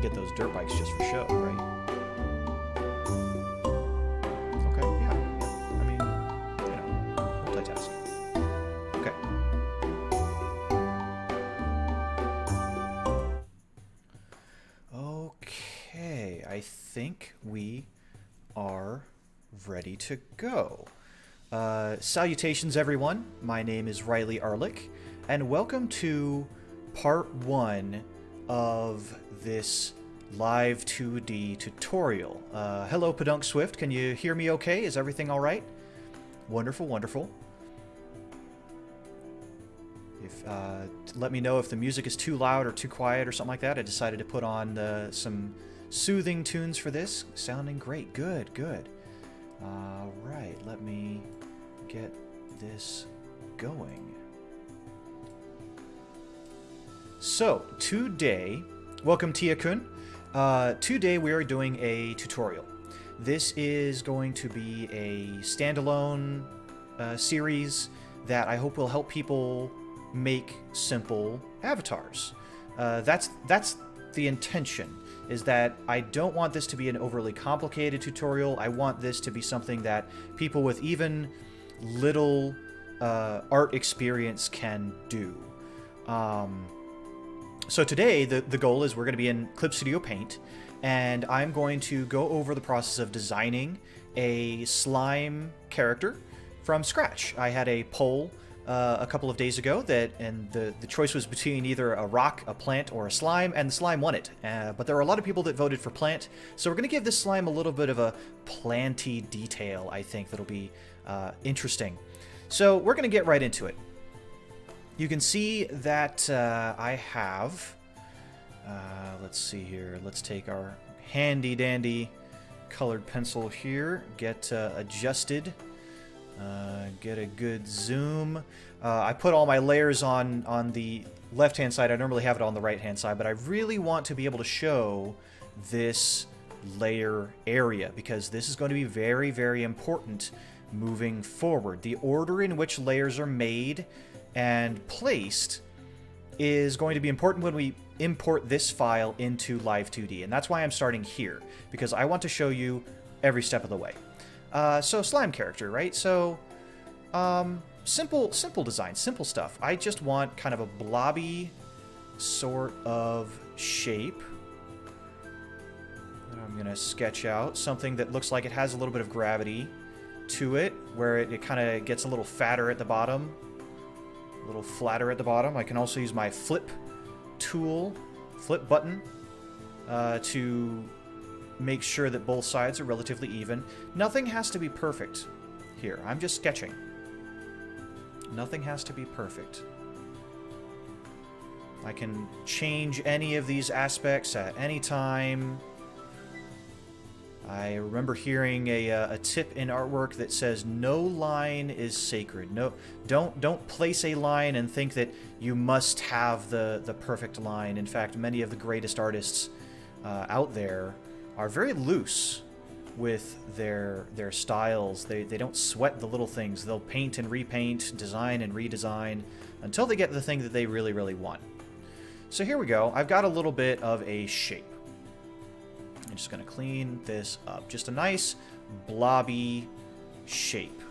get those dirt bikes just for show, right? Okay, yeah. I mean, you know, multitask. Okay. Okay, I think we are ready to go. Salutations, everyone. My name is Riley Arlick, and welcome to part 1 of this Live2D tutorial. Hello, Padunk Swift. Can you hear me okay? Is everything all right? Wonderful, wonderful. Let me know if the music is too loud or too quiet or something like that. I decided to put on some soothing tunes for this. Sounding great. Good, good. All right, let me get this going. So, today, welcome Tia-kun. Today we are doing a tutorial. This is going to be a standalone series that I hope will help people make simple avatars. That's the intention, is that I don't want this to be an overly complicated tutorial. I want this to be something that people with even little art experience can do. So today, the goal is we're going to be in Clip Studio Paint, and I'm going to go over the process of designing a slime character from scratch. I had a poll a couple of days ago and the choice was between either a rock, a plant, or a slime, and the slime won it. But there were a lot of people that voted for plant, so we're going to give this slime a little bit of a planty detail, I think, that'll be interesting. So we're going to get right into it. You can see that I have, let's see here, let's take our handy dandy colored pencil here, get adjusted, get a good zoom. I put all my layers on the left hand side. I normally have it on the right hand side, but I really want to be able to show this layer area because this is going to be very, very important moving forward. The order in which layers are made and placed is going to be important when we import this file into Live2D, and that's why I'm starting here, because I want to show you every step of the way. So slime character, right? So simple design, simple stuff. I just want kind of a blobby sort of shape that I'm gonna sketch out, something that looks like it has a little bit of gravity to it, where it kind of gets a little fatter at the bottom, a little flatter at the bottom. I can also use my flip tool, flip button, to make sure that both sides are relatively even. Nothing has to be perfect here. I'm just sketching. Nothing has to be perfect. I can change any of these aspects at any time. I remember hearing a tip in artwork that says no line is sacred. No, don't place a line and think that you must have the perfect line. In fact, many of the greatest artists out there are very loose with their styles. They don't sweat the little things. They'll paint and repaint, design and redesign until they get the thing that they really, really want. So here we go. I've got a little bit of a shape. I'm just going to clean this up. Just a nice blobby shape.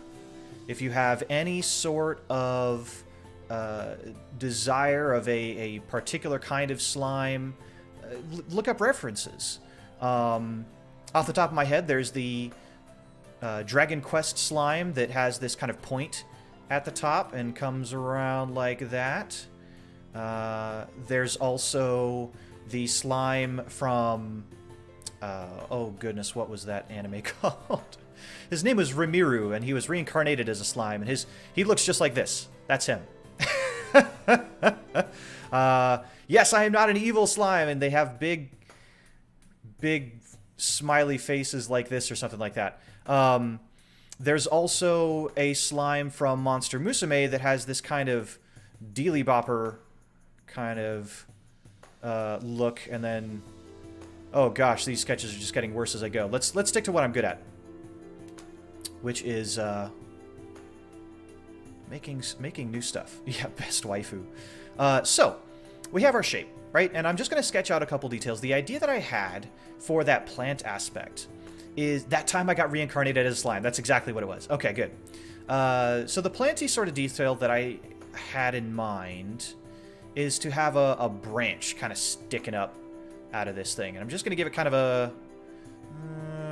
If you have any sort of desire of a particular kind of slime, look up references. Off the top of my head, there's the Dragon Quest slime that has this kind of point at the top and comes around like that. There's also the slime from... oh goodness, what was that anime called? His name was Rimuru, and he was reincarnated as a slime, and he looks just like this. That's him. Yes, I am not an evil slime, and they have big smiley faces like this or something like that. There's also a slime from Monster Musume that has this kind of dealy bopper kind of look, and then... Oh gosh, these sketches are just getting worse as I go. Let's stick to what I'm good at, which is making new stuff. Yeah, best waifu. So we have our shape, right? And I'm just going to sketch out a couple details. The idea that I had for that plant aspect is that time I got reincarnated as slime. That's exactly what it was. Okay, good. So the planty sort of detail that I had in mind is to have a branch kind of sticking up out of this thing. And I'm just going to give it kind of a...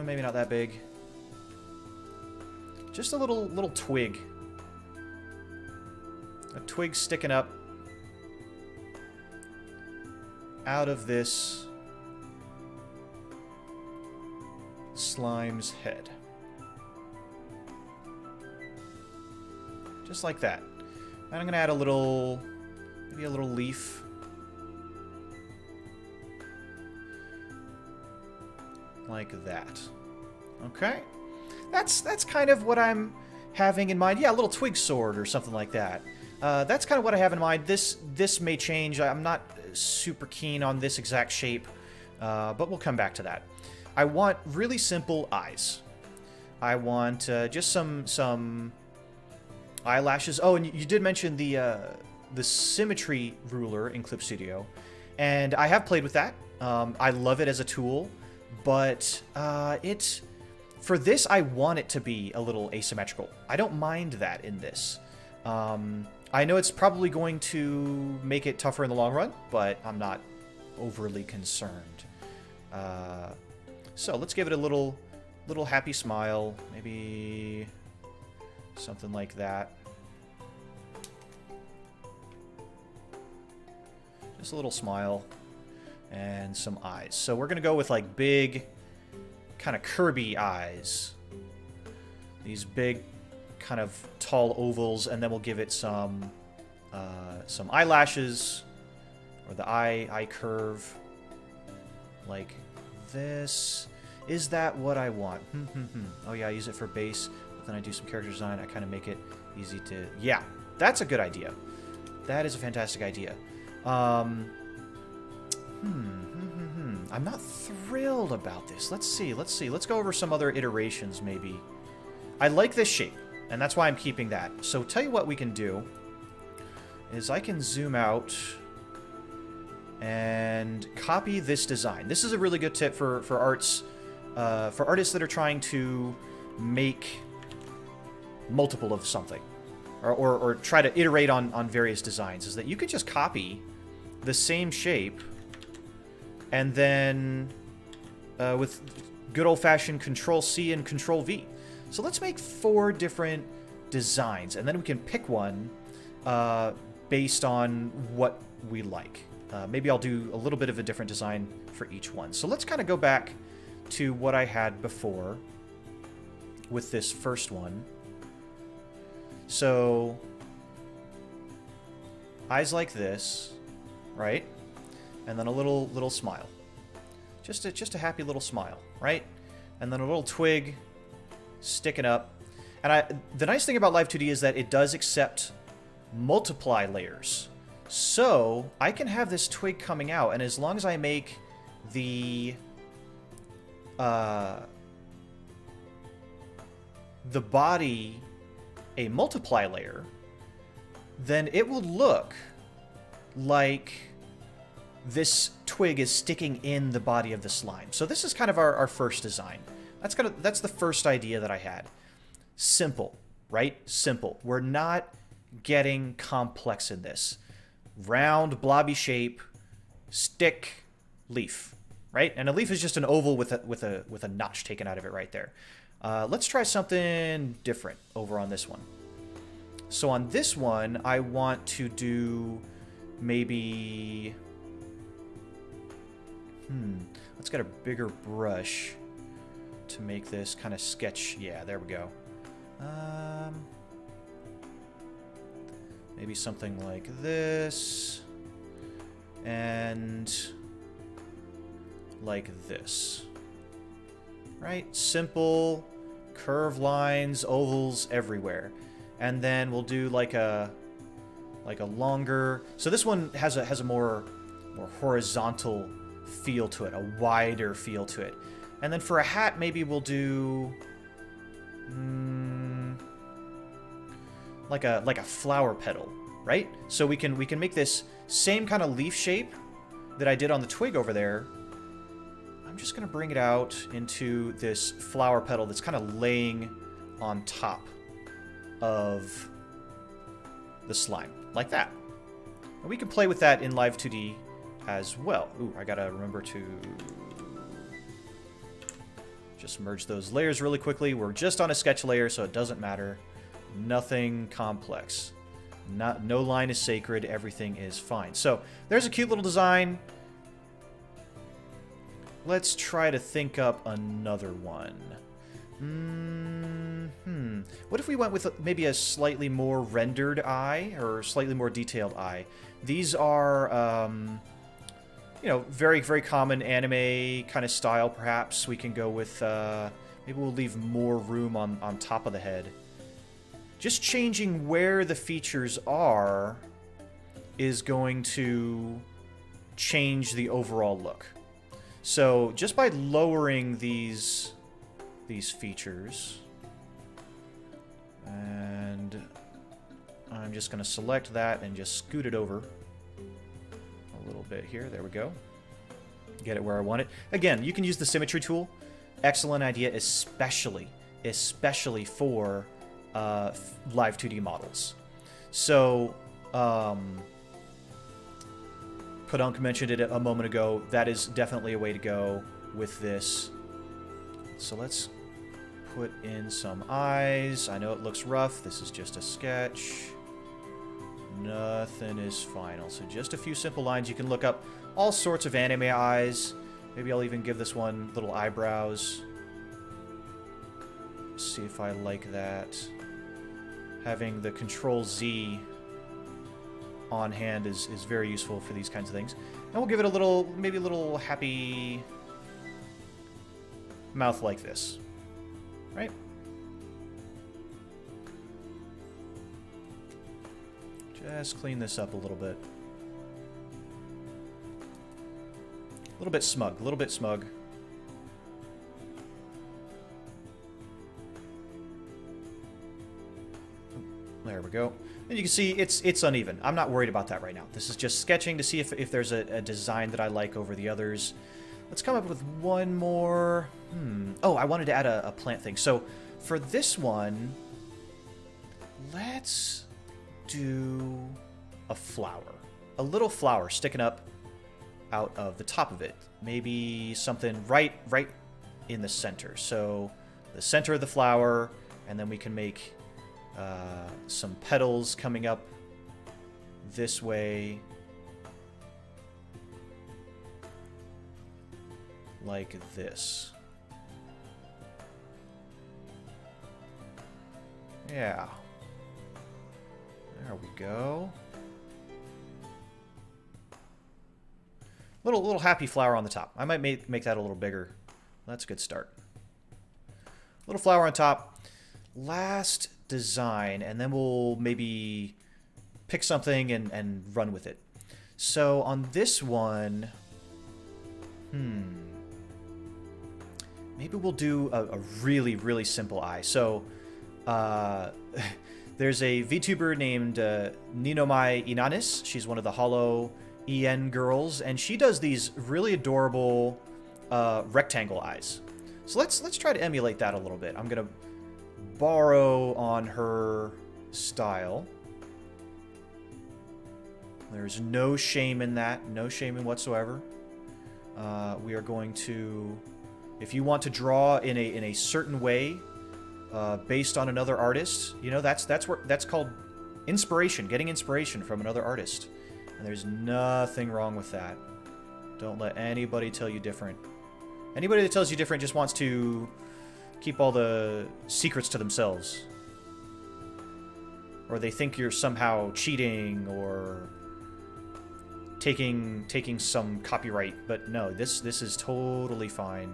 maybe not that big. Just a little twig. A twig sticking up out of this slime's head. Just like that. And I'm going to add a little, maybe a little leaf. Like that. Okay. That's kind of what I'm having in mind. Yeah, a little twig sword or something like that. That's kind of what I have in mind. This may change. I'm not super keen on this exact shape, but we'll come back to that. I want really simple eyes. I want just some eyelashes. Oh, and you did mention the symmetry ruler in Clip Studio, and I have played with that. I love it as a tool, but for this, I want it to be a little asymmetrical. I don't mind that in this. I know it's probably going to make it tougher in the long run, but I'm not overly concerned. So let's give it a little happy smile. Maybe something like that. Just a little smile and some eyes. So we're going to go with like big kind of Kirby eyes. These big kind of tall ovals, and then we'll give it some eyelashes, or the eye curve, like this. Is that what I want? Oh yeah, I use it for base, but then I do some character design. I kind of make it easy to... Yeah, that's a good idea. That is a fantastic idea. I'm not thrilled about this. Let's see. Let's go over some other iterations, maybe. I like this shape, and that's why I'm keeping that. So tell you what we can do is I can zoom out and copy this design. This is a really good tip for artists that are trying to make multiple of something, or try to iterate on various designs, is that you could just copy the same shape and then with good old-fashioned Control-C and Control-V. So let's make 4 different designs, and then we can pick one based on what we like. Maybe I'll do a little bit of a different design for each one. So let's kind of go back to what I had before with this first one. So eyes like this, right? And then a little smile. Just a happy little smile, right? And then a little twig sticking up. And the nice thing about Live2D is that it does accept multiply layers. So I can have this twig coming out, and as long as I make the body a multiply layer, then it will look like this twig is sticking in the body of the slime. So this is kind of our first design. That's the first idea that I had. Simple, right? Simple. We're not getting complex in this. Round, blobby shape, stick, leaf, right? And a leaf is just an oval with a notch taken out of it right there. Let's try something different over on this one. So on this one, I want to do maybe... let's get a bigger brush to make this kind of sketch. Yeah, there we go. Maybe something like this. And like this. Right? Simple, curved lines, ovals everywhere. And then we'll do like a longer... So this one has a more horizontal feel to it, a wider feel to it. And then for a hat, maybe we'll do like a flower petal, right? So we can make this same kind of leaf shape that I did on the twig over there. I'm just going to bring it out into this flower petal that's kind of laying on top of the slime, like that. And we can play with that in Live2D as well. Ooh, I gotta remember to just merge those layers really quickly. We're just on a sketch layer, so it doesn't matter. Nothing complex. No line is sacred. Everything is fine. So there's a cute little design. Let's try to think up another one. What if we went with maybe a slightly more rendered eye or slightly more detailed eye? These are, you know, very, very common anime kind of style, perhaps. We can go with, maybe we'll leave more room on top of the head. Just changing where the features are is going to change the overall look. So just by lowering these features, and I'm just going to select that and just scoot it over a little bit here. There we go. Get it where I want it. Again, you can use the symmetry tool. Excellent idea, especially for Live2D models. So, Podunk mentioned it a moment ago. That is definitely a way to go with this. So let's put in some eyes. I know it looks rough. This is just a sketch. Nothing is final. So just a few simple lines. You can look up all sorts of anime eyes. Maybe I'll even give this one little eyebrows. See if I like that. Having the Control-Z on hand is very useful for these kinds of things. And we'll give it a little, maybe a little happy mouth like this. Right? Just clean this up a little bit. A little bit smug, a little bit smug. There we go. And you can see it's uneven. I'm not worried about that right now. This is just sketching to see if there's a design that I like over the others. Let's come up with one more. Oh, I wanted to add a plant thing. So for this one, let's do a flower. A little flower sticking up out of the top of it. Maybe something right in the center. So the center of the flower, and then we can make some petals coming up this way, like this. Yeah. There we go. Little happy flower on the top. I might make that a little bigger. That's a good start. Little flower on top. Last design, and then we'll maybe pick something and run with it. So on this one, maybe we'll do a really, really simple eye. So there's a VTuber named Ninomai Inanis. She's one of the Hollow EN girls, and she does these really adorable rectangle eyes. So let's try to emulate that a little bit. I'm gonna borrow on her style. There's no shame in that, no shame in whatsoever. We are going to, if you want to draw in a certain way, based on another artist, you know, that's called inspiration, getting inspiration from another artist. And there's nothing wrong with that. Don't let anybody tell you different. Anybody that tells you different just wants to keep all the secrets to themselves. Or they think you're somehow cheating or taking some copyright. But no, this is totally fine.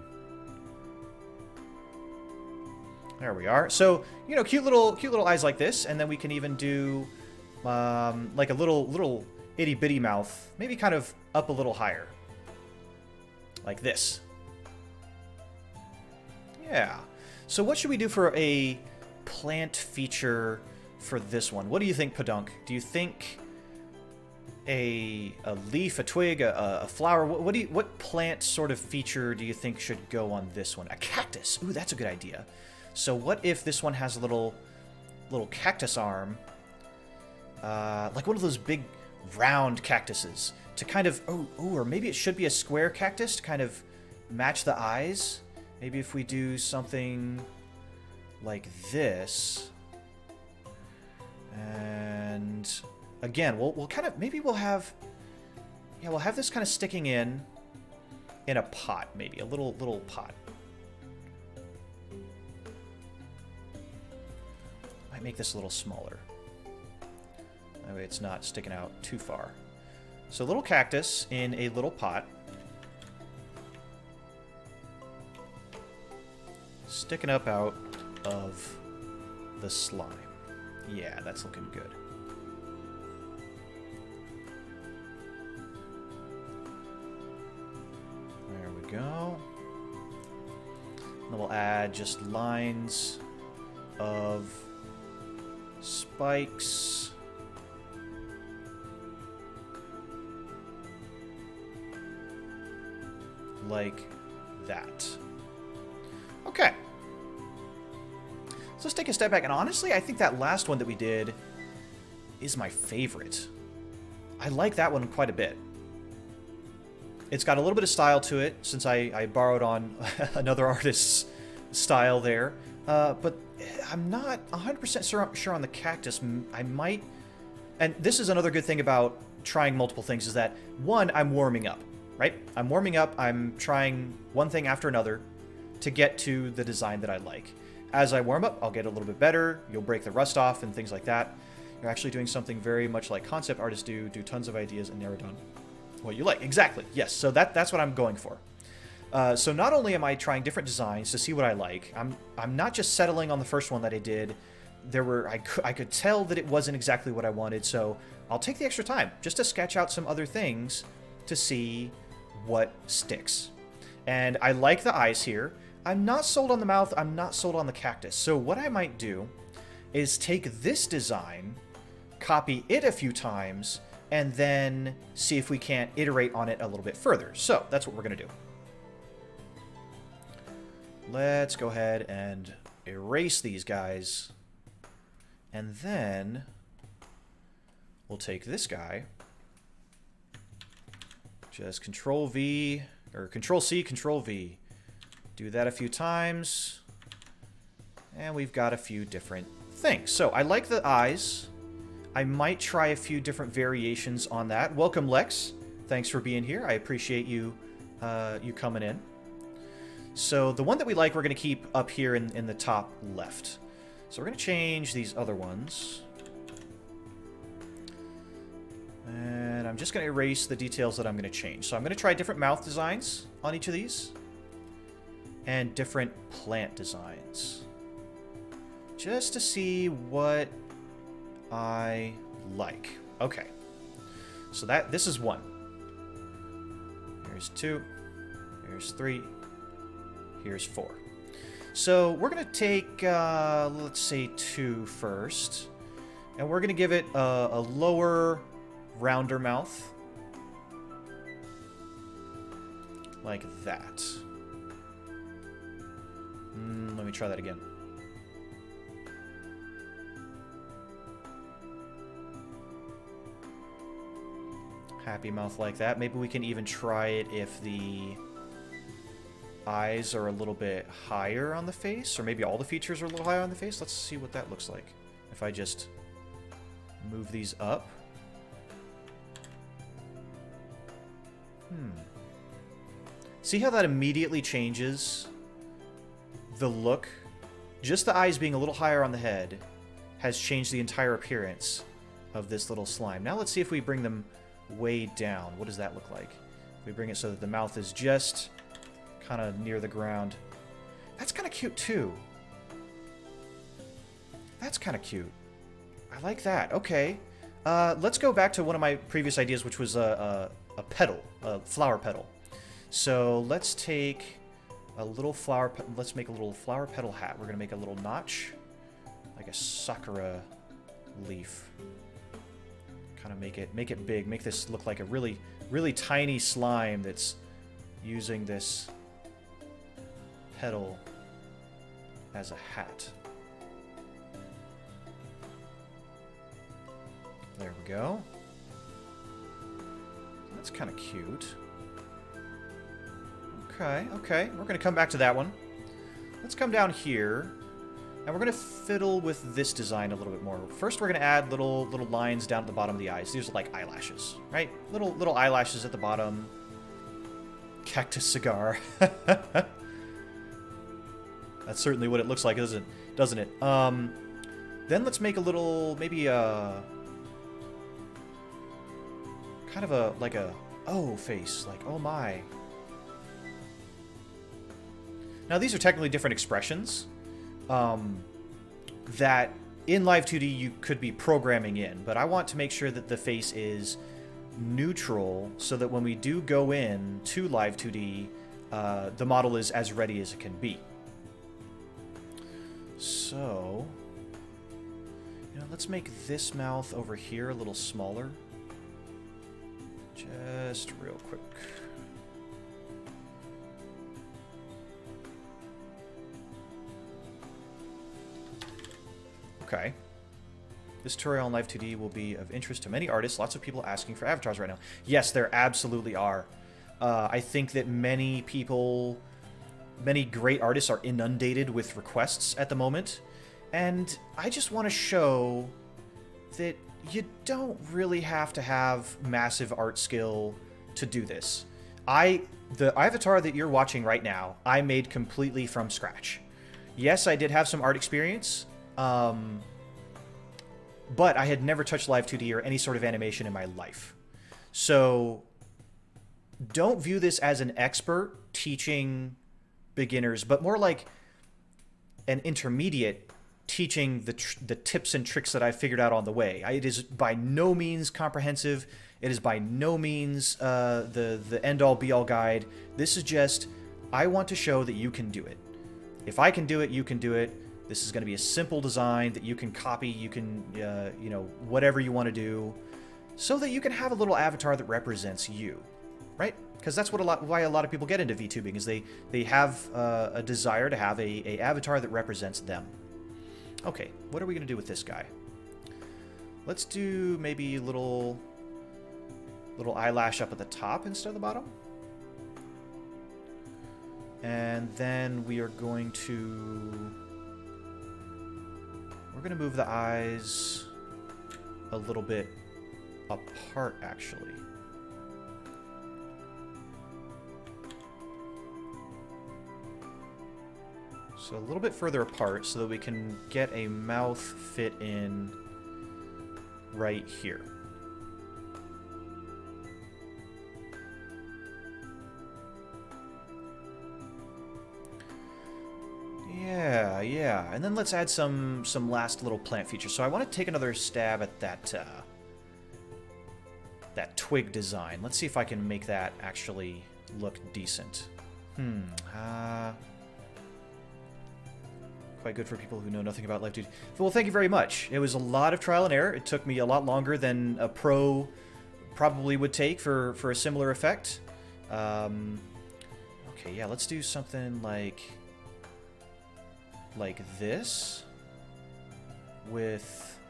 There we are. So, you know, cute little eyes like this, and then we can even do like a little itty bitty mouth, maybe kind of up a little higher. Like this. Yeah. So what should we do for a plant feature for this one? What do you think, Podunk? Do you think a leaf, a twig, a flower. What plant sort of feature do you think should go on this one? A cactus. Ooh, that's a good idea. So what if this one has a little cactus arm, like one of those big round cactuses to kind of or maybe it should be a square cactus to kind of match the eyes. Maybe if we do something like this, and again, we'll kind of, maybe we'll have this kind of sticking in a pot, maybe a little pot. Might make this a little smaller. That way it's not sticking out too far. So a little cactus in a little pot. Sticking up out of the slime. Yeah, that's looking good. There we go. And then we'll add just lines of spikes. Like that. Okay. So let's take a step back. And honestly, I think that last one that we did is my favorite. I like that one quite a bit. It's got a little bit of style to it, since I borrowed on another artist's style there. But I'm not 100% sure on the cactus. I might... And this is another good thing about trying multiple things, is that, one, I'm warming up, right? I'm warming up, I'm trying one thing after another to get to the design that I like. As I warm up, I'll get a little bit better, you'll break the rust off and things like that. You're actually doing something very much like concept artists do tons of ideas and narrow down what you like. Exactly, yes, so that's what I'm going for. So not only am I trying different designs to see what I like, I'm not just settling on the first one that I did. I could tell that it wasn't exactly what I wanted, so I'll take the extra time just to sketch out some other things to see what sticks. And I like the eyes here. I'm not sold on the mouth, I'm not sold on the cactus. So what I might do is take this design, copy it a few times, and then see if we can't iterate on it a little bit further. So that's what we're gonna do. Let's go ahead and erase these guys. And then we'll take this guy, just Control V, or Control C, Control V. Do that a few times, and we've got a few different things. So I like the eyes. I might try a few different variations on that. Welcome, Lex. Thanks for being here. I appreciate you coming in. So the one that we like, we're going to keep up here in the top left. So we're going to change these other ones. And I'm just going to erase the details that I'm going to change. So I'm going to try different mouth designs on each of these. And different plant designs. Just to see what I like. Okay. So this is one. Here's two. Here's three. Here's four. So we're going to take, let's say 2 first. And we're going to give it a lower, rounder mouth. Like that. Let me try that again. Happy mouth like that. Maybe we can even try it if the eyes are a little bit higher on the face, or maybe all the features are a little higher on the face. Let's see what that looks like if I just move these up. See how that immediately changes the look? Just the eyes being a little higher on the head has changed the entire appearance of this little slime. Now let's see if we bring them way down. What does that look like? If we bring it so that the mouth is just kind of near the ground. That's kind of cute too. That's kind of cute. I like that. Okay. Let's go back to one of my previous ideas, which was a petal, a flower petal. So let's take a little flower, let's make a little flower petal hat. We're going to make a little notch, like a sakura leaf Kind of make it big. Make this look like a really, really tiny slime that's using this petal as a hat. There we go. That's kind of cute. Okay, okay. We're going to come back to that one. Let's come down here. And we're going to fiddle with this design a little bit more. First, we're going to add little lines down at the bottom of the eyes. These are like eyelashes, right? Little eyelashes at the bottom. Cactus cigar. That's certainly what it looks like, doesn't it? Then let's make a little, maybe a... kind of a, like a, oh face. Like, oh my. Now, these are technically different expressions. That in Live2D you could be programming in, but I want to make sure that the face is neutral so that when we do go in to Live2D, the model is as ready as it can be. So, you know, let's make this mouth over here a little smaller. Just real quick. Okay. This tutorial on Live2D will be of interest to many artists. Lots of people asking for avatars right now. Yes, there absolutely are. I think that many people, many great artists are inundated with requests at the moment. And I just want to show that you don't really have to have massive art skill to do this. The avatar that you're watching right now, I made completely from scratch. Yes, I did have some art experience. But I had never touched Live2D or any sort of animation in my life. So don't view this as an expert teaching beginners, but more like an intermediate teaching the tips and tricks that I figured out on the way. It is by no means comprehensive. It is by no means the end-all be-all guide. This is just, I want to show that you can do it. If I can do it, you can do it. This is going to be a simple design that you can copy, you can, you know, whatever you want to do, so that you can have a little avatar that represents you, right? Because that's why a lot of people get into VTubing, is they have a desire to have a avatar that represents them. Okay, what are we going to do with this guy? Let's do maybe a little eyelash up at the top instead of the bottom. And then we are going to... we're going to move the eyes a little bit apart, actually. So a little bit further apart so that we can get a mouth fit in right here. Yeah. And then let's add some last little plant features. So I want to take another stab at that twig design. Let's see if I can make that actually look decent. Quite good for people who know nothing about Live2D. Well, thank you very much. It was a lot of trial and error. It took me a lot longer than a pro probably would take for a similar effect. Okay, yeah, let's do something like this with...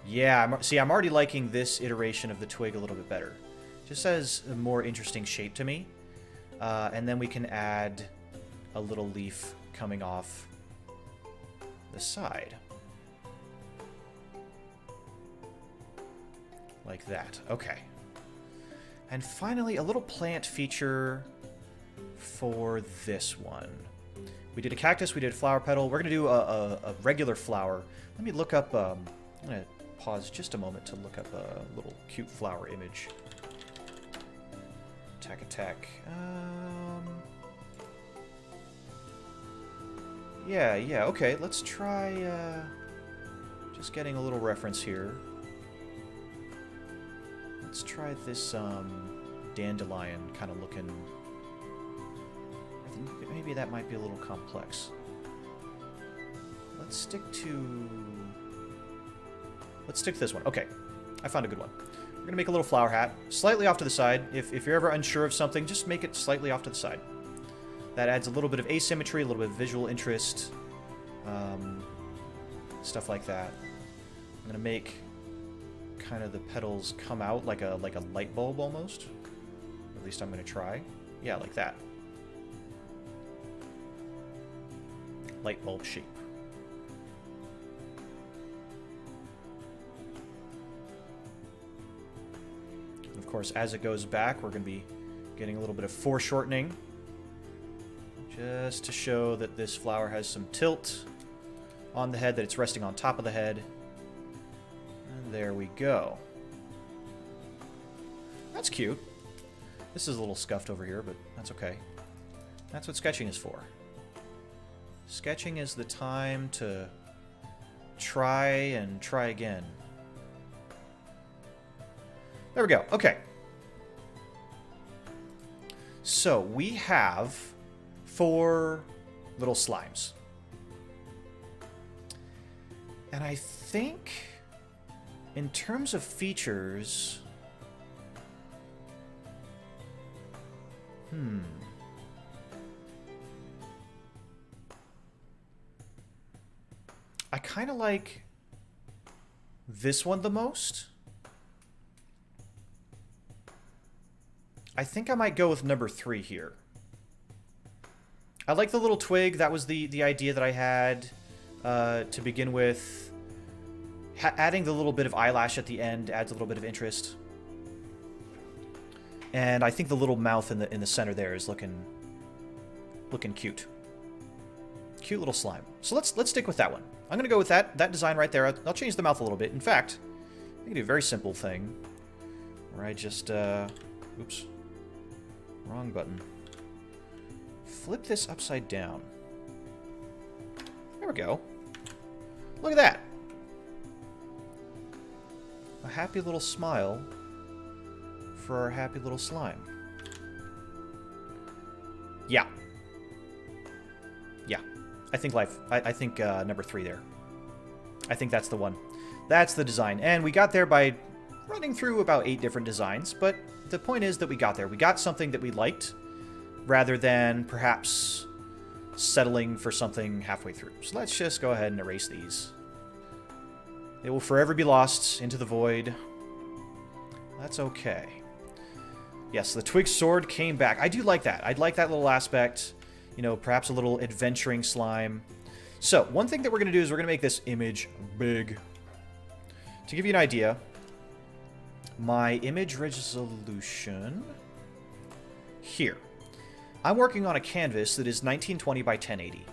yeah, see, I'm already liking this iteration of the twig a little bit better. Just has a more interesting shape to me. And then we can add a little leaf coming off the side. Like that. Okay. And finally, a little plant feature for this one. We did a cactus, we did a flower petal. We're going to do a regular flower. Let me look up... I'm going to pause just a moment to look up a little cute flower image. Attack. Yeah, okay. Let's try just getting a little reference here. Let's try this dandelion kind of looking... I think maybe that might be a little complex. Let's stick to this one. Okay. I found a good one. We're going to make a little flower hat, slightly off to the side. If you're ever unsure of something, just make it slightly off to the side. That adds a little bit of asymmetry, a little bit of visual interest, stuff like that. I'm going to make kind of the petals come out like a light bulb almost. At least I'm going to try. Yeah, like that. Light bulb shape. And of course, as it goes back, we're going to be getting a little bit of foreshortening, just to show that this flower has some tilt on the head, that it's resting on top of the head. And there we go. That's cute. This is a little scuffed over here, but that's okay. That's what sketching is for. Sketching is the time to try and try again. There we go. Okay. So we have 4 little slimes. And I think in terms of features, I kind of like this one the most. I think I might go with number 3 here. I like the little twig. That was the idea that I had to begin with. Adding the little bit of eyelash at the end adds a little bit of interest. And I think the little mouth in the center there is looking cute. Cute little slime. So let's stick with that one. I'm gonna go with that design right there. I'll change the mouth a little bit. In fact, I can do a very simple thing where I just oops, wrong button. Flip this upside down. There we go. Look at that. A happy little smile for our happy little slime. Yeah. Yeah. I think I think number 3 there. I think that's the one. That's the design. And we got there by running through about 8 different designs, but the point is that we got there. We got something that we liked, rather than perhaps settling for something halfway through. So let's just go ahead and erase these. They will forever be lost into the void. That's okay. Yes, the twig sword came back. I do like that. I'd like that little aspect. You know, perhaps a little adventuring slime. So, one thing that we're going to do is we're going to make this image big. To give you an idea, my image resolution here. I'm working on a canvas that is 1920 by 1080.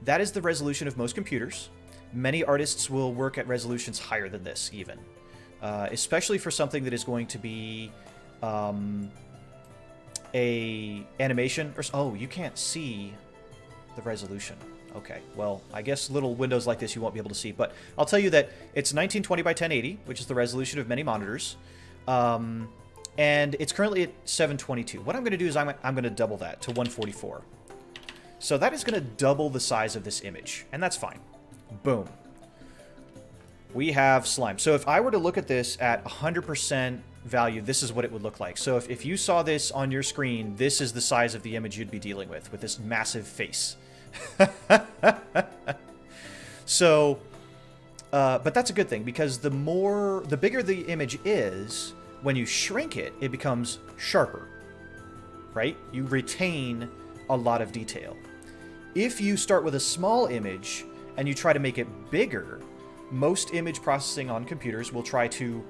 That is the resolution of most computers. Many artists will work at resolutions higher than this, even. Especially for something that is going to be a animation. Oh, you can't see the resolution. Okay, well, I guess little windows like this you won't be able to see. But I'll tell you that it's 1920 by 1080, which is the resolution of many monitors. And it's currently at 722. What I'm going to do is I'm going to double that to 144. So that is going to double the size of this image, and that's fine. Boom. We have slime. So if I were to look at this at 100% value, this is what it would look like. So if you saw this on your screen, this is the size of the image you'd be dealing with this massive face. So, but that's a good thing, because the bigger the image is, when you shrink it, it becomes sharper, right? You retain a lot of detail. If you start with a small image and you try to make it bigger, most image processing on computers will try to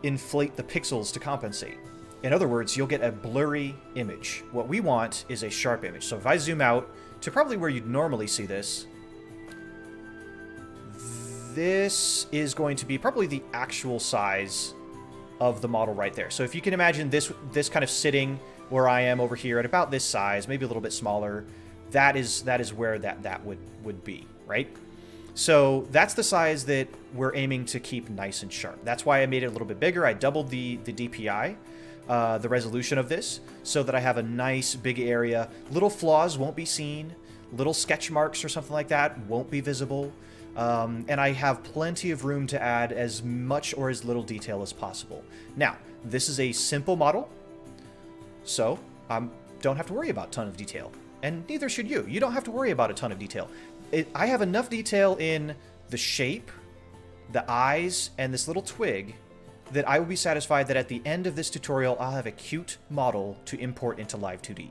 inflate the pixels to compensate. In other words, you'll get a blurry image. What we want is a sharp image. So if I zoom out to probably where you'd normally see this, this is going to be probably the actual size of the model right there. So if you can imagine this kind of sitting where I am over here at about this size, maybe a little bit smaller, that is where that would be, right? So that's the size that we're aiming to keep nice and sharp. That's why I made it a little bit bigger. I doubled the DPI, the resolution of this, so that I have a nice big area. Little flaws won't be seen. Little sketch marks or something like that won't be visible. And I have plenty of room to add as much or as little detail as possible. Now, this is a simple model, so don't have to worry about a ton of detail. And neither should you. You don't have to worry about a ton of detail. I have enough detail in the shape, the eyes, and this little twig that I will be satisfied that at the end of this tutorial, I'll have a cute model to import into Live2D.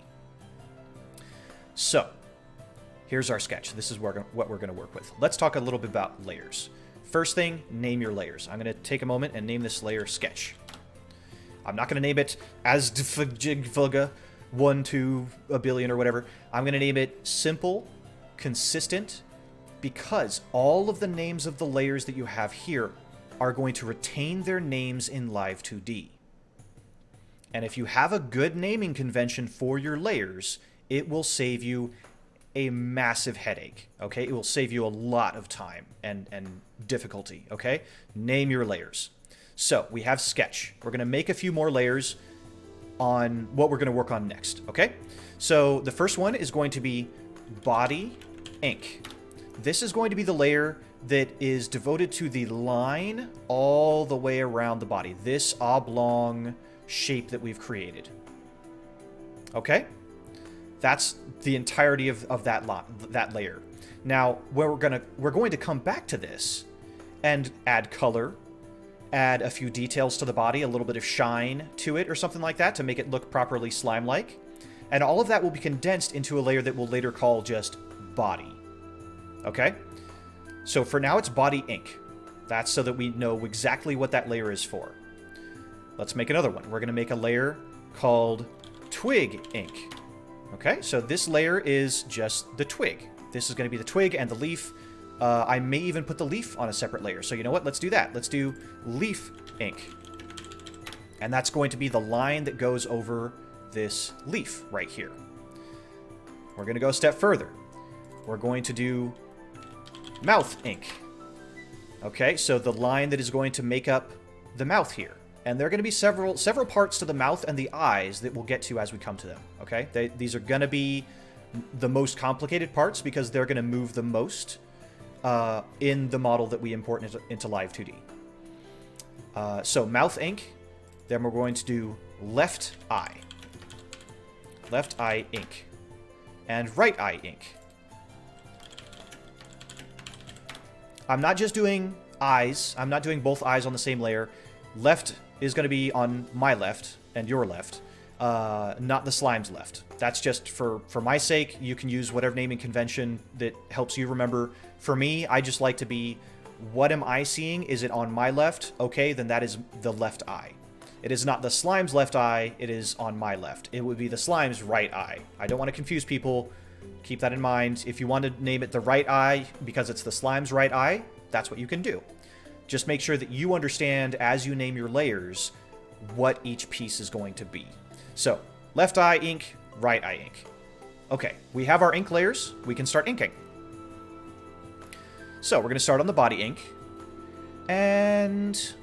So, here's our sketch. This is what we're going to work with. Let's talk a little bit about layers. First thing, name your layers. I'm going to take a moment and name this layer Sketch. I'm not going to name it as 1 to a billion or whatever. I'm going to name it Simple, Consistent, because all of the names of the layers that you have here are going to retain their names in Live2D. And if you have a good naming convention for your layers, it will save you a massive headache, okay? It will save you a lot of time and difficulty, okay? Name your layers. So we have Sketch. We're going to make a few more layers on what we're going to work on next, okay? So the first one is going to be Body Ink. This is going to be the layer that is devoted to the line all the way around the body. This oblong shape that we've created. Okay? That's the entirety of that layer. Now, we're going to come back to this and add color, add a few details to the body, a little bit of shine to it or something like that to make it look properly slime-like. And all of that will be condensed into a layer that we'll later call just Body. Okay? So for now, it's Body Ink. That's so that we know exactly what that layer is for. Let's make another one. We're going to make a layer called Twig Ink. Okay, so this layer is just the twig. This is going to be the twig and the leaf. I may even put the leaf on a separate layer. So you know what? Let's do that. Let's do Leaf Ink. And that's going to be the line that goes over this leaf right here. We're going to go a step further. We're going to do Mouth Ink. Okay, so the line that is going to make up the mouth here. And there are going to be several parts to the mouth and the eyes that we'll get to as we come to them, okay? These are going to be the most complicated parts because they're going to move the most in the model that we import into Live2D. So Mouth Ink, then we're going to do Left Eye. Left Eye Ink. And Right Eye Ink. I'm not just doing eyes. I'm not doing both eyes on the same layer. Left is going to be on my left and your left, not the slime's left. That's just for my sake. You can use whatever naming convention that helps you remember. For me, I just like to be, what am I seeing? Is it on my left? Okay, then that is the left eye. It is not the slime's left eye. It is on my left. It would be the slime's right eye. I don't want to confuse people. Keep that in mind. If you want to name it the right eye because it's the slime's right eye, that's what you can do. Just make sure that you understand as you name your layers what each piece is going to be. So, left eye ink, right eye ink. Okay, we have our ink layers. We can start inking. So, we're going to start on the body ink. And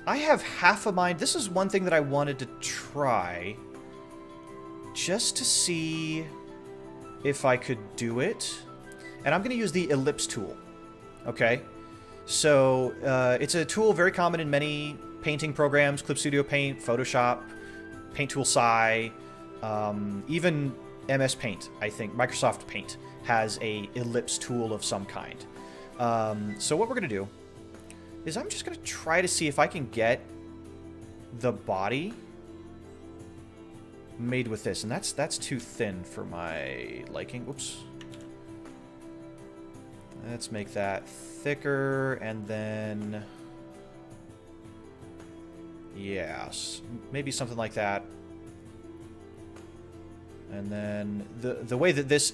I have half a mind. This is one thing that I wanted to try just to see if I could do it. And I'm going to use the ellipse tool. Okay? So, it's a tool very common in many painting programs, Clip Studio Paint, Photoshop, Paint Tool Sci, even MS Paint, I think. Microsoft Paint has a ellipse tool of some kind. So what we're going to do is I'm just going to try to see if I can get the body made with this. And that's too thin for my liking. Oops. Let's make that thicker, and then... yes, maybe something like that. And then the way that this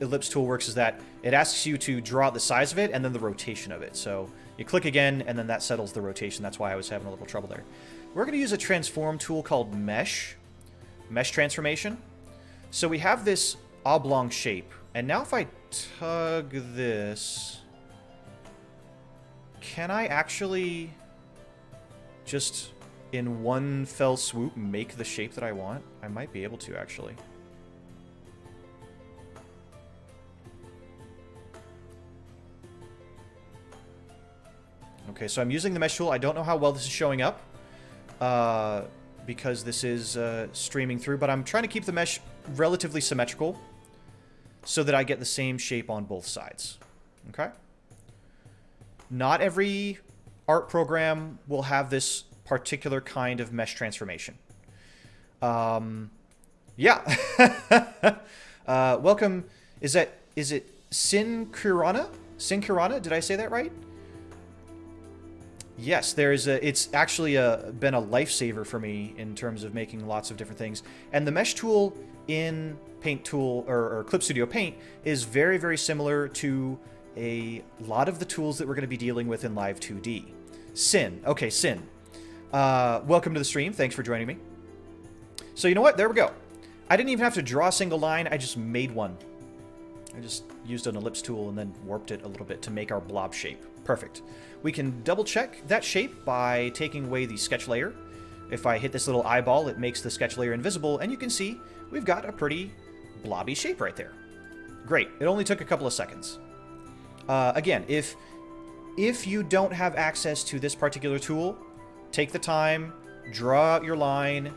ellipse tool works is that it asks you to draw out the size of it and then the rotation of it. So you click again, and then that settles the rotation. That's why I was having a little trouble there. We're going to use a transform tool called Mesh Transformation. So we have this oblong shape, and now if I tug this, can I actually just in one fell swoop make the shape that I want? I might be able to, actually. Okay, so I'm using the mesh tool. I don't know how well this is showing up because this is streaming through, but I'm trying to keep the mesh relatively symmetrical so that I get the same shape on both sides. Okay? Not every art program will have this particular kind of mesh transformation. Yeah. Welcome. Is it Sin Kurana? Sin Kurana? Did I say that right? Yes, it's actually been a lifesaver for me in terms of making lots of different things. And the mesh tool in Paint Tool or Clip Studio Paint is very, very similar to a lot of the tools that we're going to be dealing with in Live2D. Sin. Okay, Sin. Welcome to the stream. Thanks for joining me. So you know what? There we go. I didn't even have to draw a single line. I just made one. I just used an ellipse tool and then warped it a little bit to make our blob shape. Perfect. We can double check that shape by taking away the sketch layer. If I hit this little eyeball, it makes the sketch layer invisible, and you can see we've got a pretty blobby shape right there. Great. It only took a couple of seconds. Again, if you don't have access to this particular tool, take the time, draw out your line,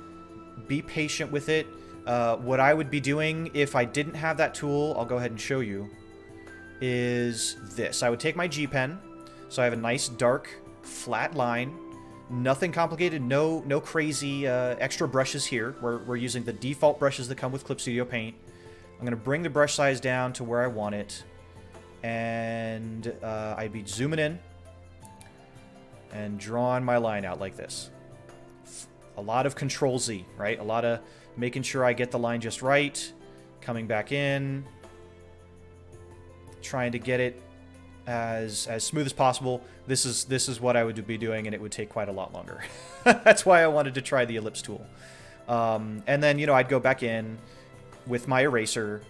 be patient with it. What I would be doing if I didn't have that tool, I'll go ahead and show you, is this. I would take my G pen, so I have a nice dark flat line, nothing complicated, no crazy extra brushes here. We're using the default brushes that come with Clip Studio Paint. I'm going to bring the brush size down to where I want it, and I'd be zooming in and drawing my line out like this. A lot of Control Z, right? A lot of making sure I get the line just right, coming back in, trying to get it as smooth as possible. This is what I would be doing, and it would take quite a lot longer. That's why I wanted to try the ellipse tool. And then, I'd go back in with my eraser,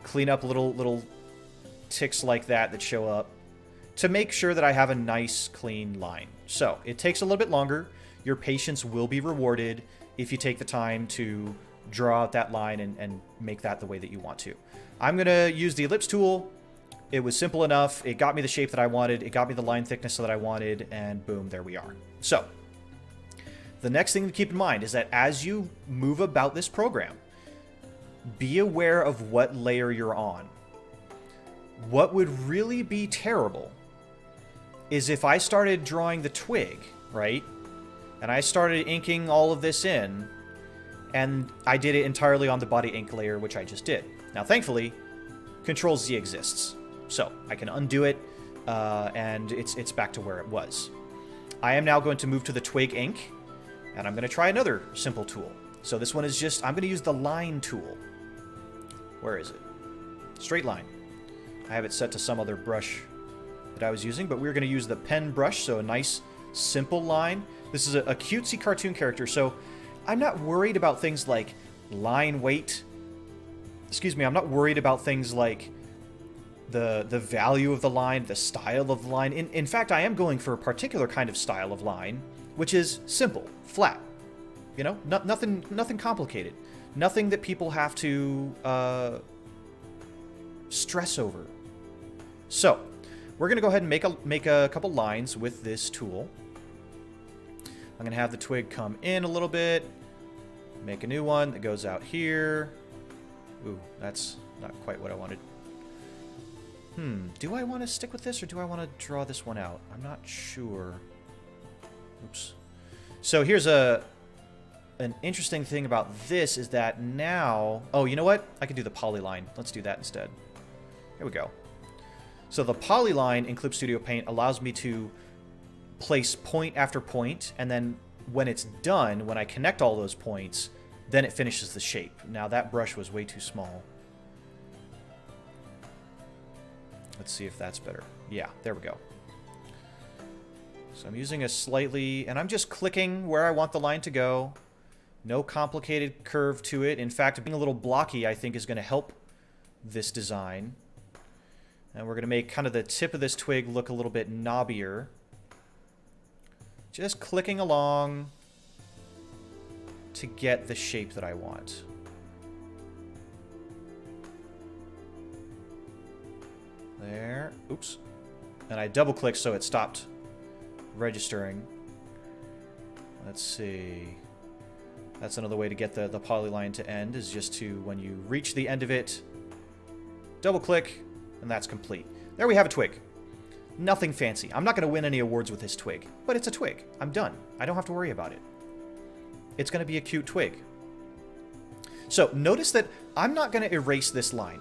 clean up little ticks like that show up to make sure that I have a nice, clean line. So it takes a little bit longer. Your patience will be rewarded if you take the time to draw out that line and make that the way that you want to. I'm going to use the ellipse tool. It was simple enough. It got me the shape that I wanted. It got me the line thickness that I wanted, and boom, there we are. So the next thing to keep in mind is that as you move about this program, be aware of what layer you're on. What would really be terrible is if I started drawing the twig, right? And I started inking all of this in, and I did it entirely on the body ink layer, which I just did. Now, thankfully, Control Z exists. So I can undo it, and it's back to where it was. I am now going to move to the twig ink, and I'm going to try another simple tool. So this one is just, I'm going to use the line tool. Where is it? Straight line. I have it set to some other brush that I was using, but we're going to use the pen brush, so a nice, simple line. This is a cutesy cartoon character, so I'm not worried about things like line weight. Excuse me, I'm not worried about things like the value of the line, the style of the line. In fact, I am going for a particular kind of style of line, which is simple, flat. Nothing complicated. Nothing that people have to stress over. So, we're going to go ahead and make a couple lines with this tool. I'm going to have the twig come in a little bit, make a new one that goes out here. Ooh, that's not quite what I wanted. Do I want to stick with this, or do I want to draw this one out? I'm not sure. Oops. So here's an interesting thing about this is that now... Oh, you know what? I can do the polyline. Let's do that instead. Here we go. So the polyline in Clip Studio Paint allows me to place point after point, and then when it's done, when I connect all those points, then it finishes the shape. Now that brush was way too small. Let's see if that's better. Yeah, there we go. So I'm using a slightly, and I'm just clicking where I want the line to go. No complicated curve to it. In fact, being a little blocky, I think, is going to help this design. And we're going to make kind of the tip of this twig look a little bit knobbier. Just clicking along to get the shape that I want. There. Oops. And I double clicked so it stopped registering. Let's see. That's another way to get the polyline to end, is just to, when you reach the end of it, double click, and that's complete. There we have a twig. Nothing fancy. I'm not going to win any awards with this twig, but it's a twig. I'm done. I don't have to worry about it. It's going to be a cute twig. So notice that I'm not going to erase this line.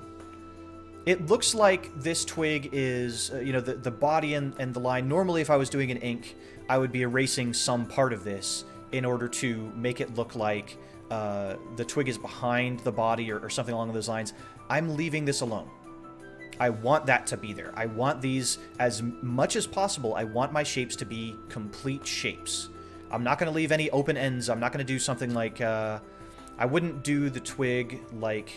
It looks like this twig is, you know, the body and the line. Normally, if I was doing an ink, I would be erasing some part of this in order to make it look like the twig is behind the body or something along those lines. I'm leaving this alone. I want that to be there. I want these, as much as possible, I want my shapes to be complete shapes. I'm not going to leave any open ends. I'm not going to do something like, I wouldn't do the twig like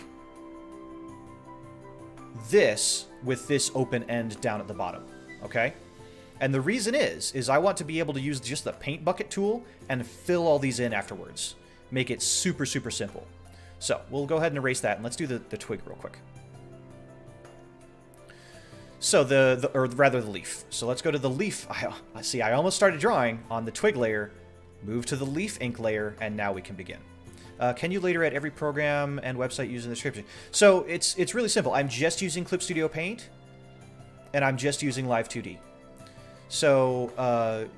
this with this open end down at the bottom, okay? And the reason is I want to be able to use just the paint bucket tool and fill all these in afterwards. Make it super, super simple. So we'll go ahead and erase that, and let's do the twig real quick. So or rather the leaf. So let's go to the leaf. I see, I almost started drawing on the twig layer, move to the leaf ink layer, and now we can begin. Can you later add every program and website using the description? So it's really simple. I'm just using Clip Studio Paint, and I'm just using Live2D. So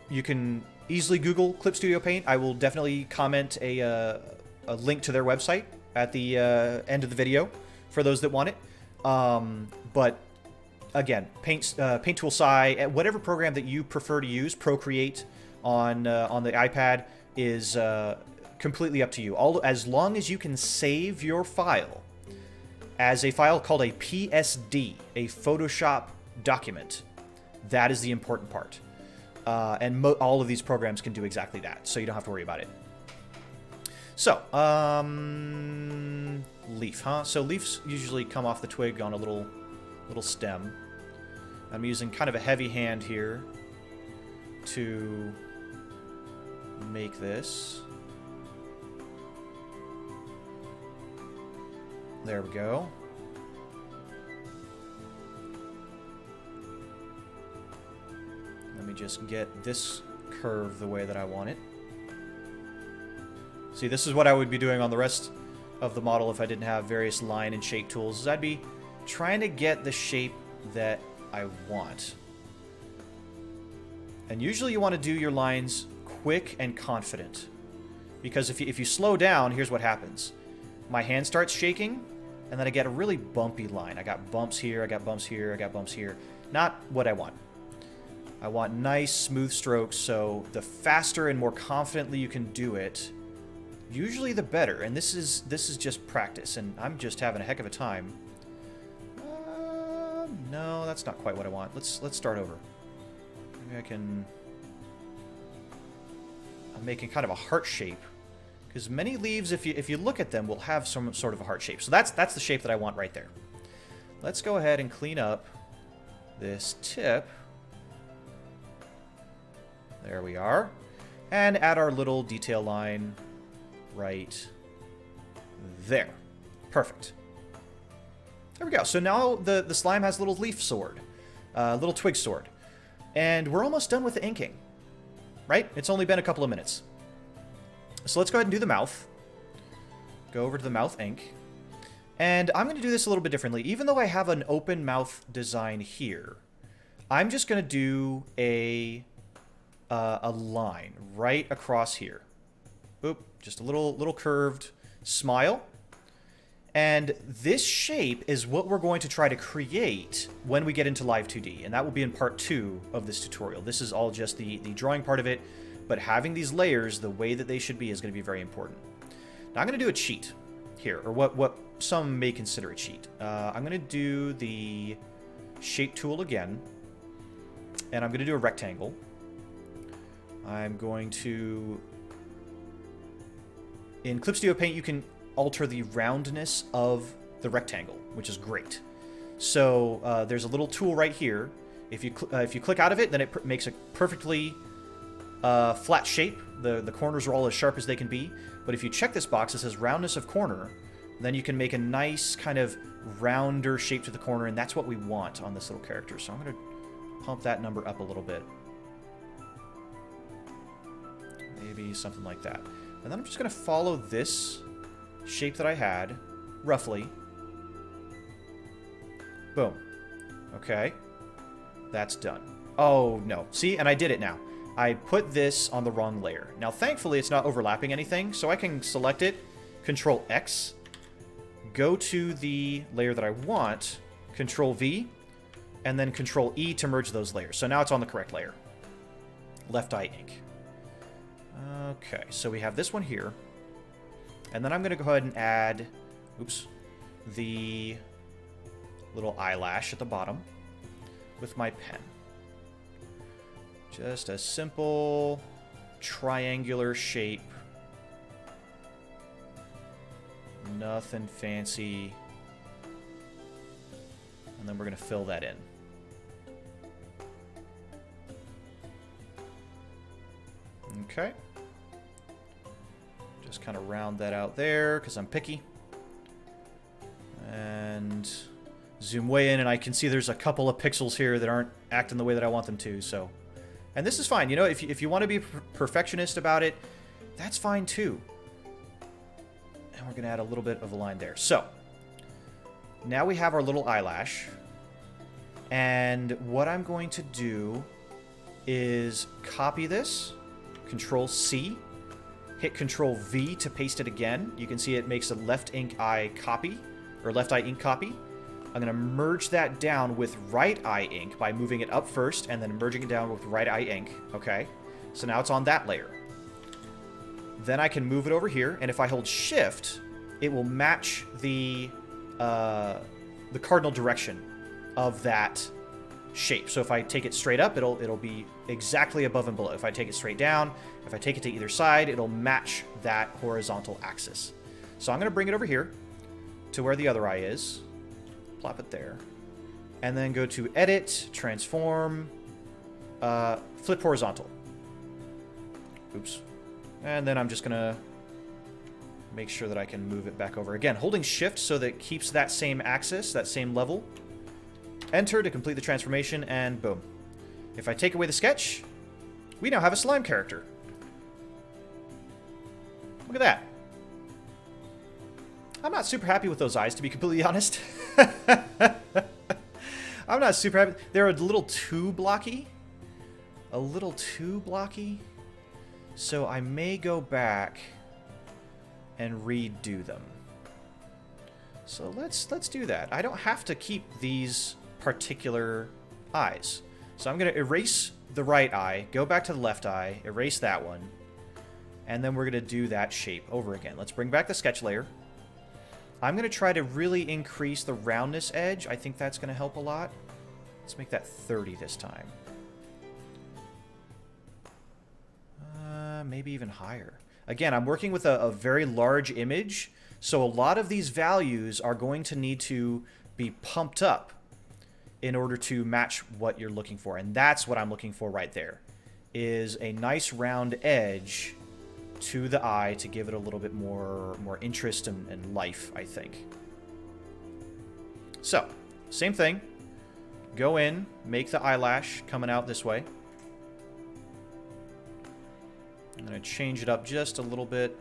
you can easily Google Clip Studio Paint. I will definitely comment a link to their website at the end of the video for those that want it. But again, Paint Tool Sci, whatever program that you prefer to use, Procreate on the iPad is completely up to you. As long as you can save your file as a file called a PSD, a Photoshop document, that is the important part. And all of these programs can do exactly that, so you don't have to worry about it. So, leaf, huh? So leaves usually come off the twig on a little stem. I'm using kind of a heavy hand here to make this. There we go. Let me just get this curve the way that I want it. See, this is what I would be doing on the rest of the model if I didn't have various line and shape tools. Is I'd be trying to get the shape that I want. And usually you want to do your lines quick and confident. Because if you slow down, here's what happens. My hand starts shaking, and then I get a really bumpy line. I got bumps here, I got bumps here, I got bumps here. Not what I want. I want nice, smooth strokes, so the faster and more confidently you can do it, usually the better. And this is just practice, and I'm just having a heck of a time. No, that's not quite what I want. Let's start over. Maybe I can... I'm making kind of a heart shape. Because many leaves, if you look at them, will have some sort of a heart shape. So that's the shape that I want right there. Let's go ahead and clean up this tip. There we are. And add our little detail line right there. Perfect. There we go. So now the slime has a little leaf sword, little twig sword. And we're almost done with the inking, right? It's only been a couple of minutes. So let's go ahead and do the mouth. Go over to the mouth ink. And I'm going to do this a little bit differently. Even though I have an open mouth design here, I'm just going to do a line right across here. Oop, just a little curved smile. And this shape is what we're going to try to create when we get into Live2D, and that will be in part 2 of this tutorial. This is all just the drawing part of it, but having these layers the way that they should be is going to be very important. Now I'm going to do a cheat here, or what some may consider a cheat. I'm going to do the shape tool again, and I'm going to do a rectangle. I'm going to... In Clip Studio Paint, you can alter the roundness of the rectangle, which is great. So there's a little tool right here. If you click out of it, then it makes a perfectly flat shape. The corners are all as sharp as they can be. But if you check this box that says roundness of corner, then you can make a nice kind of rounder shape to the corner, and that's what we want on this little character. So I'm going to pump that number up a little bit. maybe something like that. And then I'm just going to follow this shape that I had, roughly. Boom. Okay. That's done. Oh, no. See? And I did it now. I put this on the wrong layer. Now, thankfully, it's not overlapping anything, so I can select it, Control X, go to the layer that I want, Control V, and then Control E to merge those layers. So now it's on the correct layer. Left eye ink. Okay, so we have this one here. And then I'm going to go ahead and add, oops, the little eyelash at the bottom with my pen. Just a simple triangular shape. Nothing fancy. And then we're going to fill that in. Okay. Just kind of round that out there because I'm picky. And zoom way in, and I can see there's a couple of pixels here that aren't acting the way that I want them to, so... And this is fine, you know, if you want to be perfectionist about it, that's fine too. And we're going to add a little bit of a line there. So, now we have our little eyelash. And what I'm going to do is copy this, Control C, hit Control V to paste it again. You can see it makes a left ink eye copy, or left eye ink copy. I'm going to merge that down with right eye ink by moving it up first and then merging it down with right eye ink. Okay, so now it's on that layer. Then I can move it over here, and if I hold Shift, it will match the cardinal direction of that shape. So if I take it straight up, it'll be exactly above and below. If I take it straight down, if I take it to either side, it'll match that horizontal axis. So I'm going to bring it over here to where the other eye is. Plop it there. And then go to Edit, Transform, Flip Horizontal. Oops. And then I'm just going to make sure that I can move it back over. Again, holding Shift so that it keeps that same axis, that same level. Enter to complete the transformation, and boom. If I take away the sketch, we now have a slime character. Look at that. I'm not super happy with those eyes, to be completely honest. I'm not super happy. They're a little too blocky. A little too blocky. So I may go back and redo them. So let's do that. I don't have to keep these particular eyes. So I'm going to erase the right eye, go back to the left eye, erase that one, and then we're going to do that shape over again. Let's bring back the sketch layer. I'm going to try to really increase the roundness edge. I think that's going to help a lot. Let's make that 30 this time. Maybe even higher. Again, I'm working with a very large image, so a lot of these values are going to need to be pumped up in order to match what you're looking for. And that's what I'm looking for right there, is a nice round edge to the eye to give it a little bit more interest and life, I think. So, same thing. Go in, make the eyelash coming out this way. I'm going to change it up just a little bit.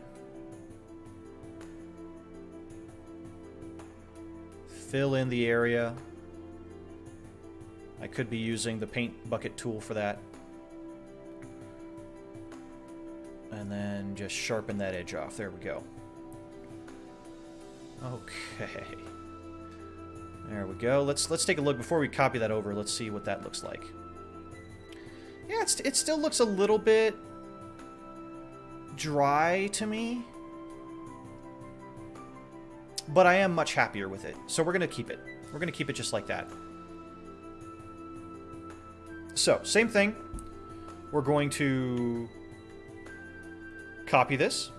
Fill in the area. I could be using the paint bucket tool for that. And then just sharpen that edge off. There we go. Okay. There we go. Let's take a look before we copy that over. Let's see what that looks like. Yeah, it still looks a little bit dry to me, but I am much happier with it. So we're going to keep it. We're going to keep it just like that. So, same thing. We're going to copy this,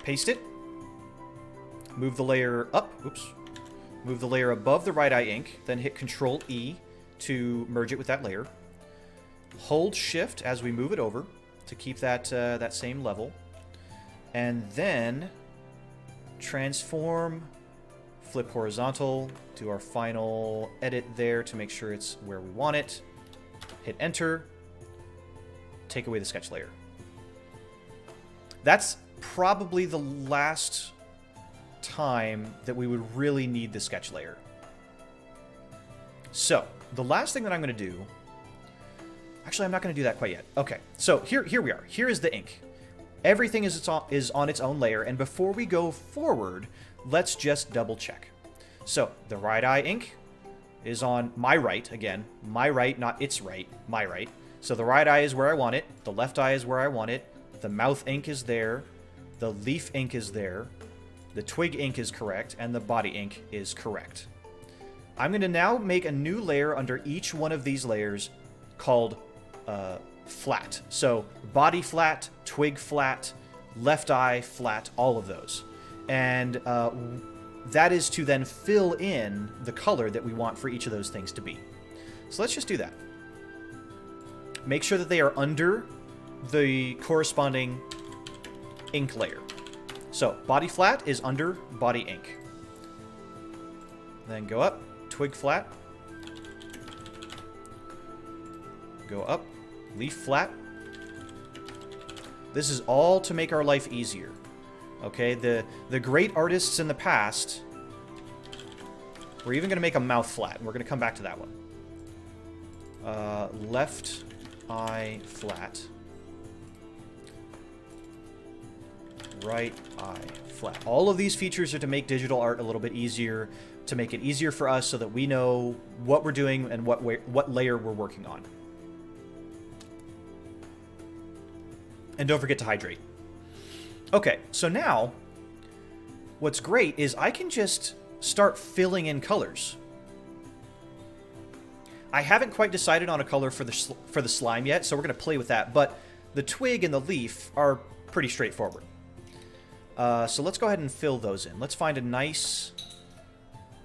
paste it, move the layer up, oops, move the layer above the right eye ink, then hit Control E to merge it with that layer. Hold Shift as we move it over to keep that that same level, and then transform, flip horizontal, do our final edit there to make sure it's where we want it. Hit Enter. take away the sketch layer. That's probably the last time that we would really need the sketch layer. So, the last thing that I'm going to do... Actually, I'm not going to do that quite yet. Okay, so here we are. Here is the ink. Everything is on its own layer, and before we go forward, let's just double check. So, the right eye ink is on my right, again, my right, not its right, my right. So the right eye is where I want it, the left eye is where I want it, the mouth ink is there, the leaf ink is there, the twig ink is correct, and the body ink is correct. I'm going to now make a new layer under each one of these layers called flat. So body flat, twig flat, left eye flat, all of those. And that is to then fill in the color that we want for each of those things to be. So let's just do that. Make sure that they are under the corresponding ink layer. So body flat is under body ink. Then go up, twig flat. Go up, leaf flat. This is all to make our life easier. Okay, the great artists in the past, we're even going to make a mouth flat, and we're going to come back to that one. Left eye flat. Right eye flat. All of these features are to make digital art a little bit easier, to make it easier for us so that we know what we're doing and what layer we're working on. And don't forget to hydrate. Okay, so now, what's great is I can just start filling in colors. I haven't quite decided on a color for the slime yet, so we're going to play with that, but the twig and the leaf are pretty straightforward. So let's go ahead and fill those in. Let's find a nice...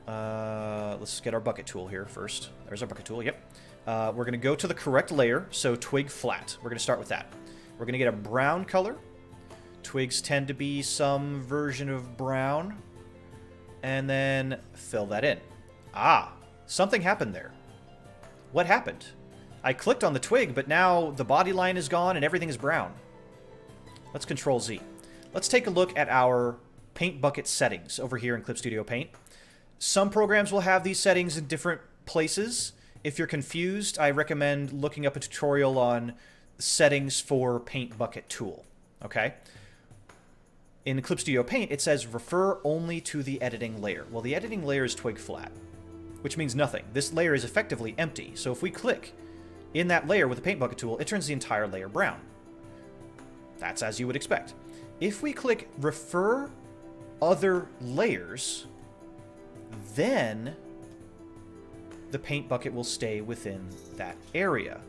let's get our bucket tool here first. There's our bucket tool, yep. We're going to go to the correct layer, so twig flat. We're going to start with that. We're going to get a brown color. Twigs tend to be some version of brown. And then fill that in. Ah, something happened there. What happened? I clicked on the twig, but now the body line is gone and everything is brown. Let's Control Z. Let's take a look at our paint bucket settings over here in Clip Studio Paint. Some programs will have these settings in different places. If you're confused, I recommend looking up a tutorial on settings for paint bucket tool. Okay? In Clip Studio Paint, it says refer only to the editing layer. Well, the editing layer is twig flat, which means nothing. This layer is effectively empty. So if we click in that layer with the paint bucket tool, it turns the entire layer brown. That's as you would expect. If we click refer other layers, then the paint bucket will stay within that area.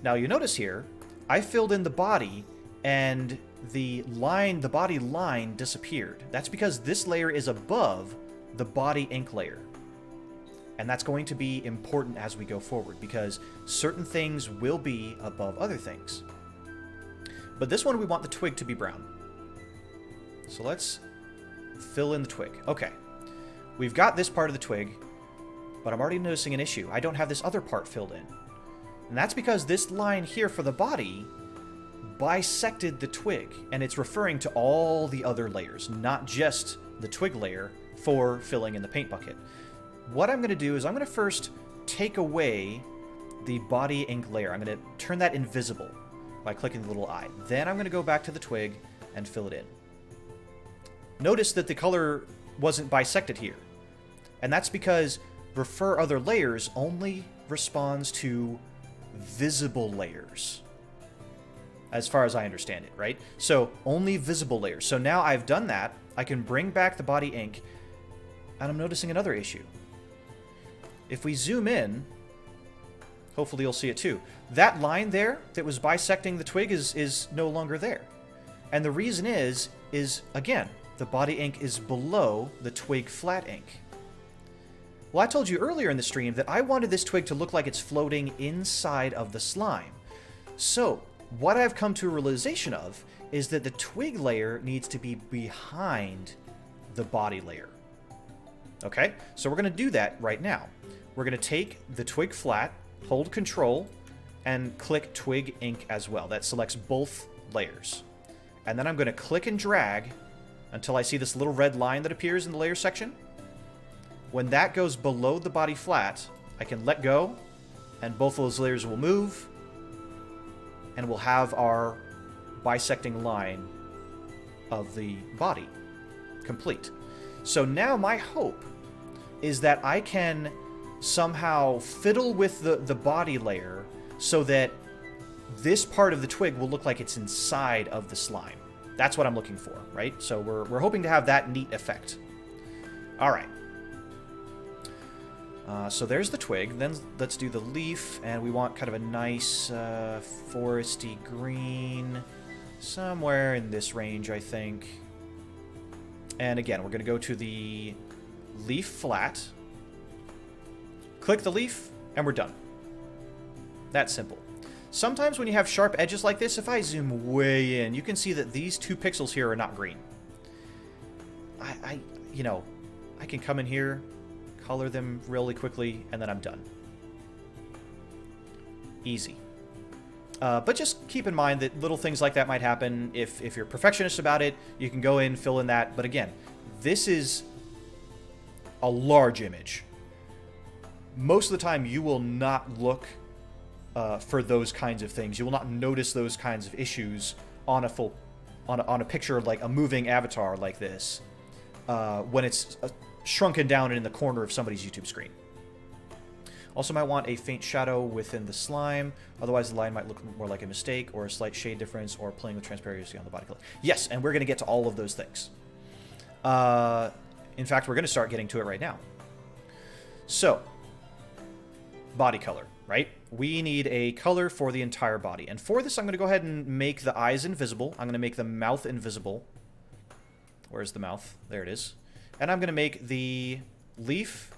Now you notice here, I filled in the body and the body line disappeared. That's because this layer is above the body ink layer. And that's going to be important as we go forward because certain things will be above other things. But this one we want the twig to be brown. So let's fill in the twig. Okay. We've got this part of the twig, but I'm already noticing an issue. I don't have this other part filled in. And that's because this line here for the body bisected the twig, and it's referring to all the other layers, not just the twig layer for filling in the paint bucket. What I'm going to do is I'm going to first take away the body ink layer. I'm going to turn that invisible by clicking the little eye. Then I'm going to go back to the twig and fill it in. Notice that the color wasn't bisected here. And that's because refer other layers only responds to visible layers. As far as I understand it, right? So only visible layers. So now I've done that. I can bring back the body ink. And I'm noticing another issue. If we zoom in, hopefully you'll see it too. That line there that was bisecting the twig is no longer there. And the reason is again, the body ink is below the twig flat ink. Well, I told you earlier in the stream that I wanted this twig to look like it's floating inside of the slime. So, what I've come to a realization of is that the twig layer needs to be behind the body layer. Okay? So we're going to do that right now. We're going to take the twig flat, hold Control, and click Twig Ink as well. That selects both layers. And then I'm going to click and drag until I see this little red line that appears in the layer section. When that goes below the body flat, I can let go, and both of those layers will move, and we'll have our bisecting line of the body complete. So now my hope is that I can somehow fiddle with the body layer so that this part of the twig will look like it's inside of the slime. That's what I'm looking for, right? So we're hoping to have that neat effect. All right. So there's the twig. Then let's do the leaf, and we want kind of a nice foresty green, somewhere in this range, I think. And again, we're going to go to the leaf flat, click the leaf, and we're done. That's simple. Sometimes when you have sharp edges like this, if I zoom way in, you can see that these 2 pixels here are not green. You know, I can come in here, color them really quickly, and then I'm done. Easy. But just keep in mind that little things like that might happen. If you're perfectionist about it, you can go in, fill in that. But again, this is a large image. Most of the time, you will not look for those kinds of things. You will not notice those kinds of issues on a picture like a moving avatar like this when it's shrunken down in the corner of somebody's YouTube screen. Also might want a faint shadow within the slime, otherwise the line might look more like a mistake or a slight shade difference or playing with transparency on the body color. Yes, and we're going to get to all of those things. In fact, we're going to start getting to it right now. So, body color, right? We need a color for the entire body. And for this, I'm going to go ahead and make the eyes invisible. I'm going to make the mouth invisible. Where's the mouth? There it is. And I'm going to make the leaf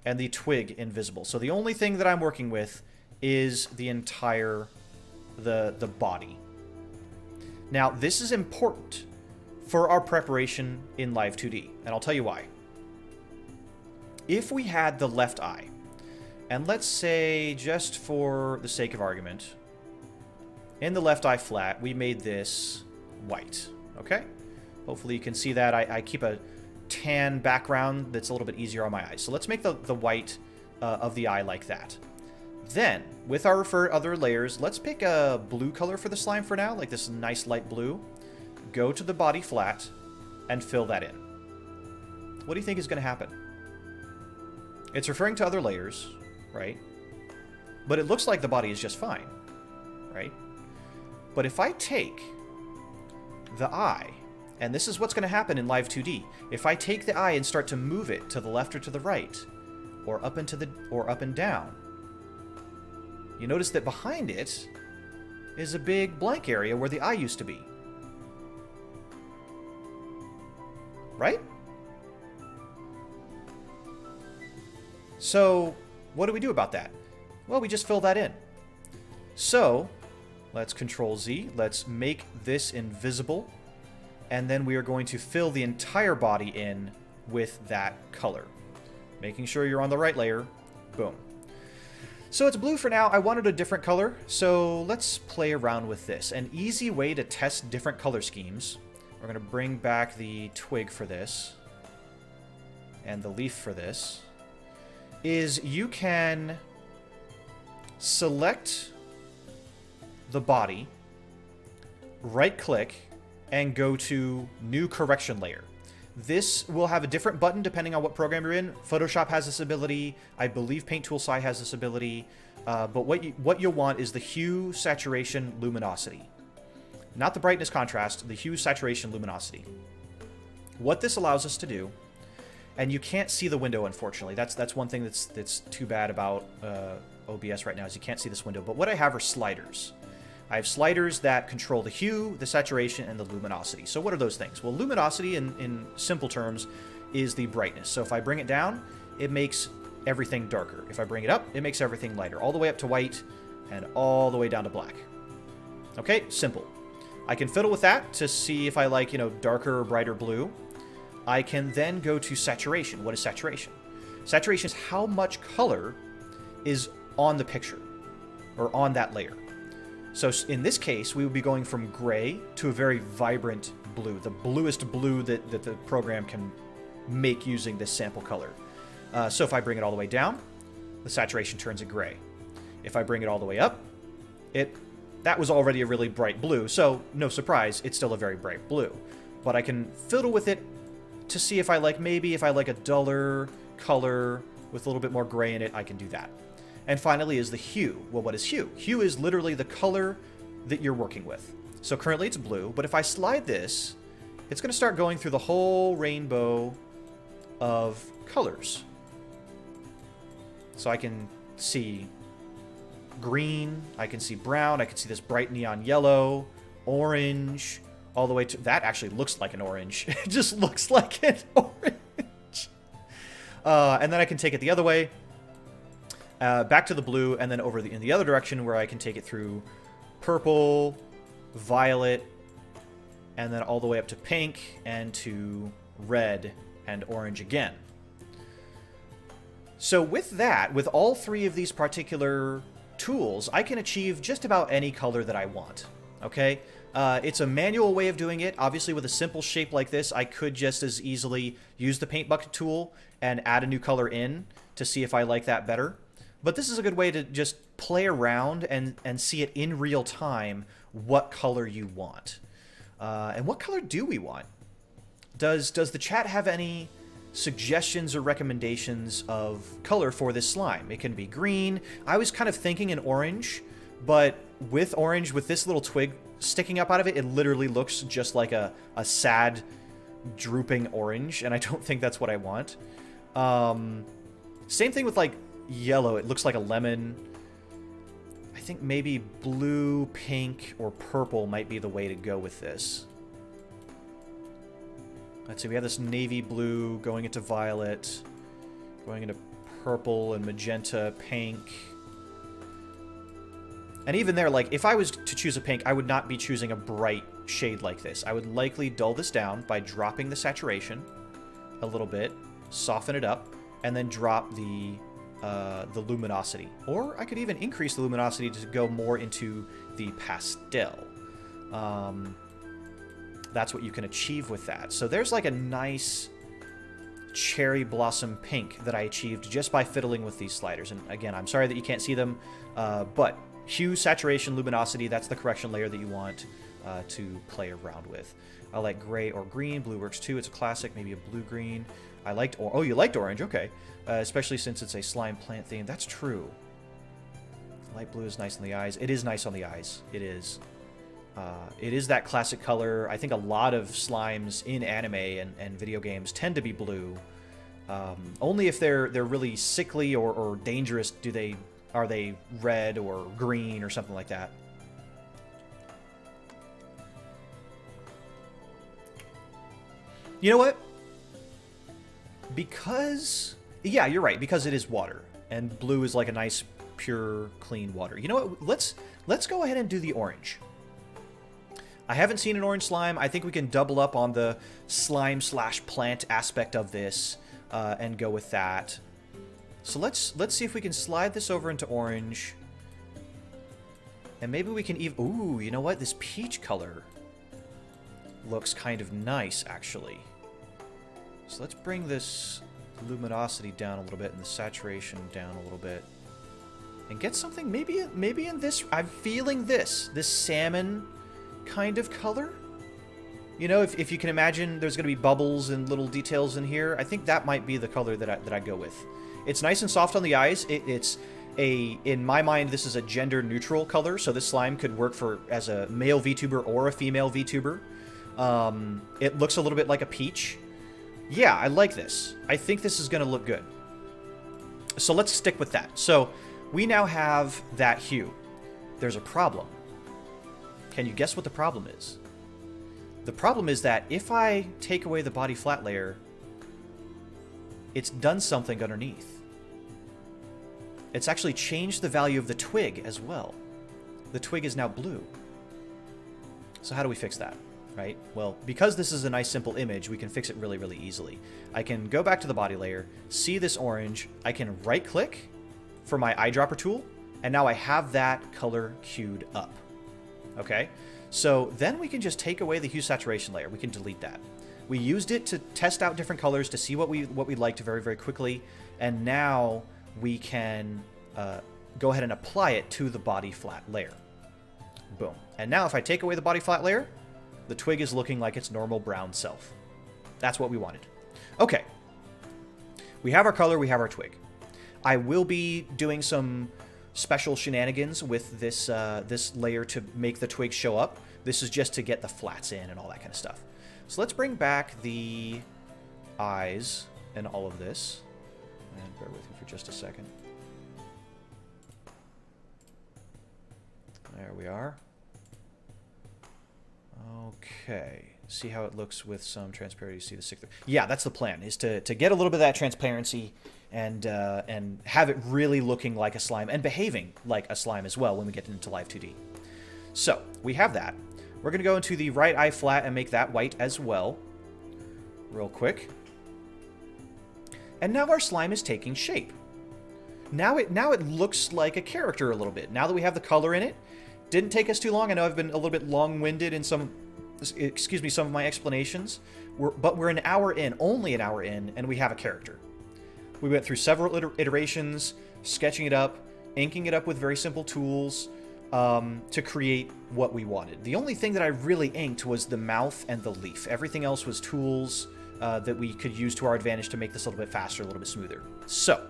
and the twig invisible. So the only thing that I'm working with is the entire, the body. Now, this is important for our preparation in Live2D, and I'll tell you why. If we had the left eye, and let's say, just for the sake of argument, in the left eye flat, we made this white, okay? Hopefully you can see that. I keep a tan background that's a little bit easier on my eyes. So let's make the white of the eye like that. Then, with our other layers, let's pick a blue color for the slime for now, like this nice light blue. Go to the body flat and fill that in. What do you think is going to happen? It's referring to other layers, right? But it looks like the body is just fine, right? But if I take the eye, and this is what's going to happen in Live2D. If I take the eye and start to move it to the left or to the right, or up and down, you notice that behind it is a big blank area where the eye used to be. Right? So, what do we do about that? Well, we just fill that in. So, let's Control Z. Let's make this invisible. And then we are going to fill the entire body in with that color. Making sure you're on the right layer. Boom. So it's blue for now. I wanted a different color, so let's play around with this. An easy way to test different color schemes. We're going to bring back the twig for this, and the leaf for this, is you can select the body, right-click, and go to New Correction Layer. This will have a different button depending on what program you're in. Photoshop has this ability. I believe Paint Tool SI has this ability. But what you'll want is the hue, saturation, luminosity. Not the brightness contrast, the hue, saturation, luminosity. What this allows us to do, and you can't see the window, unfortunately. That's one thing that's too bad about OBS right now, is you can't see this window. But what I have are sliders. I have sliders that control the hue, the saturation, and the luminosity. So what are those things? Well, luminosity, in simple terms, is the brightness. So if I bring it down, it makes everything darker. If I bring it up, it makes everything lighter. All the way up to white, and all the way down to black. Okay, simple. I can fiddle with that to see if I like, darker or brighter blue. I can then go to saturation. What is saturation? Saturation is how much color is on the picture. or on that layer. So in this case, we would be going from gray to a very vibrant blue, the bluest blue that the program can make using this sample color. So if I bring it all the way down, the saturation turns it gray. If I bring it all the way up, that was already a really bright blue, so no surprise, it's still a very bright blue. But I can fiddle with it to see if I like, maybe if I like a duller color with a little bit more gray in it, I can do that. And finally is the hue. Well, what is hue? Hue is literally the color that you're working with. So currently it's blue, but if I slide this, it's going to start going through the whole rainbow of colors. So I can see green, I can see brown, I can see this bright neon yellow, orange, all the way to... That actually looks like an orange. It just looks like an orange. And then I can take it the other way, back to the blue, and then over in the other direction where I can take it through purple, violet, and then all the way up to pink, and to red and orange again. So with that, with all three of these particular tools, I can achieve just about any color that I want, okay? It's a manual way of doing it. Obviously, with a simple shape like this, I could just as easily use the paint bucket tool and add a new color in to see if I like that better. But this is a good way to just play around and see it in real time what color you want. And what color do we want? Does the chat have any suggestions or recommendations of color for this slime? It can be green. I was kind of thinking an orange, but with orange, with this little twig sticking up out of it, it literally looks just like a sad, drooping orange, and I don't think that's what I want. Same thing with, like, yellow. It looks like a lemon. I think maybe blue, pink, or purple might be the way to go with this. Let's see, we have this navy blue going into violet, going into purple and magenta, pink. And even there, like, if I was to choose a pink, I would not be choosing a bright shade like this. I would likely dull this down by dropping the saturation a little bit, soften it up, and then drop the luminosity. Or I could even increase the luminosity to go more into the pastel. That's what you can achieve with that. So there's like a nice cherry blossom pink that I achieved just by fiddling with these sliders. And again, I'm sorry that you can't see them, but hue, saturation, luminosity, that's the correction layer that you want to play around with. I like gray or green. Blue works too. It's a classic. Maybe a blue-green. I liked... Oh, you liked orange. Okay. Especially since it's a slime plant theme. That's true. Light blue is nice on the eyes. It is nice on the eyes. It is. It is that classic color. I think a lot of slimes in anime and video games tend to be blue. Only if they're really sickly or dangerous are they red or green or something like that. You know what? Because... Yeah, you're right. Because it is water. And blue is like a nice, pure, clean water. You know what? Let's go ahead and do the orange. I haven't seen an orange slime. I think we can double up on the slime/plant aspect of this and go with that. So let's see if we can slide this over into orange. And maybe we can even... Ooh, you know what? This peach color looks kind of nice, actually. So let's bring this luminosity down a little bit and the saturation down a little bit. And get something maybe in this... I'm feeling this salmon kind of color. You know, if you can imagine there's going to be bubbles and little details in here, I think that might be the color that I go with. It's nice and soft on the eyes. In my mind, this is a gender neutral color, so this slime could work as a male VTuber or a female VTuber. It looks a little bit like a peach. Yeah, I like this. I think this is going to look good. So let's stick with that. So we now have that hue. There's a problem. Can you guess what the problem is? The problem is that if I take away the body flat layer, it's done something underneath. It's actually changed the value of the twig as well. The twig is now blue. So how do we fix that, right? Well, because this is a nice simple image, we can fix it really, really easily. I can go back to the body layer, see this orange, I can right-click for my eyedropper tool, and And now I have that color queued up. Okay? So then we can just take away the hue saturation layer. We can delete that. We used it to test out different colors to see what we liked very, very quickly. And now we can go ahead and apply it to the body flat layer. Boom. And now if I take away the body flat layer, the twig is looking like its normal brown self. That's what we wanted. Okay. We have our color, we have our twig. I will be doing some special shenanigans with this this layer to make the twig show up. This is just to get the flats in and all that kind of stuff. So let's bring back the eyes and all of this. And bear with me for just a second. There we are. Okay. See how it looks with some transparency. See the sixth. Yeah, that's the plan, is to get a little bit of that transparency and have it really looking like a slime and behaving like a slime as well when we get into Live2D. So we have that. We're going to go into the right eye flat and make that white as well. Real quick. And now our slime is taking shape. Now it looks like a character a little bit. Now that we have the color in it. Didn't take us too long. I know I've been a little bit long-winded in some of my explanations. But we're an hour in, only an hour in, and we have a character. We went through several iterations, sketching it up, inking it up with very simple tools to create what we wanted. The only thing that I really inked was the mouth and the leaf. Everything else was tools that we could use to our advantage to make this a little bit faster, a little bit smoother. So,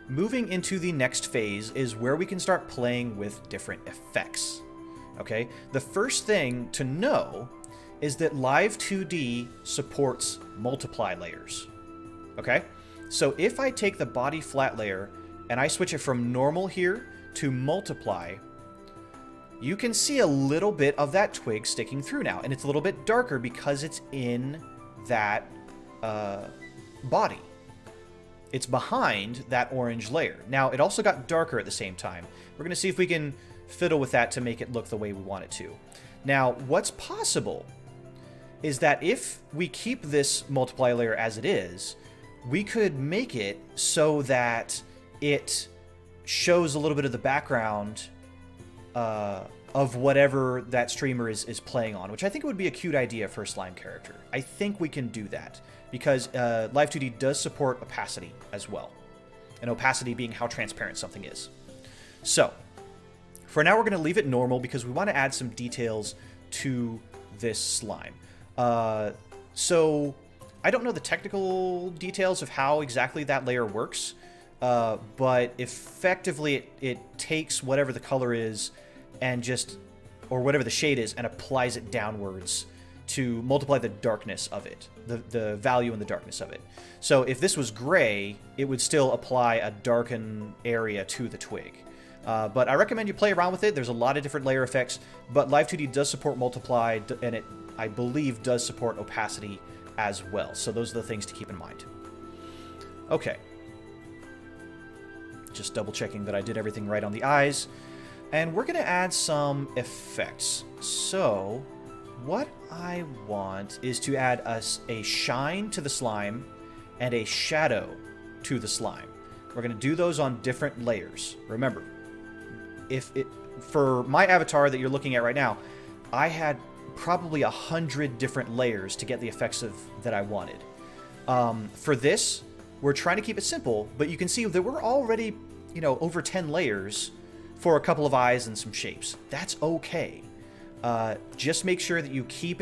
moving into the next phase is where we can start playing with different effects. Okay? The first thing to know is that Live2D supports multiply layers. Okay? So if I take the body flat layer and I switch it from normal here to multiply, you can see a little bit of that twig sticking through now. And it's a little bit darker because it's in that body. It's behind that orange layer. Now, it also got darker at the same time. We're going to see if we can fiddle with that to make it look the way we want it to. Now, what's possible is that if we keep this multiply layer as it is, we could make it so that it shows a little bit of the background of whatever that streamer is playing on, which I think would be a cute idea for a slime character. I think we can do that because Live2D does support opacity as well, and opacity being how transparent something is. So, for now we're going to leave it normal because we want to add some details to this slime. So, I don't know the technical details of how exactly that layer works, but effectively it takes whatever the color is and just, or whatever the shade is, and applies it downwards to multiply the darkness of it, the value and the darkness of it. So if this was gray, it would still apply a darken area to the twig. But I recommend you play around with it. There's a lot of different layer effects, but Live2D does support multiply, and it, I believe, does support opacity as well. So those are the things to keep in mind. Okay. Just double checking that I did everything right on the eyes. And we're going to add some effects. So what I want is to add a shine to the slime and a shadow to the slime. We're going to do those on different layers. Remember, for my avatar that you're looking at right now, I had probably 100 different layers to get the effects that I wanted. For this, we're trying to keep it simple, but you can see that we're already, over 10 layers for a couple of eyes and some shapes. That's okay. Just make sure that you keep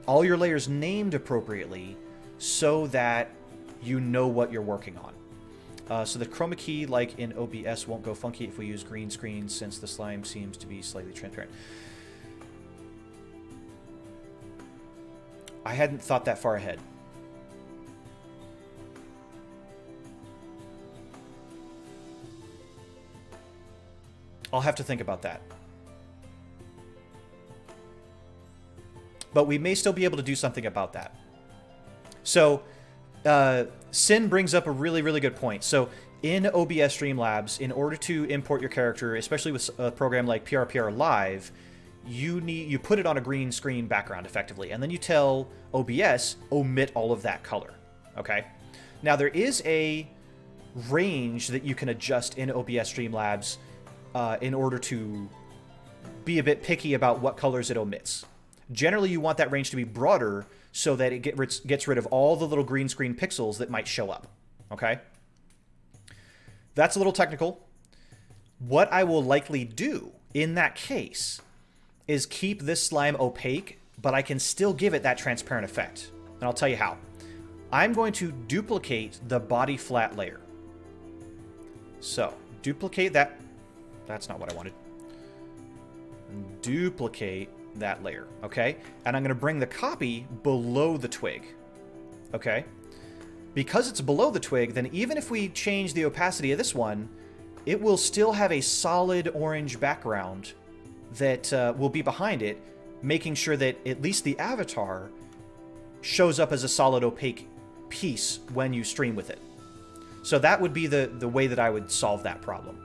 all your layers named appropriately so that you know what you're working on. So the chroma key, like in OBS, won't go funky if we use green screen since the slime seems to be slightly transparent. I hadn't thought that far ahead. I'll have to think about that. But we may still be able to do something about that. So, Sin brings up a really, really good point. So, in OBS Streamlabs, in order to import your character, especially with a program like PRPR Live, you put it on a green screen background effectively, and then you tell OBS omit all of that color. Okay. Now there is a range that you can adjust in OBS Streamlabs in order to be a bit picky about what colors it omits. Generally, you want that range to be broader so that it gets rid of all the little green screen pixels that might show up, okay? That's a little technical. What I will likely do in that case is keep this slime opaque, but I can still give it that transparent effect. And I'll tell you how. I'm going to duplicate the body flat layer. So, duplicate that. That's not what I wanted. Duplicate that layer, okay? And I'm going to bring the copy below the twig, okay? Because it's below the twig, then even if we change the opacity of this one, it will still have a solid orange background that will be behind it, making sure that at least the avatar shows up as a solid opaque piece when you stream with it. So that would be the way that I would solve that problem,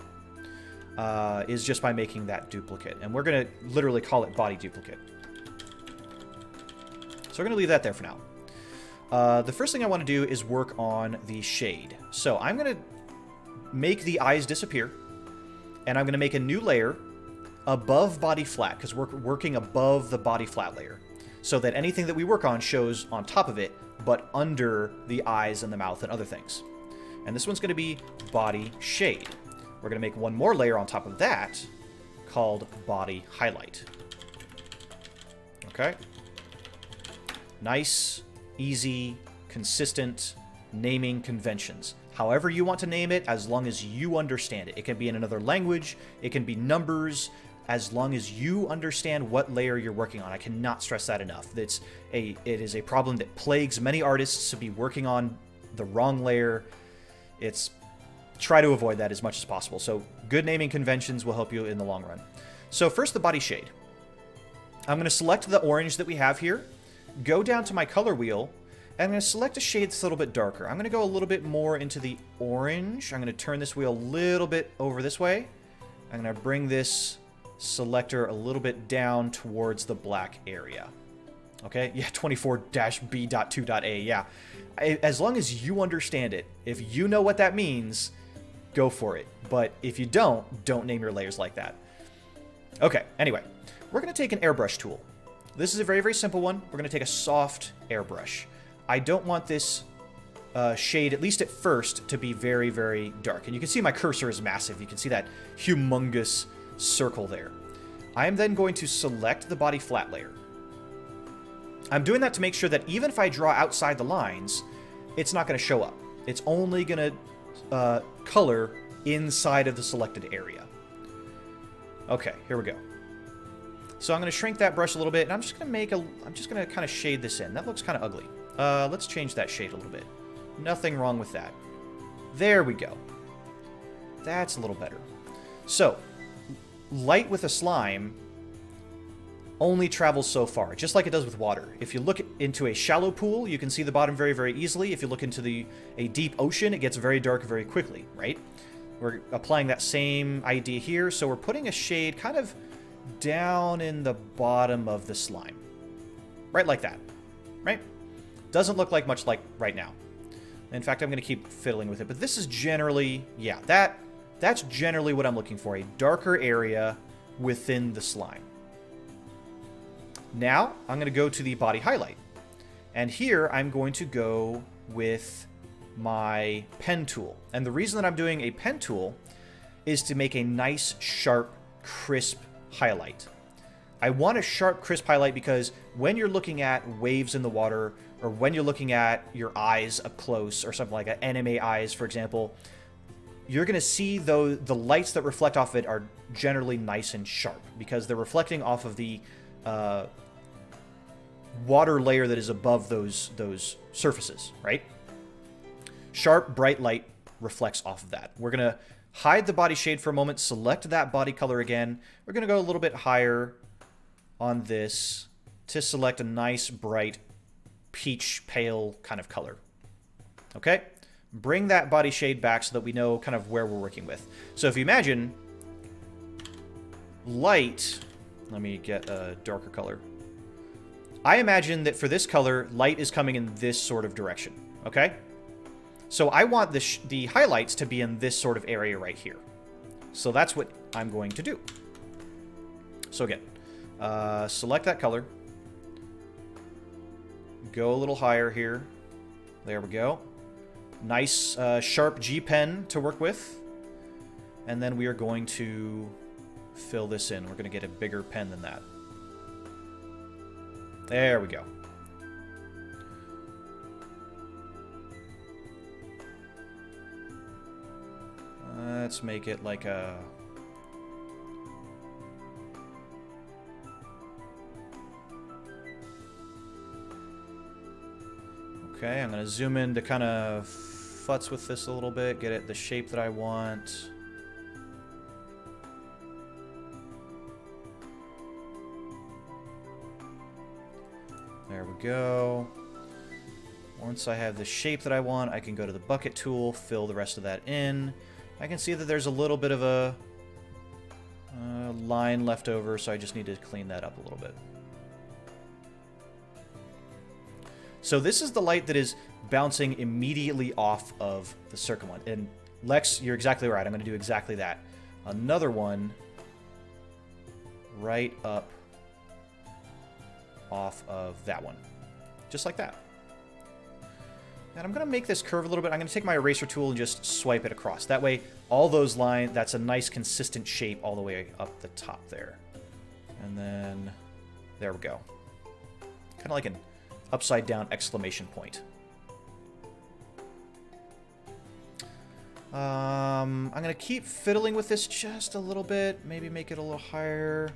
is just by making that duplicate. And we're going to literally call it body duplicate. So we're going to leave that there for now. The first thing I want to do is work on the shade. So I'm going to make the eyes disappear, and I'm going to make a new layer above body flat, because we're working above the body flat layer, so that anything that we work on shows on top of it, but under the eyes and the mouth and other things. And this one's going to be body shade. We're going to make one more layer on top of that called body highlight. Okay. Nice, easy, consistent naming conventions. However you want to name it, as long as you understand it. It can be in another language, it can be numbers, as long as you understand what layer you're working on. I cannot stress that enough. It is a problem that plagues many artists to be working on the wrong layer. Try to avoid that as much as possible. So good naming conventions will help you in the long run. So first, the body shade. I'm going to select the orange that we have here, go down to my color wheel, and I'm going to select a shade that's a little bit darker. I'm going to go a little bit more into the orange. I'm going to turn this wheel a little bit over this way. I'm going to bring this selector a little bit down towards the black area. Okay, yeah, 24-B.2.A, yeah. As long as you understand it, if you know what that means, go for it. But if you don't name your layers like that. Okay, anyway, we're going to take an airbrush tool. This is a very, very simple one. We're going to take a soft airbrush. I don't want this shade, at least at first, to be very, very dark. And you can see my cursor is massive. You can see that humongous circle there. I am then going to select the body flat layer. I'm doing that to make sure that even if I draw outside the lines, it's not going to show up. It's only going to color inside of the selected area. Okay, here we go. So I'm going to shrink that brush a little bit, and I'm just going to kind of shade this in. That looks kind of ugly. Let's change that shade a little bit. Nothing wrong with that. There we go. That's a little better. So, light with a slime only travels so far, just like it does with water. If you look into a shallow pool, you can see the bottom very, very easily. If you look into a deep ocean, it gets very dark very quickly, right? We're applying that same idea here. So we're putting a shade kind of down in the bottom of the slime. Right like that, right? Doesn't look like much like right now. In fact, I'm going to keep fiddling with it. But this is generally, yeah, that's generally what I'm looking for. A darker area within the slime. Now, I'm going to go to the body highlight. And here, I'm going to go with my pen tool. And the reason that I'm doing a pen tool is to make a nice, sharp, crisp highlight. I want a sharp, crisp highlight because when you're looking at waves in the water, or when you're looking at your eyes up close, or something like that, anime eyes, for example, you're going to see the lights that reflect off it are generally nice and sharp because they're reflecting off of the water layer that is above those surfaces, right? Sharp, bright light reflects off of that. We're going to hide the body shade for a moment, select that body color again. We're going to go a little bit higher on this to select a nice, bright, peach pale kind of color. Okay? Bring that body shade back so that we know kind of where we're working with. So if you imagine light, let me get a darker color. I imagine that for this color, light is coming in this sort of direction, okay? So I want the highlights to be in this sort of area right here. So that's what I'm going to do. So again, select that color. Go a little higher here. There we go. Nice sharp G pen to work with. And then we are going to fill this in. We're going to get a bigger pen than that. There we go. Let's make it like a... Okay, I'm going to zoom in to kind of futz with this a little bit, get it the shape that I want. There we go. Once I have the shape that I want, I can go to the bucket tool, fill the rest of that in. I can see that there's a little bit of a line left over, so I just need to clean that up a little bit. So this is the light that is bouncing immediately off of the second one. And Lex, you're exactly right. I'm going to do exactly that. Another one right up off of that one. Just like that. And I'm going to make this curve a little bit. I'm going to take my eraser tool and just swipe it across. That way, all those lines, that's a nice consistent shape all the way up the top there. And then, there we go. Kind of like an upside down exclamation point. I'm going to keep fiddling with this just a little bit. Maybe make it a little higher.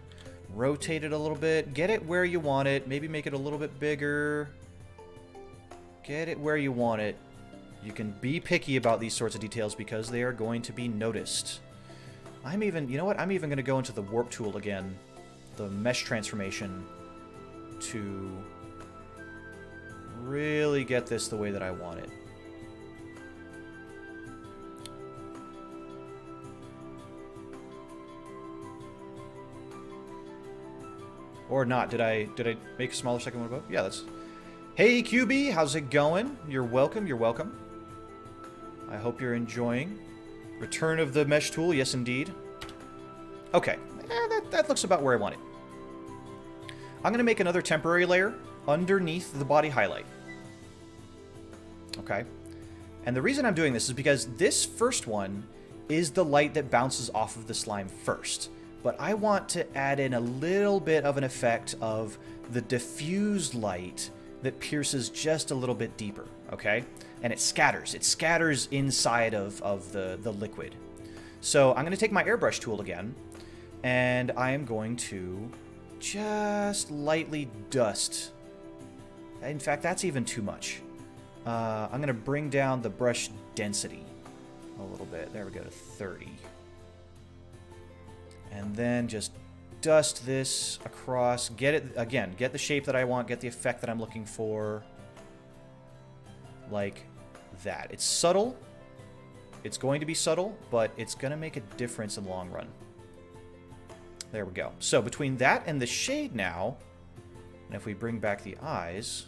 Rotate it a little bit. Get it where you want it. Maybe make it a little bit bigger. Get it where you want it. You can be picky about these sorts of details because they are going to be noticed. You know what? I'm even going to go into the warp tool again. The mesh transformation to really get this the way that I want it. Or not. Did I make a smaller second one above? Yeah, that's... Hey, QB, how's it going? You're welcome, you're welcome. I hope you're enjoying. Return of the mesh tool, yes indeed. Okay, that looks about where I want it. I'm going to make another temporary layer underneath the body highlight. Okay. And the reason I'm doing this is because this first one is the light that bounces off of the slime first. But I want to add in a little bit of an effect of the diffused light that pierces just a little bit deeper, okay? And it scatters. It scatters inside of the liquid. So I'm going to take my airbrush tool again, and I am going to just lightly dust. In fact, that's even too much. I'm going to bring down the brush density a little bit. There we go, to 30. And then just dust this across. Get it, again, get the shape that I want, get the effect that I'm looking for. Like that. It's subtle. It's going to be subtle, but it's going to make a difference in the long run. There we go. So between that and the shade now, and if we bring back the eyes,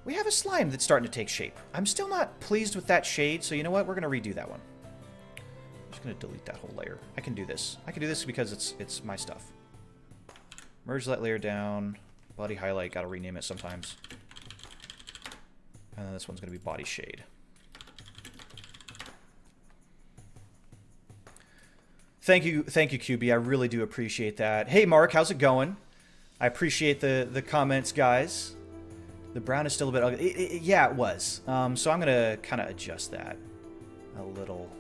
we have a slime that's starting to take shape. I'm still not pleased with that shade, so you know what? We're going to redo that one. I'm just going to delete that whole layer. I can do this. I can do this because it's my stuff. Merge that layer down. Body highlight. Got to rename it sometimes. And then this one's going to be body shade. Thank you, QB. I really do appreciate that. Hey, Mark, how's it going? I appreciate the comments, guys. The brown is still a bit ugly. Yeah, it was. So I'm going to kind of adjust that a little.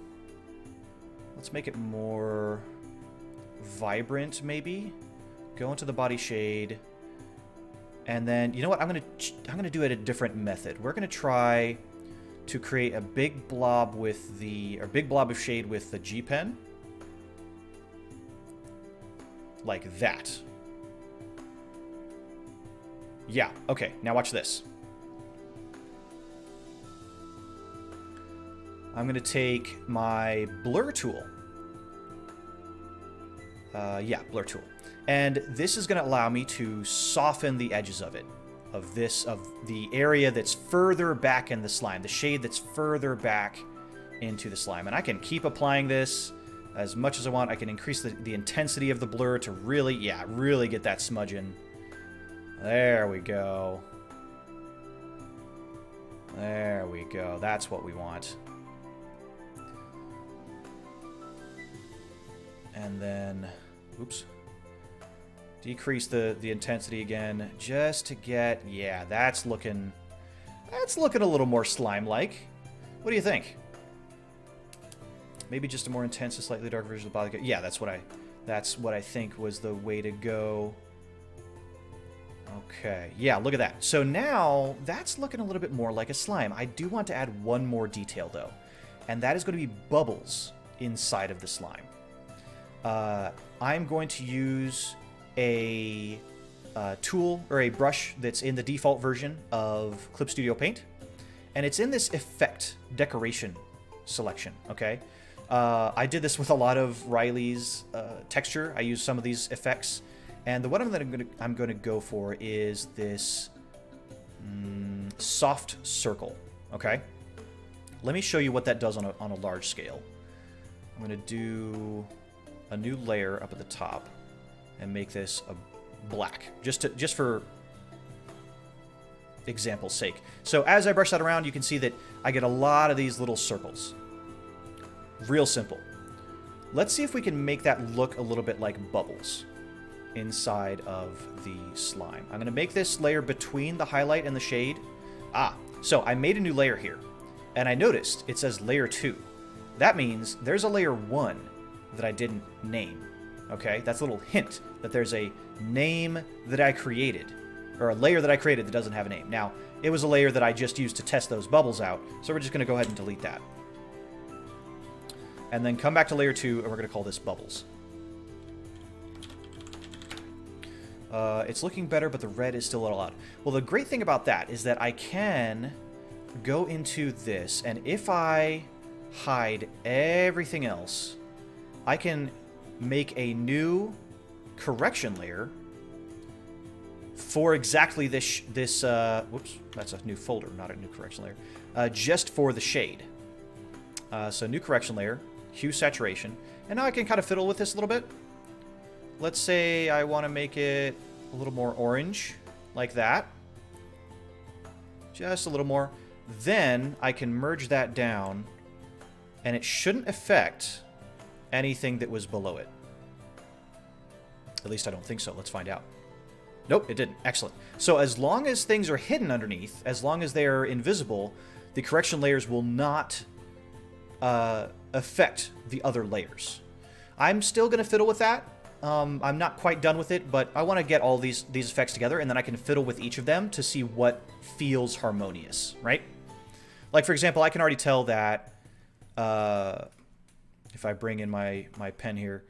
Let's make it more vibrant, maybe. Go into the body shade. And then, you know what? I'm gonna do it a different method. We're gonna try to create a big blob with big blob of shade with the G pen. Like that. Yeah, okay, now watch this. I'm going to take my blur tool. Yeah, blur tool. And this is going to allow me to soften the edges of it. the area that's further back in the slime, the shade that's further back into the slime. And I can keep applying this as much as I want. I can increase the intensity of the blur to really, yeah, really get that smudge in. There we go. There we go. That's what we want. And then, oops. Decrease the intensity again, just to get, yeah, that's looking a little more slime-like. What do you think? Maybe just a more intense, a slightly darker version of the body. Yeah, that's what I think was the way to go. Okay, yeah, look at that. So now that's looking a little bit more like a slime. I do want to add one more detail though, and that is going to be bubbles inside of the slime. I'm going to use a tool or a brush that's in the default version of Clip Studio Paint, and it's in this effect decoration selection. Okay, I did this with a lot of Riley's texture. I used some of these effects, and the one that I'm going to go for is this soft circle. Okay, let me show you what that does on a large scale. I'm going to do a new layer up at the top and make this a black, just for example's sake. So as I brush that around, you can see that I get a lot of these little circles. Real simple. Let's see if we can make that look a little bit like bubbles inside of the slime. I'm going to make this layer between the highlight and the shade. So I made a new layer here, and I noticed it says layer 2. That means there's a layer 1 that I didn't name. Okay, that's a little hint that there's a name that I created, or a layer that I created that doesn't have a name. Now, it was a layer that I just used to test those bubbles out, so we're just going to go ahead and delete that. And then come back to layer 2, and we're going to call this bubbles. It's looking better, but the red is still a little odd. Well, the great thing about that is that I can go into this, and if I hide everything else, I can make a new correction layer for exactly this, whoops, that's a new folder, not a new correction layer, just for the shade. So new correction layer, hue saturation, and now I can kind of fiddle with this a little bit. Let's say I want to make it a little more orange, like that. Just a little more. Then I can merge that down, and it shouldn't affect anything that was below it. At least I don't think so. Let's find out. Nope, it didn't. Excellent. So as long as things are hidden underneath, as long as they are invisible, the correction layers will not affect the other layers. I'm still going to fiddle with that. I'm not quite done with it, but I want to get all these effects together, and then I can fiddle with each of them to see what feels harmonious, right? Like, for example, I can already tell that if I bring in my pen here,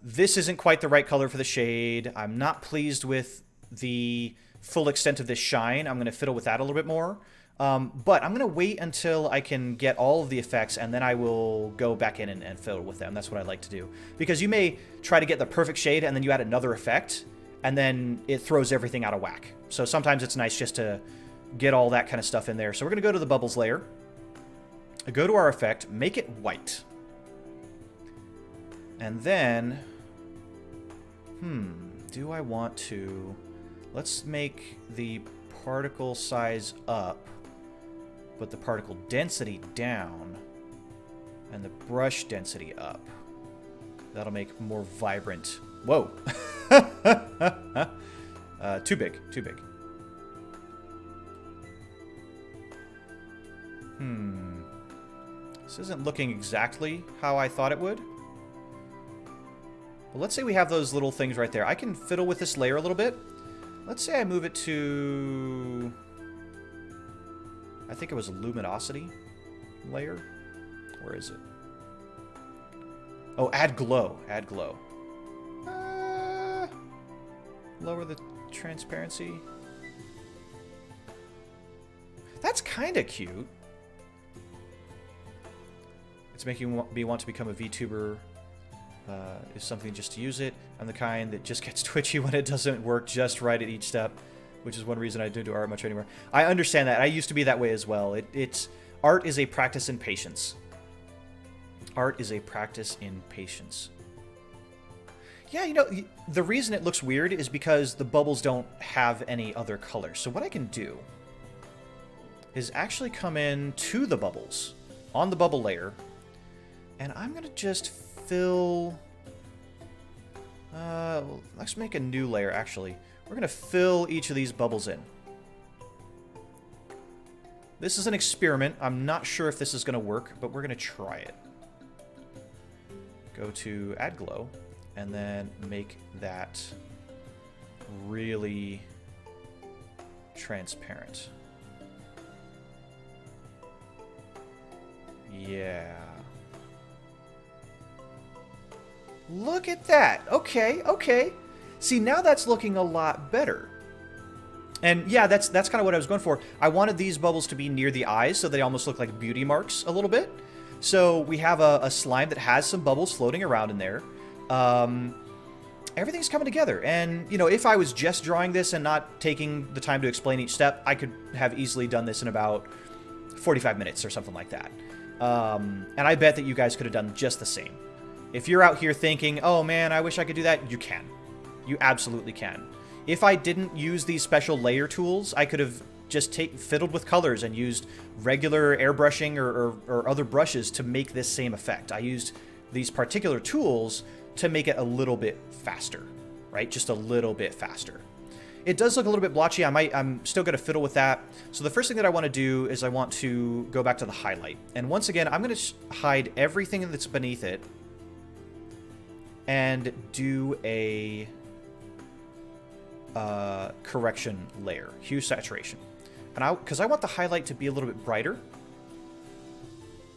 this isn't quite the right color for the shade. I'm not pleased with the full extent of this shine. I'm going to fiddle with that a little bit more. But I'm going to wait until I can get all of the effects, and then I will go back in and fiddle with them. That's what I like to do. Because you may try to get the perfect shade, and then you add another effect, and then it throws everything out of whack. So sometimes it's nice just to get all that kind of stuff in there. So we're going to go to the bubbles layer, go to our effect, make it white. And then, do I want to... Let's make the particle size up, but the particle density down, and the brush density up. That'll make more vibrant. Whoa! Too big, too big. This isn't looking exactly how I thought it would. Well, let's say we have those little things right there. I can fiddle with this layer a little bit. Let's say I move it to... I think it was a luminosity layer. Where is it? Oh, add glow. Add glow. Lower the transparency. That's kind of cute. It's making me want to become a VTuber. Is something just to use it. I'm the kind that just gets twitchy when it doesn't work just right at each step. which is one reason I don't do art much anymore. I understand that. I used to be that way as well. Art is a practice in patience. Art is a practice in patience. Yeah, you know, the reason it looks weird is because the bubbles don't have any other color. So what I can do is actually come in to the bubbles on the bubble layer, and I'm going to just fill... let's make a new layer, actually. We're going to fill each of these bubbles in. This is an experiment. I'm not sure if this is going to work, but we're going to try it. Go to Add Glow, and then make that really transparent. Yeah. Look at that. Okay, okay. See, now that's looking a lot better. And yeah, that's kind of what I was going for. I wanted these bubbles to be near the eyes so they almost look like beauty marks a little bit. So we have a slime that has some bubbles floating around in there. Everything's coming together. And, you know, if I was just drawing this and not taking the time to explain each step, I could have easily done this in about 45 minutes or something like that. And I bet that you guys could have done just the same. If you're out here thinking, oh man, I wish I could do that, you can. You absolutely can. If I didn't use these special layer tools, I could have just fiddled with colors and used regular airbrushing or other brushes to make this same effect. I used these particular tools to make it a little bit faster, right? Just a little bit faster. It does look a little bit blotchy. I'm still going to fiddle with that. So the first thing that I want to do is I want to go back to the highlight. And once again, I'm going to hide everything that's beneath it and do a correction layer, hue saturation. And because I want the highlight to be a little bit brighter.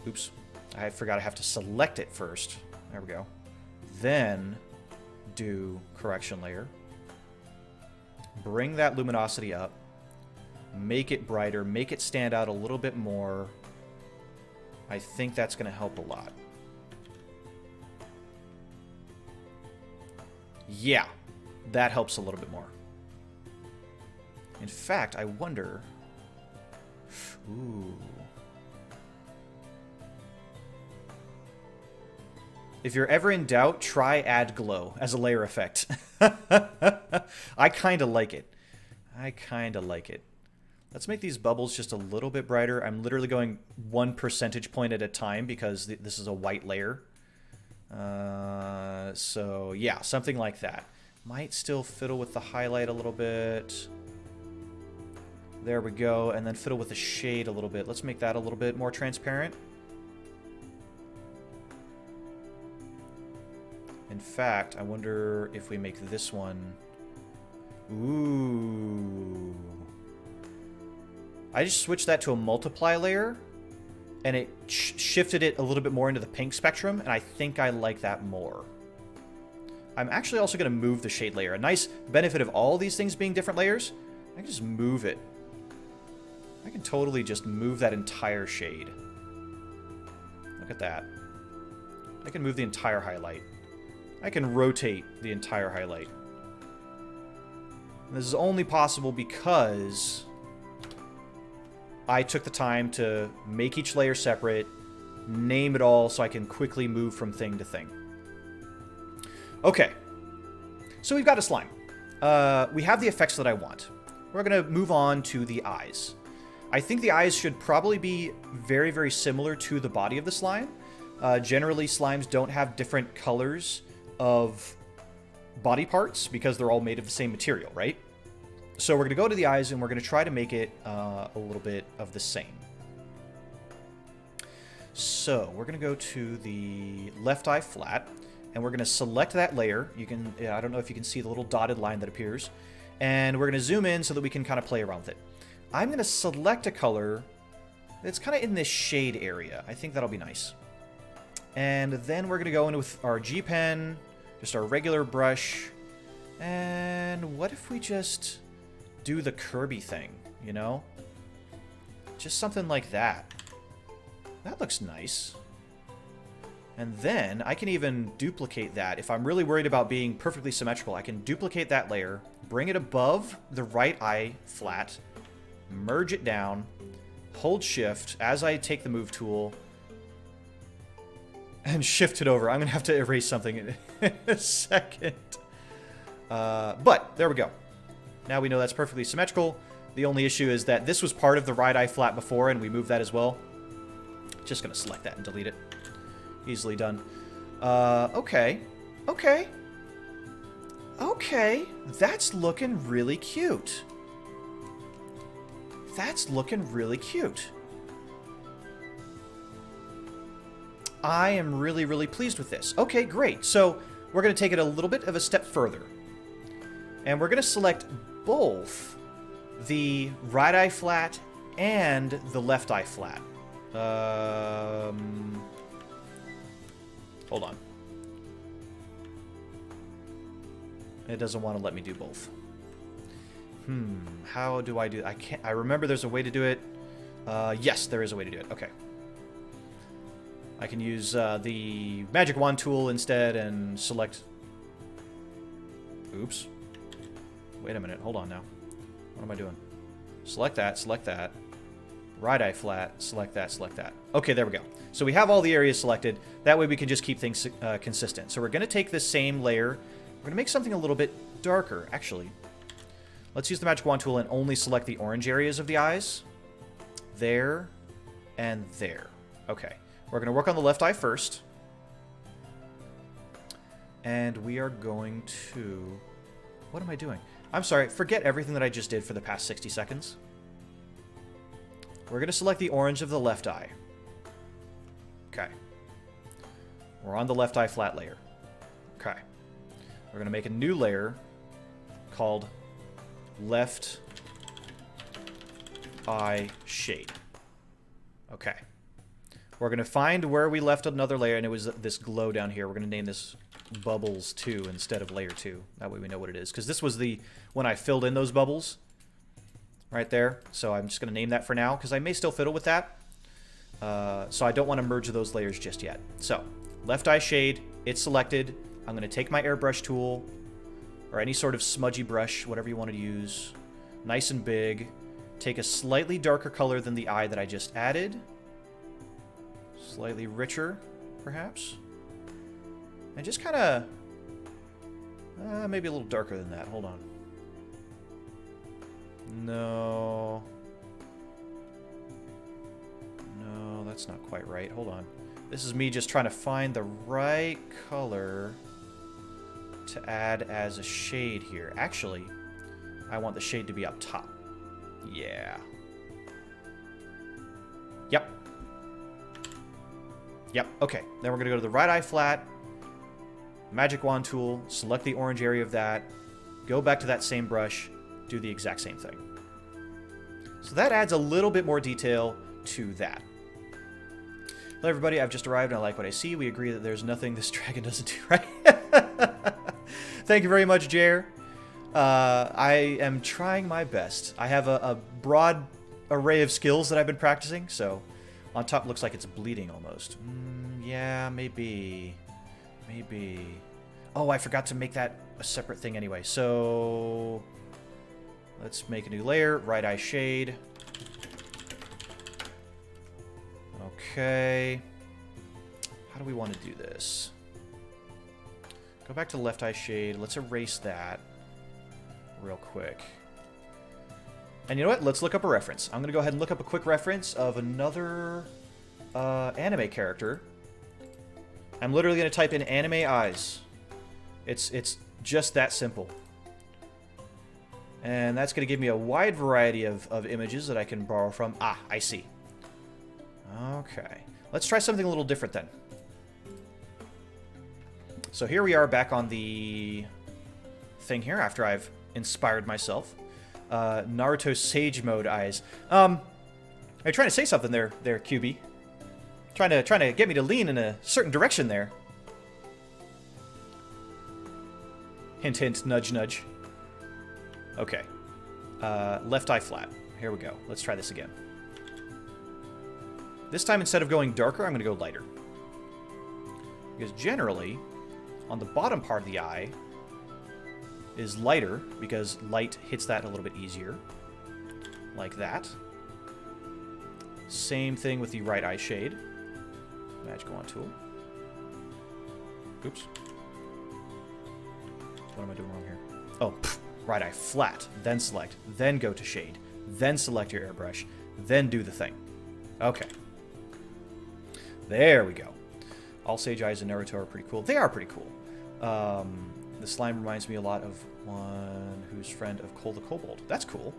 Oops, I forgot I have to select it first. There we go. Then do correction layer. Bring that luminosity up. Make it brighter. Make it stand out a little bit more. I think that's going to help a lot. Yeah, that helps a little bit more. In fact, I wonder... Ooh. If you're ever in doubt, try Add Glow as a layer effect. I kind of like it. I kind of like it. Let's make these bubbles just a little bit brighter. I'm literally going 1 percentage point at a time because this is a white layer. So yeah, something like that. Might still fiddle with the highlight a little bit. There we go. And then fiddle with the shade a little bit. Let's make that a little bit more transparent. In fact, I wonder if we make this one... Ooh. I just switched that to a multiply layer, and it shifted it a little bit more into the pink spectrum, and I think I like that more. I'm actually also going to move the shade layer. A nice benefit of all these things being different layers, I can just move it. I can totally just move that entire shade. Look at that. I can move the entire highlight. I can rotate the entire highlight. And this is only possible because I took the time to make each layer separate, name it all so I can quickly move from thing to thing. Okay, so we've got a slime. We have the effects that I want. We're going to move on to the eyes. I think the eyes should probably be very, very similar to the body of the slime. Generally, slimes don't have different colors of body parts because they're all made of the same material, right? So we're going to go to the eyes and we're going to try to make it a little bit of the same. So we're going to go to the left eye flat and we're going to select that layer. You can, I don't know if you can see the little dotted line that appears, and we're going to zoom in so that we can kind of play around with it. I'm going to select a color that's kind of in this shade area. I think that'll be nice. And then we're going to go in with our G pen, just our regular brush. And what if we just do the Kirby thing, you know? Just something like that. That looks nice. And then I can even duplicate that. If I'm really worried about being perfectly symmetrical, I can duplicate that layer, bring it above the right eye flat, merge it down, hold shift as I take the move tool, and shift it over. I'm going to have to erase something in a second. But there we go. Now we know that's perfectly symmetrical. The only issue is that this was part of the right eye flat before, and we moved that as well. Just going to select that and delete it. Easily done. Okay. Okay. Okay. That's looking really cute. That's looking really cute. I am really, really pleased with this. Okay, great. So we're going to take it a little bit of a step further. And we're going to select both the right eye flat and the left eye flat. Hold on. It doesn't want to let me do both. How do I do? I remember there's a way to do it. Yes, there is a way to do it. Okay. I can use the magic wand tool instead and select... Oops. Wait a minute. Hold on now. What am I doing? Select that. Select that. Right eye flat. Select that. Select that. Okay, there we go. So we have all the areas selected. That way we can just keep things consistent. So we're going to take this same layer. We're going to make something a little bit darker, actually. Let's use the magic wand tool and only select the orange areas of the eyes. There and there. Okay. We're going to work on the left eye first. And we are going to... What am I doing? I'm sorry. Forget everything that I just did for the past 60 seconds. We're going to select the orange of the left eye. Okay. We're on the left eye flat layer. Okay. We're going to make a new layer called left eye shade. Okay. We're going to find where we left another layer, and it was this glow down here. We're going to name this Bubbles 2 instead of Layer 2. That way we know what it is. Because this was the when I filled in those bubbles right there. So I'm just going to name that for now, because I may still fiddle with that. So I don't want to merge those layers just yet. So, left eye shade, it's selected. I'm going to take my airbrush tool, or any sort of smudgy brush, whatever you want to use. Nice and big. Take a slightly darker color than the eye that I just added. Slightly richer, perhaps. And just kind of... maybe a little darker than that. Hold on. No. No, that's not quite right. Hold on. This is me just trying to find the right color to add as a shade here. Actually, I want the shade to be up top. Yeah. Yep. Yep, okay. Then we're going to go to the right eye flat, magic wand tool, select the orange area of that, go back to that same brush, do the exact same thing. So that adds a little bit more detail to that. Hello everybody, I've just arrived and I like what I see. We agree that there's nothing this dragon doesn't do right. Thank you very much, Jer. I am trying my best. I have a broad array of skills that I've been practicing, so on top looks like it's bleeding almost. Yeah, maybe. Maybe. Oh, I forgot to make that a separate thing anyway. So let's make a new layer. Right eye shade. Okay. How do we want to do this? Go back to the left eye shade. Let's erase that real quick. And you know what? Let's look up a reference. I'm going to go ahead and look up a quick reference of another anime character. I'm literally going to type in anime eyes. It's just that simple. And that's going to give me a wide variety of images that I can borrow from. Ah, I see. Okay. Let's try something a little different then. So here we are back on the thing here after I've inspired myself. Naruto Sage Mode eyes. Are you trying to say something there, QB? Trying to get me to lean in a certain direction there. Hint, hint, nudge, nudge. Okay. Left eye flat. Here we go. Let's try this again. This time, instead of going darker, I'm going to go lighter. Because generally, on the bottom part of the eye is lighter, because light hits that a little bit easier. Like that. Same thing with the right eye shade. Magical on tool. Oops. What am I doing wrong here? Oh, right eye flat, then select, then go to shade, then select your airbrush, then do the thing. Okay. There we go. All Sage Eyes and Naruto are pretty cool. They are pretty cool. The slime reminds me a lot of one who's friend of Cole the Kobold. That's cool.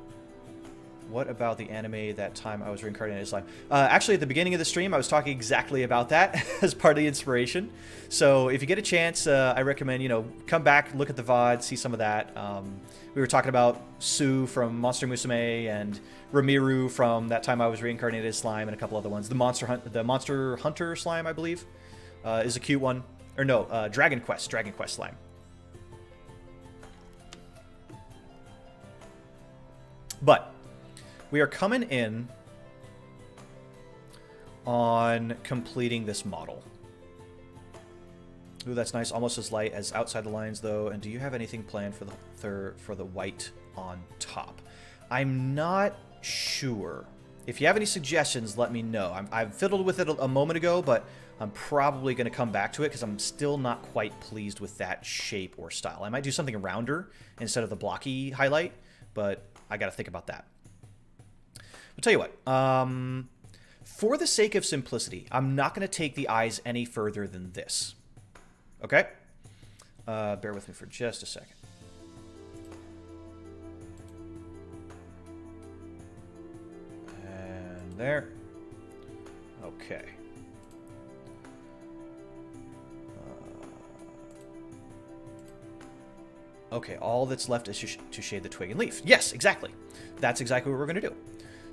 What about the anime that time I was reincarnated as slime? Actually, at the beginning of the stream, I was talking exactly about that as part of the inspiration. So if you get a chance, I recommend, you know, come back, look at the VOD, see some of that. We were talking about Sue from Monster Musume and Ramiru from that time I was reincarnated as slime and a couple other ones. The Monster Hunter slime, I believe, is a cute one. Or no, Dragon Quest slime. But we are coming in on completing this model. Ooh, that's nice. Almost as light as outside the lines, though. And do you have anything planned for the white on top? I'm not sure. If you have any suggestions, let me know. I've fiddled with it a moment ago, but I'm probably going to come back to it because I'm still not quite pleased with that shape or style. I might do something rounder instead of the blocky highlight, but I got to think about that. I'll tell you what. For the sake of simplicity, I'm not going to take the eyes any further than this. Okay? Bear with me for just a second. And there. Okay. Okay, all that's left is to shade the twig and leaf. Yes, exactly. That's exactly what we're going to do.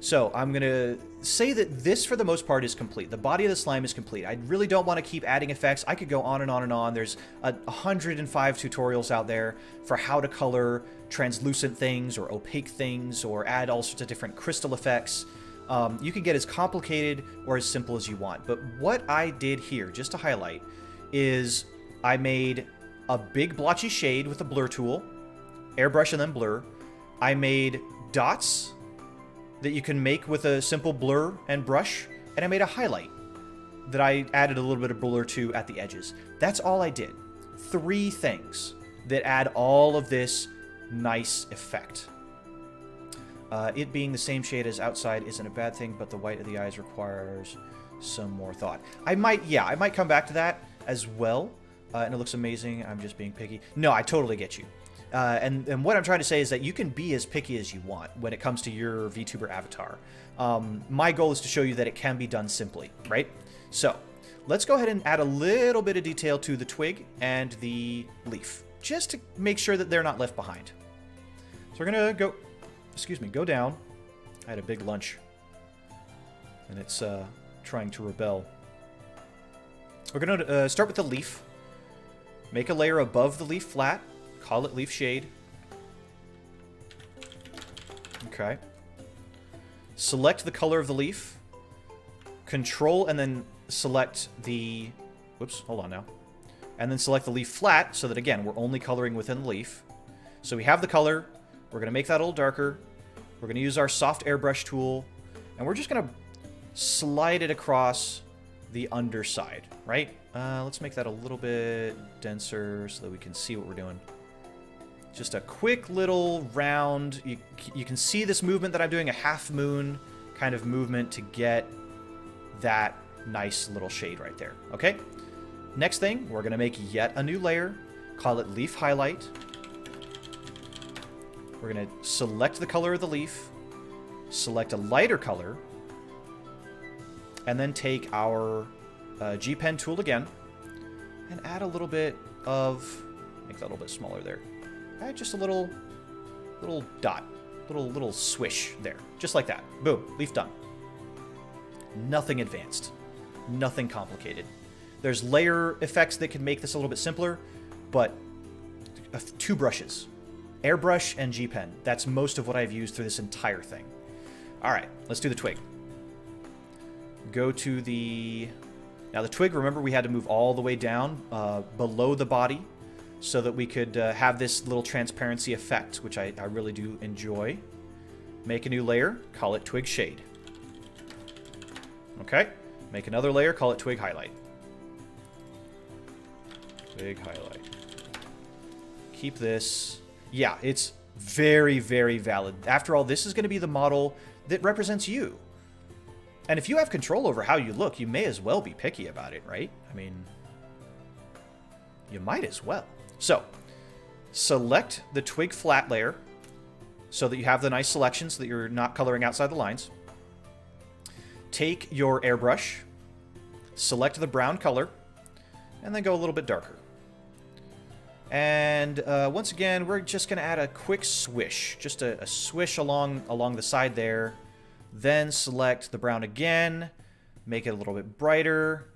So I'm going to say that this, for the most part, is complete. The body of the slime is complete. I really don't want to keep adding effects. I could go on and on and on. There's 105 tutorials out there for how to color translucent things or opaque things or add all sorts of different crystal effects. You can get as complicated or as simple as you want. But what I did here, just to highlight, is I made a big blotchy shade with a blur tool, airbrush and then blur. I made dots that you can make with a simple blur and brush, and I made a highlight that I added a little bit of blur to at the edges. That's all I did. 3 things that add all of this nice effect. It being the same shade as outside isn't a bad thing, but the white of the eyes requires some more thought. I might come back to that as well, and it looks amazing. I'm just being picky. No, I totally get you. And what I'm trying to say is that you can be as picky as you want when it comes to your VTuber avatar. My goal is to show you that it can be done simply, right? So let's go ahead and add a little bit of detail to the twig and the leaf, just to make sure that they're not left behind. So we're going to go down. I had a big lunch, and it's trying to rebel. We're going to start with the leaf. Make a layer above the leaf flat. Call it leaf shade. Okay. Select the color of the leaf. Control and then select the... Whoops, hold on now. And then select the leaf flat so that, again, we're only coloring within the leaf. So we have the color. We're going to make that a little darker. We're going to use our soft airbrush tool. And we're just going to slide it across the underside, right? Let's make that a little bit denser so that we can see what we're doing. Just a quick little round. You can see this movement that I'm doing, a half moon kind of movement to get that nice little shade right there. Okay? Next thing, we're going to make yet a new layer. Call it leaf highlight. We're going to select the color of the leaf. Select a lighter color. And then take our G-Pen tool again. And add a little bit of... Make that a little bit smaller there. Add just a little dot, little swish there, just like that. Boom, leaf done. Nothing advanced, nothing complicated. There's layer effects that can make this a little bit simpler, but 2 brushes, airbrush and G-Pen. That's most of what I've used through this entire thing. All right, let's do the twig. Go to the Now the twig, remember we had to move all the way down below the body so that we could have this little transparency effect, which I really do enjoy. Make a new layer, call it twig shade. Okay, make another layer, call it twig highlight. Twig highlight. Keep this. Yeah, it's very, very valid. After all, this is going to be the model that represents you. And if you have control over how you look, you may as well be picky about it, right? I mean, you might as well. So, select the twig flat layer so that you have the nice selection so that you're not coloring outside the lines. Take your airbrush, select the brown color, and then go a little bit darker. And once again, we're just going to add a quick swish, just a swish along the side there. Then select the brown again, make it a little bit brighter,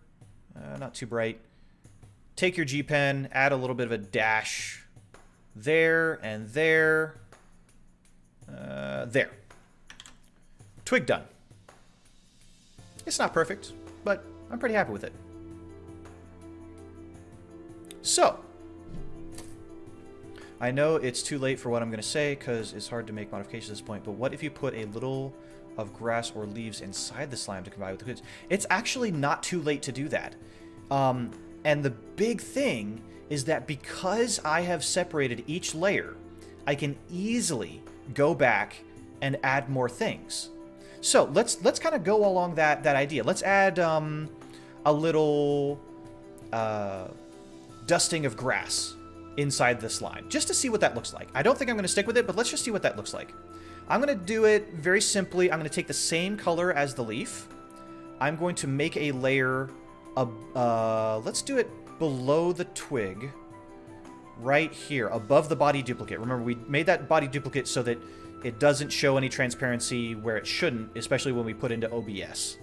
not too bright. Take your G pen, add a little bit of a dash there and there. There. Twig done. It's not perfect, but I'm pretty happy with it. So, I know it's too late for what I'm going to say because it's hard to make modifications at this point, but what if you put a little of grass or leaves inside the slime to combine with the goods? It's actually not too late to do that. And the big thing is that because I have separated each layer, I can easily go back and add more things. So let's kind of go along that idea. Let's add a little dusting of grass inside the slime, just to see what that looks like. I don't think I'm going to stick with it, but let's just see what that looks like. I'm going to do it very simply. I'm going to take the same color as the leaf. I'm going to make a layer of, let's do it below the twig, right here, above the body duplicate. Remember, we made that body duplicate so that it doesn't show any transparency where it shouldn't, especially when we put into OBS.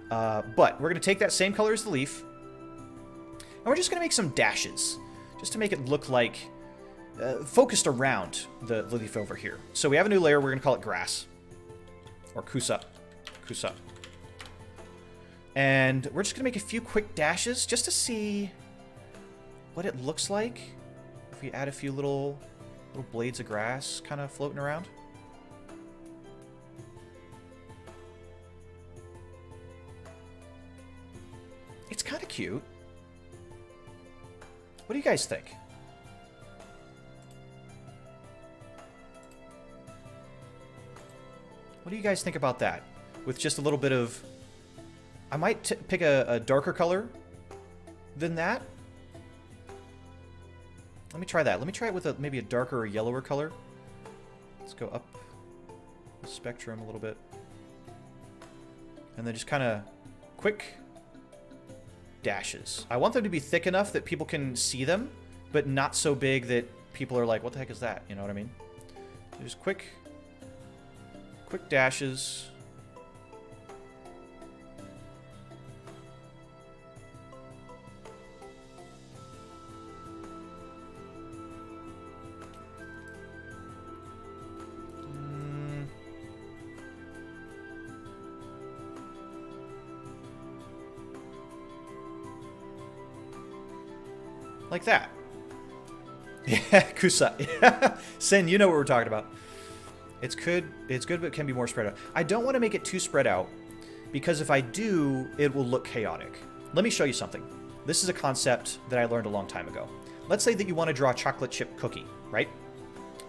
But we're going to take that same color as the leaf, and we're just going to make some dashes, just to make it look like focused around the leaf over here. So we have a new layer. We're going to call it grass, or kusa. Kusa. And we're just going to make a few quick dashes just to see what it looks like if we add a few little blades of grass kind of floating around. It's kind of cute. What do you guys think? What do you guys think about that? With just a little bit of... I might pick a darker color than that. Let me try that. Let me try it with maybe a darker or yellower color. Let's go up the spectrum a little bit. And then just kind of quick dashes. I want them to be thick enough that people can see them, but not so big that people are like, what the heck is that? You know what I mean? Just quick dashes. Like that. Yeah, Kusa. Yeah. Sen, you know what we're talking about. It's good, but it can be more spread out. I don't want to make it too spread out, because if I do, it will look chaotic. Let me show you something. This is a concept that I learned a long time ago. Let's say that you want to draw a chocolate chip cookie, right?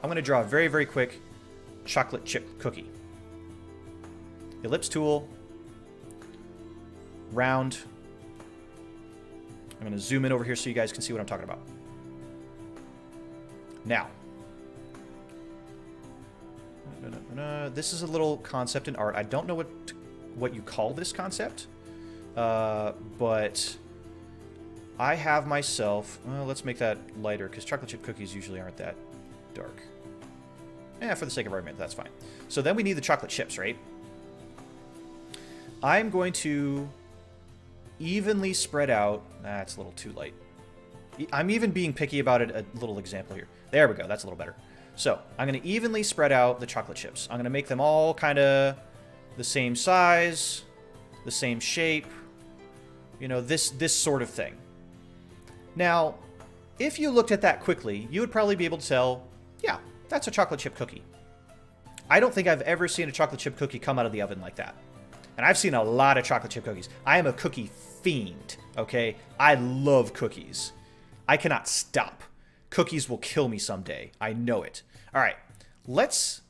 I'm going to draw a very, very quick chocolate chip cookie. Ellipse tool. Round. I'm going to zoom in over here so you guys can see what I'm talking about. Now, this is a little concept in art. I don't know what you call this concept, but I have myself... Well, let's make that lighter, because chocolate chip cookies usually aren't that dark. Yeah, for the sake of argument, that's fine. So then we need the chocolate chips, right? I'm going to evenly spread out... That's a little too light. I'm even being picky about it. A little example here. There we go. That's a little better. So I'm going to evenly spread out the chocolate chips. I'm going to make them all kind of the same size, the same shape, You know, this sort of thing. Now, if you looked at that quickly, you would probably be able to tell, yeah, that's a chocolate chip cookie. I don't think I've ever seen a chocolate chip cookie come out of the oven like that. And I've seen a lot of chocolate chip cookies. I am a cookie fiend, okay? I love cookies. I cannot stop. Cookies will kill me someday. I know it. All right, let's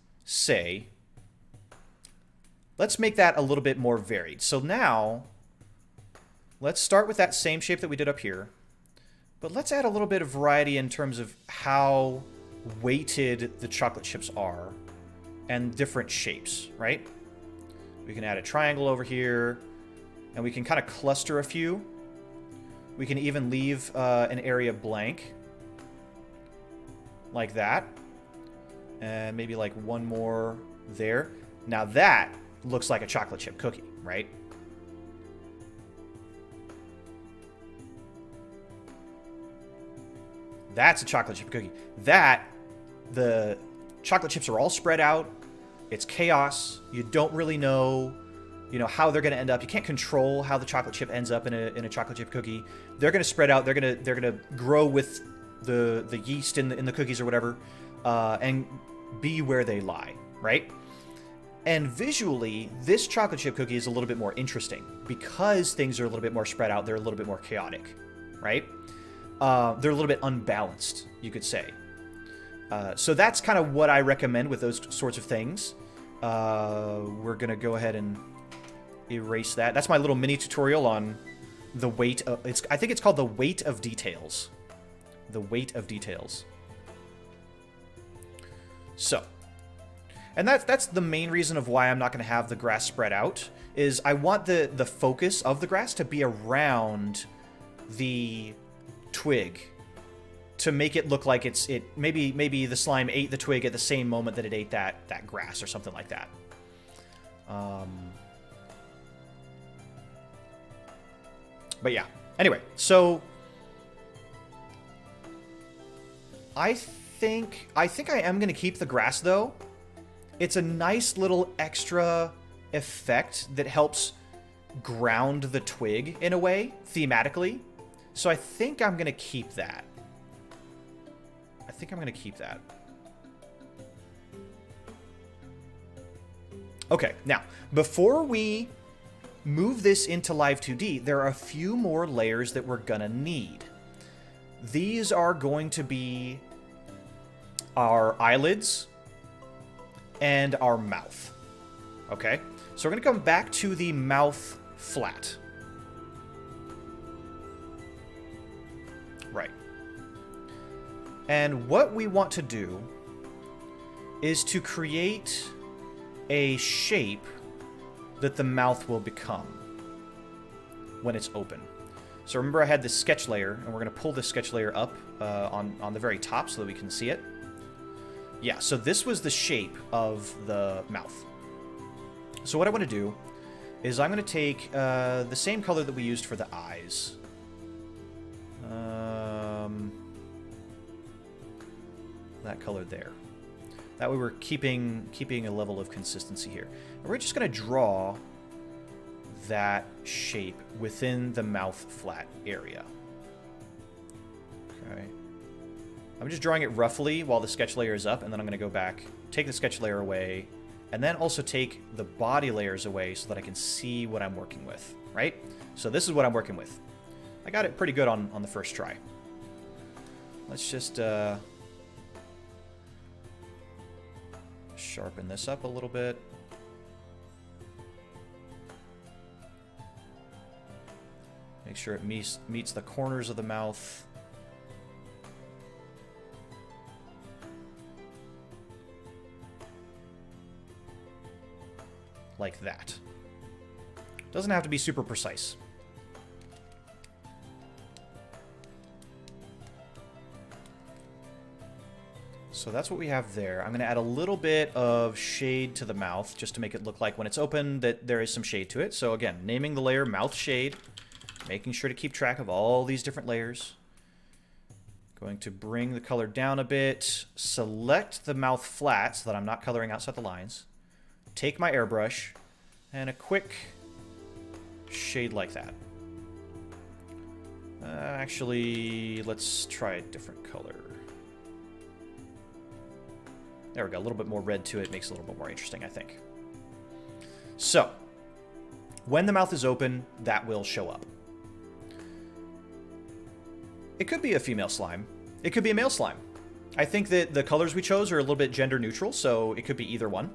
make that a little bit more varied. So now, let's start with that same shape that we did up here. But let's add a little bit of variety in terms of how weighted the chocolate chips are and different shapes, right? We can add a triangle over here, and we can kind of cluster a few. We can even leave an area blank, like that. And maybe like one more there. Now that looks like a chocolate chip cookie, right? That's a chocolate chip cookie. The chocolate chips are all spread out. It's chaos. You don't really know, how they're going to end up. You can't control how the chocolate chip ends up in a chocolate chip cookie. They're going to spread out. They're going to grow with the yeast in the cookies or whatever, and be where they lie, right? And visually, this chocolate chip cookie is a little bit more interesting because things are a little bit more spread out. They're a little bit more chaotic, right? They're a little bit unbalanced, you could say. So that's kind of what I recommend with those sorts of things. We're going to go ahead and erase that. That's my little mini tutorial on the weight of... I think it's called the weight of details. The weight of details. So, and that's the main reason of why I'm not going to have the grass spread out, is I want the focus of the grass to be around the twig, to make it look like maybe the slime ate the twig at the same moment that it ate that grass or something like that. But yeah. Anyway, so I think I am going to keep the grass though. It's a nice little extra effect that helps ground the twig in a way thematically. So I think I'm going to keep that. Okay, now, before we move this into Live2D, there are a few more layers that we're going to need. These are going to be our eyelids and our mouth. Okay, so we're going to come back to the mouth flat. Right. And what we want to do is to create a shape that the mouth will become when it's open. So remember I had this sketch layer, and we're going to pull this sketch layer up on the very top so that we can see it. Yeah, so this was the shape of the mouth. So what I want to do is I'm going to take the same color that we used for the eyes. That color there. That way we're keeping a level of consistency here. And we're just going to draw that shape within the mouth flat area. Okay. I'm just drawing it roughly while the sketch layer is up, and then I'm going to go back, take the sketch layer away, and then also take the body layers away so that I can see what I'm working with, right? So this is what I'm working with. I got it pretty good on the first try. Let's just sharpen this up a little bit. Make sure it meets the corners of the mouth. Like that. Doesn't have to be super precise. So that's what we have there. I'm going to add a little bit of shade to the mouth just to make it look like when it's open that there is some shade to it. So again, naming the layer mouth shade, making sure to keep track of all these different layers. Going to bring the color down a bit, select the mouth flat so that I'm not coloring outside the lines. Take my airbrush and a quick shade like that. Actually, let's try a different color. There we go. A little bit more red to it. Makes it a little bit more interesting, I think. So, when the mouth is open, that will show up. It could be a female slime. It could be a male slime. I think that the colors we chose are a little bit gender neutral, so it could be either one.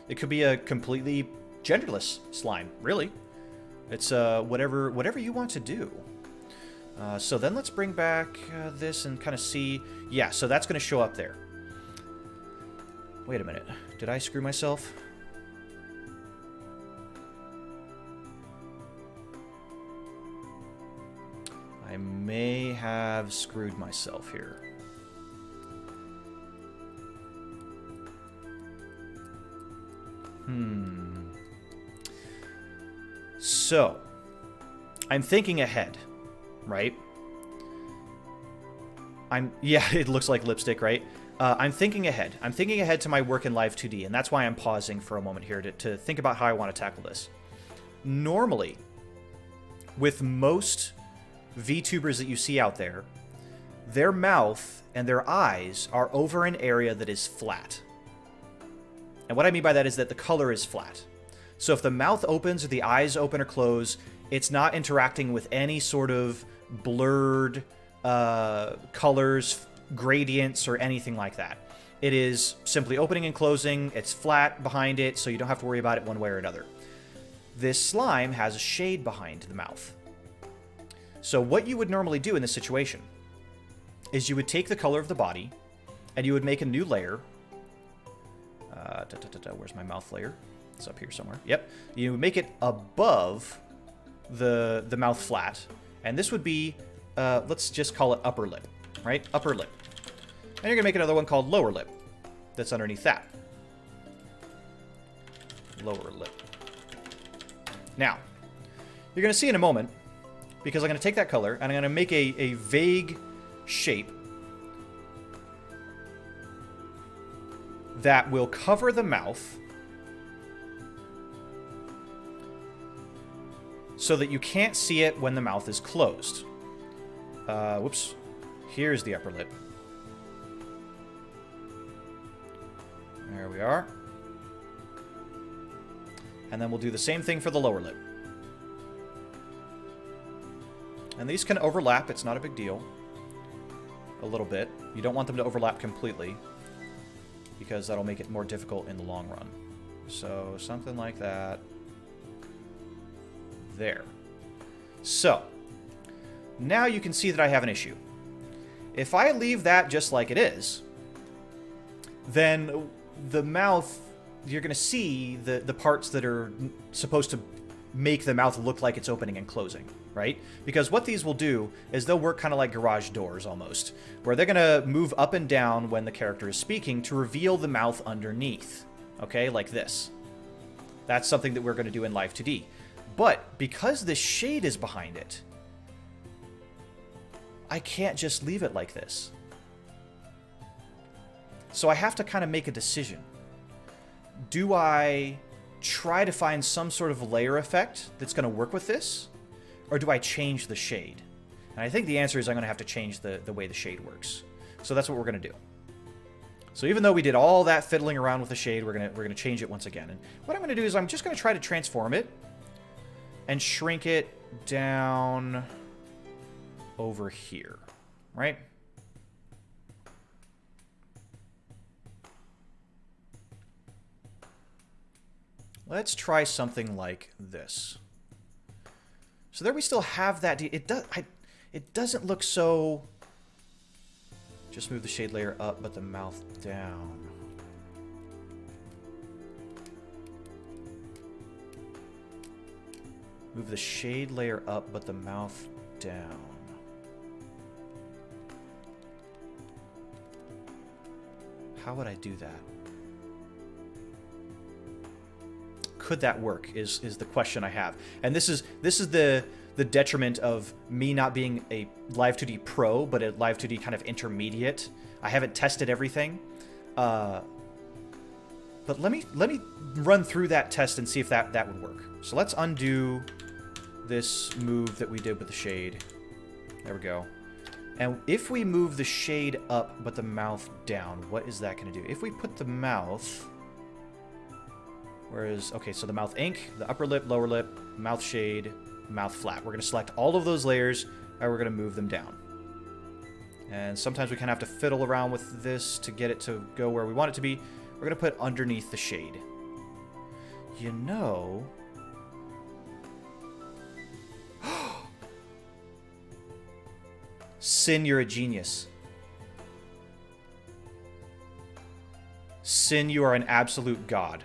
It could be a completely genderless slime, really. It's whatever you want to do. So then let's bring back this and kind of see. Yeah, so that's going to show up there. Wait a minute. Did I screw myself? I may have screwed myself here. So, I'm thinking ahead, right? Yeah, it looks like lipstick, right? I'm thinking ahead. I'm thinking ahead to my work in Live2D, and that's why I'm pausing for a moment here to think about how I want to tackle this. Normally, with most VTubers that you see out there, their mouth and their eyes are over an area that is flat. And what I mean by that is that the color is flat. So if the mouth opens or the eyes open or close, it's not interacting with any sort of blurred colors, gradients, or anything like that. It is simply opening and closing. It's flat behind it, so you don't have to worry about it one way or another. This slime has a shade behind the mouth. So what you would normally do in this situation is you would take the color of the body and you would make a new layer. Where's my mouth layer? It's up here somewhere. Yep. You make it above the mouth flat. And this would be, let's just call it upper lip, right? Upper lip. And you're going to make another one called lower lip that's underneath that. Lower lip. Now, you're going to see in a moment, because I'm going to take that color and I'm going to make a vague shape that will cover the mouth so that you can't see it when the mouth is closed. Whoops. Here's the upper lip. There we are. And then we'll do the same thing for the lower lip. And these can overlap. It's not a big deal. A little bit. You don't want them to overlap completely, because that'll make it more difficult in the long run. So something like that. There. So, now you can see that I have an issue. If I leave that just like it is, then the mouth, you're going to see the parts that are supposed to make the mouth look like it's opening and closing, right? Because what these will do is they'll work kind of like garage doors almost, where they're going to move up and down when the character is speaking to reveal the mouth underneath, okay, like this. That's something that we're going to do in Live2D. But because this shade is behind it, I can't just leave it like this. So I have to kind of make a decision. Do I try to find some sort of layer effect that's going to work with this? Or do I change the shade? And I think the answer is I'm going to have to change the way the shade works. So that's what we're going to do. So even though we did all that fiddling around with the shade, we're going to change it once again. And what I'm going to do is I'm just going to try to transform it and shrink it down over here, right? Let's try something like this. So there we still have that. It doesn't look so... Just move the shade layer up, but the mouth down. Move the shade layer up, but the mouth down. How would I do that? Could that work is the question I have. And this is the detriment of me not being a Live2D pro, but a Live2D kind of intermediate. I haven't tested everything. But let me run through that test and see if that would work. So let's undo this move that we did with the shade. There we go. And if we move the shade up but the mouth down, what is that going to do? If we put the mouth... Whereas, okay, so the mouth ink, the upper lip, lower lip, mouth shade, mouth flat. We're going to select all of those layers, and we're going to move them down. And sometimes we kind of have to fiddle around with this to get it to go where we want it to be. We're going to put underneath the shade. You know... Sin, you're a genius. Sin, you are an absolute god.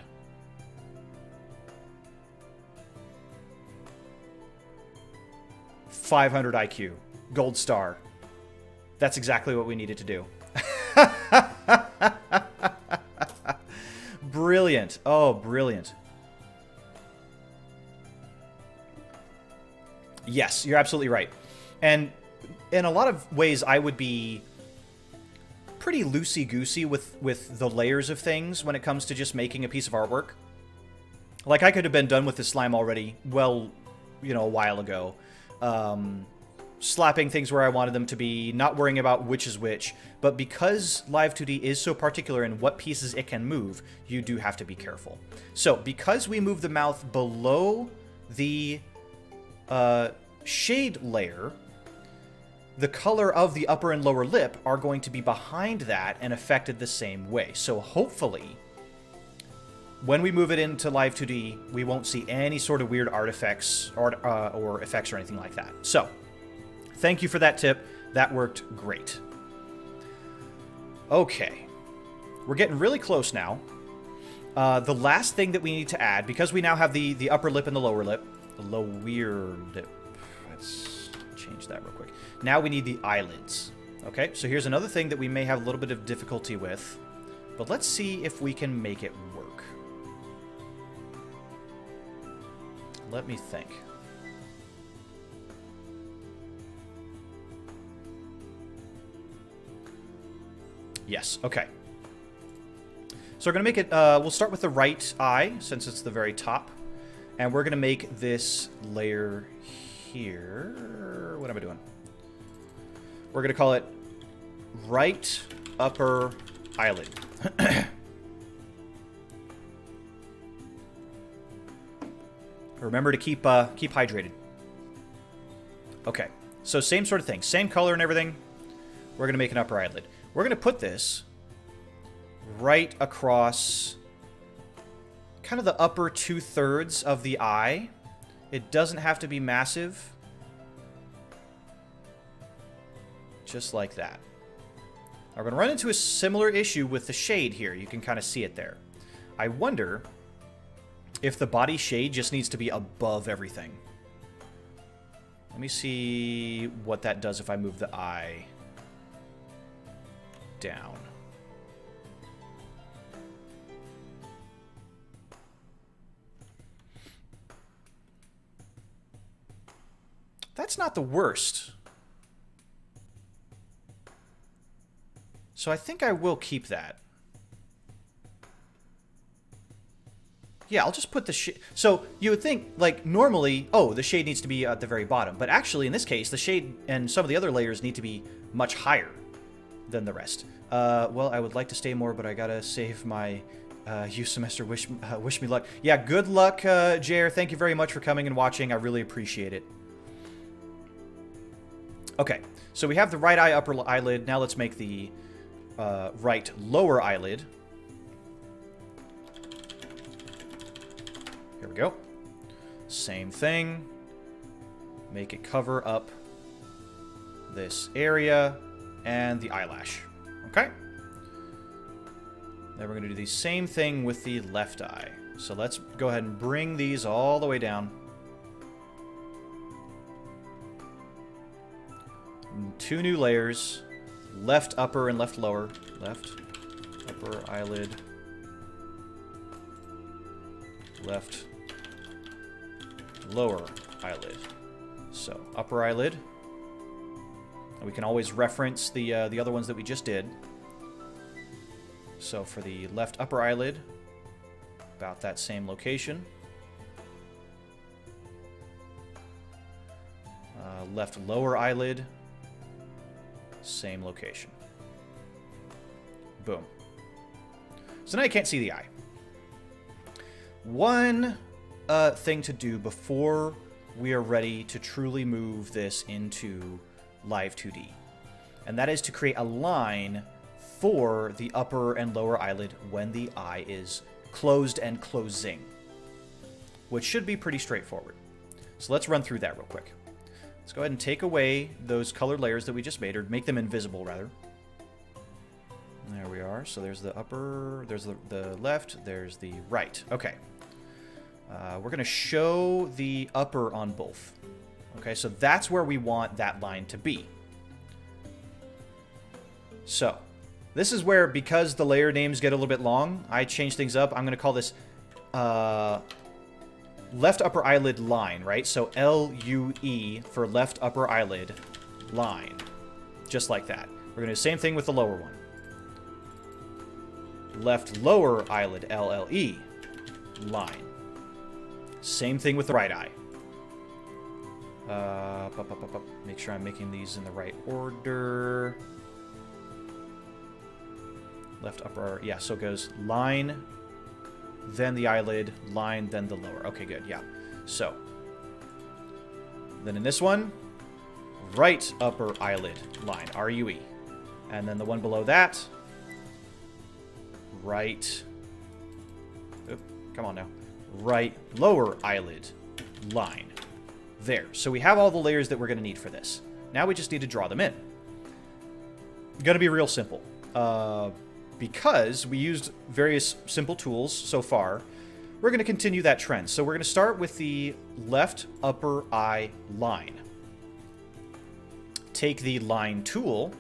.500 IQ. Gold star. That's exactly what we needed to do. Brilliant. Oh, brilliant. Yes, you're absolutely right. And in a lot of ways, I would be pretty loosey-goosey with the layers of things when it comes to just making a piece of artwork. Like, I could have been done with this slime already, well, you know, a while ago. Slapping things where I wanted them to be, not worrying about which is which. But because Live2D is so particular in what pieces it can move, you do have to be careful. So, because we move the mouth below the shade layer, the color of the upper and lower lip are going to be behind that and affected the same way. So hopefully, when we move it into Live2D, we won't see any sort of weird artifacts or effects or anything like that. So, thank you for that tip. That worked great. Okay. We're getting really close now. The last thing that we need to add, because we now have the upper lip and the lower lip, the lower lip, let's change that real quick. Now we need the eyelids. Okay, so here's another thing that we may have a little bit of difficulty with, but let's see if we can make it work. Let me think. Yes, okay. So we're going to make it, we'll start with the right eye, since it's the very top. And we're going to make this layer here. What am I doing? We're going to call it right upper eyelid. Remember to keep hydrated. Okay, so same sort of thing. Same color and everything. We're going to make an upper eyelid. We're going to put this right across kind of the upper 2/3 of the eye. It doesn't have to be massive. Just like that. Now we're going to run into a similar issue with the shade here. You can kind of see it there. I wonder if the body shade just needs to be above everything. Let me see what that does if I move the eye down. That's not the worst. So I think I will keep that. Yeah, I'll just put the shade. So you would think, like, normally, oh, the shade needs to be at the very bottom. But actually, in this case, the shade and some of the other layers need to be much higher than the rest. Well, I would like to stay more, but I gotta save my youth semester. Wish me luck. Yeah, good luck, JR. Thank you very much for coming and watching. I really appreciate it. Okay, so we have the right eye upper eyelid. Now let's make the right lower eyelid. Here we go. Same thing. Make it cover up this area and the eyelash. Okay? Then we're going to do the same thing with the left eye. So let's go ahead and bring these all the way down. And 2 new layers. Left upper and left lower. Left upper eyelid. Left lower eyelid. So upper eyelid. And we can always reference the other ones that we just did. So for the left upper eyelid, about that same location. Left lower eyelid, Same location. Boom. So now you can't see the eye. One thing to do before we are ready to truly move this into Live2D, and that is to create a line for the upper and lower eyelid when the eye is closed and closing, which should be pretty straightforward. So let's run through that real quick. Let's go ahead and take away those colored layers that we just made, or make them invisible, rather. There we are. So there's the upper, there's the left, there's the right. Okay. We're going to show the upper on both. Okay, so that's where we want that line to be. So this is where, because the layer names get a little bit long, I change things up. I'm going to call this left upper eyelid line, right? So L-U-E for left upper eyelid line. Just like that. We're going to do the same thing with the lower one. Left lower eyelid, L-L-E, line. Same thing with the right eye. Make sure I'm making these in the right order. Left upper, yeah, so it goes line, then the eyelid, line, then the lower. Okay, good, yeah. So, then in this one, right upper eyelid line, R-U-E. And then the one below that, right, come on now, right lower eyelid line. There. So we have all the layers that we're going to need for this. Now we just need to draw them in. Going to be real simple. Because we used various simple tools so far, we're going to continue that trend. So we're going to start with the left upper eye line. Take the line tool,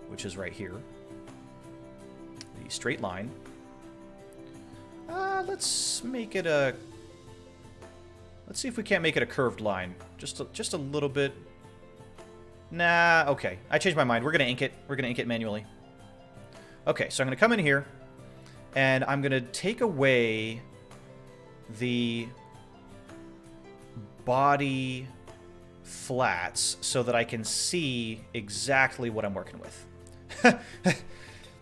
which is right here, the straight line. Let's make it a... Let's see if we can't make it a curved line. Just a little bit. Nah, okay. I changed my mind. We're going to ink it. We're going to ink it manually. Okay, so I'm going to come in here, and I'm going to take away the body flats so that I can see exactly what I'm working with.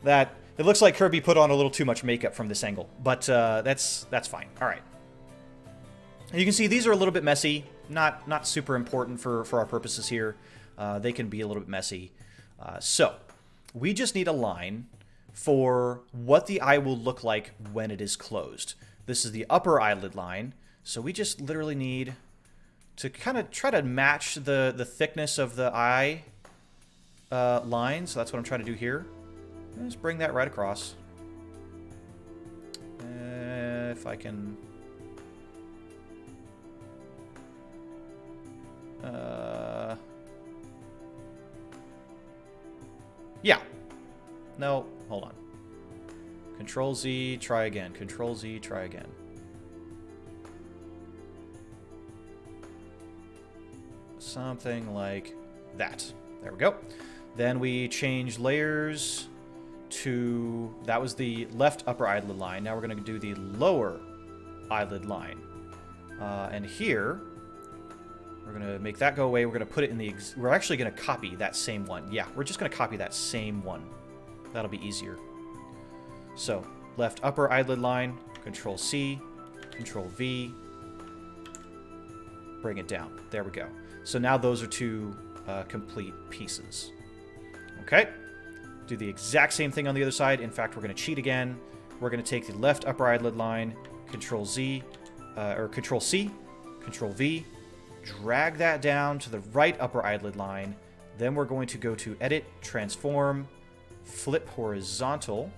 That it looks like Kirby put on a little too much makeup from this angle, but that's fine. All right. You can see these are a little bit messy, not super important for our purposes here. They can be a little bit messy. So we just need a line for what the eye will look like when it is closed. This is the upper eyelid line, so we just literally need to kind of try to match the thickness of the eye line. So that's what I'm trying to do here. Just bring that right across. If I can... yeah. No, hold on. Control Z, try again. Control Z, try again. Something like that. There we go. Then we change layers to... That was the left upper eyelid line. Now we're going to do the lower eyelid line. And here... We're going to make that go away. We're going to put it in the... We're actually going to copy that same one. Yeah, we're just going to copy that same one. That'll be easier. So, left upper eyelid line, Control C, Control V. Bring it down. There we go. So now those are two complete pieces. Okay? Do the exact same thing on the other side. In fact, we're going to cheat again. We're going to take the left upper eyelid line, Control Z, or Control C, Control V. Drag that down to the right upper eyelid line. Then we're going to go to Edit, Transform, Flip Horizontal.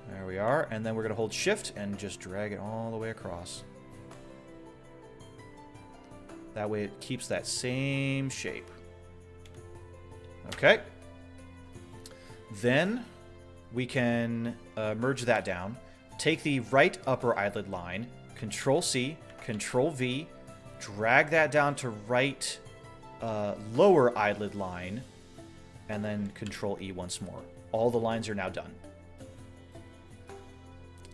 There we are. And then we're going to hold Shift and just drag it all the way across. That way it keeps that same shape. Okay. Then we can merge that down. Take the right upper eyelid line, Control C, Control V, drag that down to right lower eyelid line, and then Control E once more. All the lines are now done.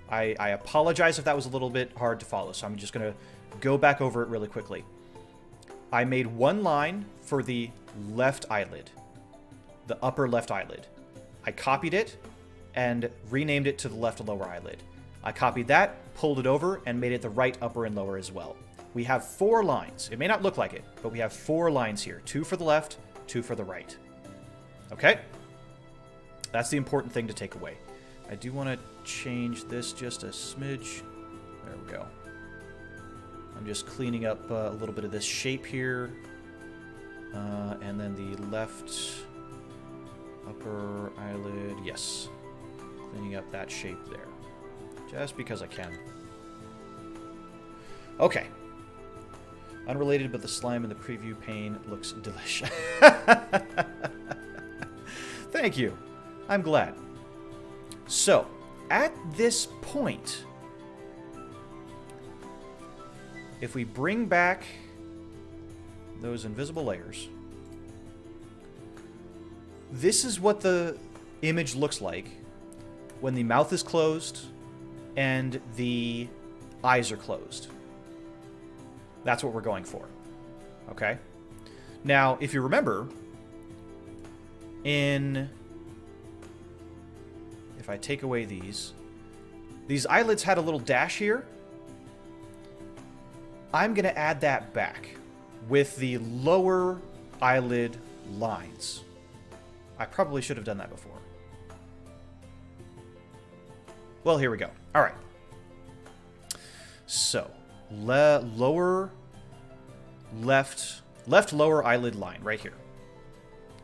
I apologize if that was a little bit hard to follow, so I'm just going to go back over it really quickly. I made one line for the left eyelid. the upper left eyelid. I copied it and renamed it to the left lower eyelid. I copied that, pulled it over, and made it the right upper and lower as well. We have 4 lines. It may not look like it, but we have 4 lines here. 2 for the left, 2 for the right. Okay? That's the important thing to take away. I do want to change this just a smidge. There we go. I'm just cleaning up a little bit of this shape here. And then the left upper eyelid. Yes. Cleaning up that shape there. Just because I can. Okay. Unrelated, but the slime in the preview pane looks delicious. Thank you. I'm glad. So, at this point, if we bring back those invisible layers, this is what the image looks like when the mouth is closed and the eyes are closed. That's what we're going for. Okay? Now, if you remember, if I take away these eyelids had a little dash here. I'm going to add that back with the lower eyelid lines. I probably should have done that before. Well, here we go. All right. So, lower left lower eyelid line right here.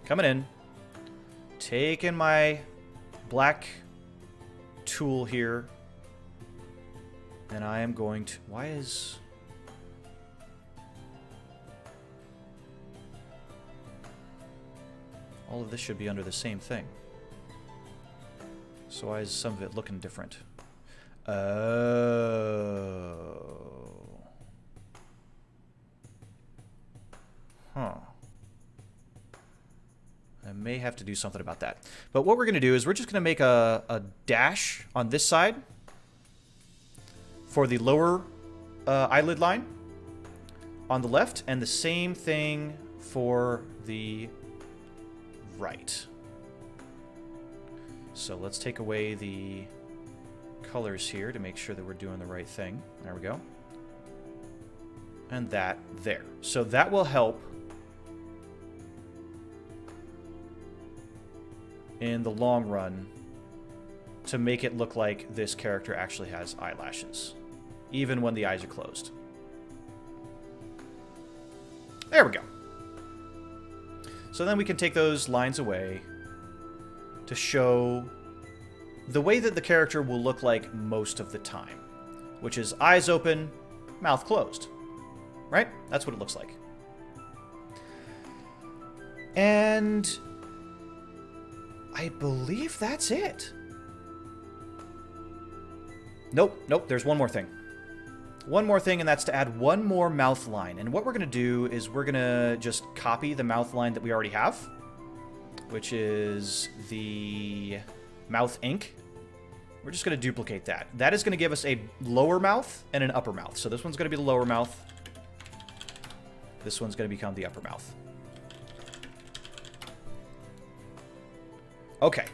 Coming in. Taking my black tool here. And I am going to... Why is... All of this should be under the same thing. So why is some of it looking different? Oh. Huh. I may have to do something about that. But what we're going to do is we're just going to make a dash on this side for the lower eyelid line on the left, and the same thing for the right. So let's take away the colors here to make sure that we're doing the right thing. There we go. And that there. So that will help in the long run to make it look like this character actually has eyelashes, even when the eyes are closed. There we go. So then we can take those lines away to show the way that the character will look like most of the time, which is eyes open, mouth closed. Right? That's what it looks like. And I believe that's it. Nope, there's one more thing. One more thing, and that's to add one more mouth line. And what we're going to do is we're going to just copy the mouth line that we already have, which is the mouth ink. We're just going to duplicate that. That is going to give us a lower mouth and an upper mouth. So this one's going to be the lower mouth. This one's going to become the upper mouth. Okay.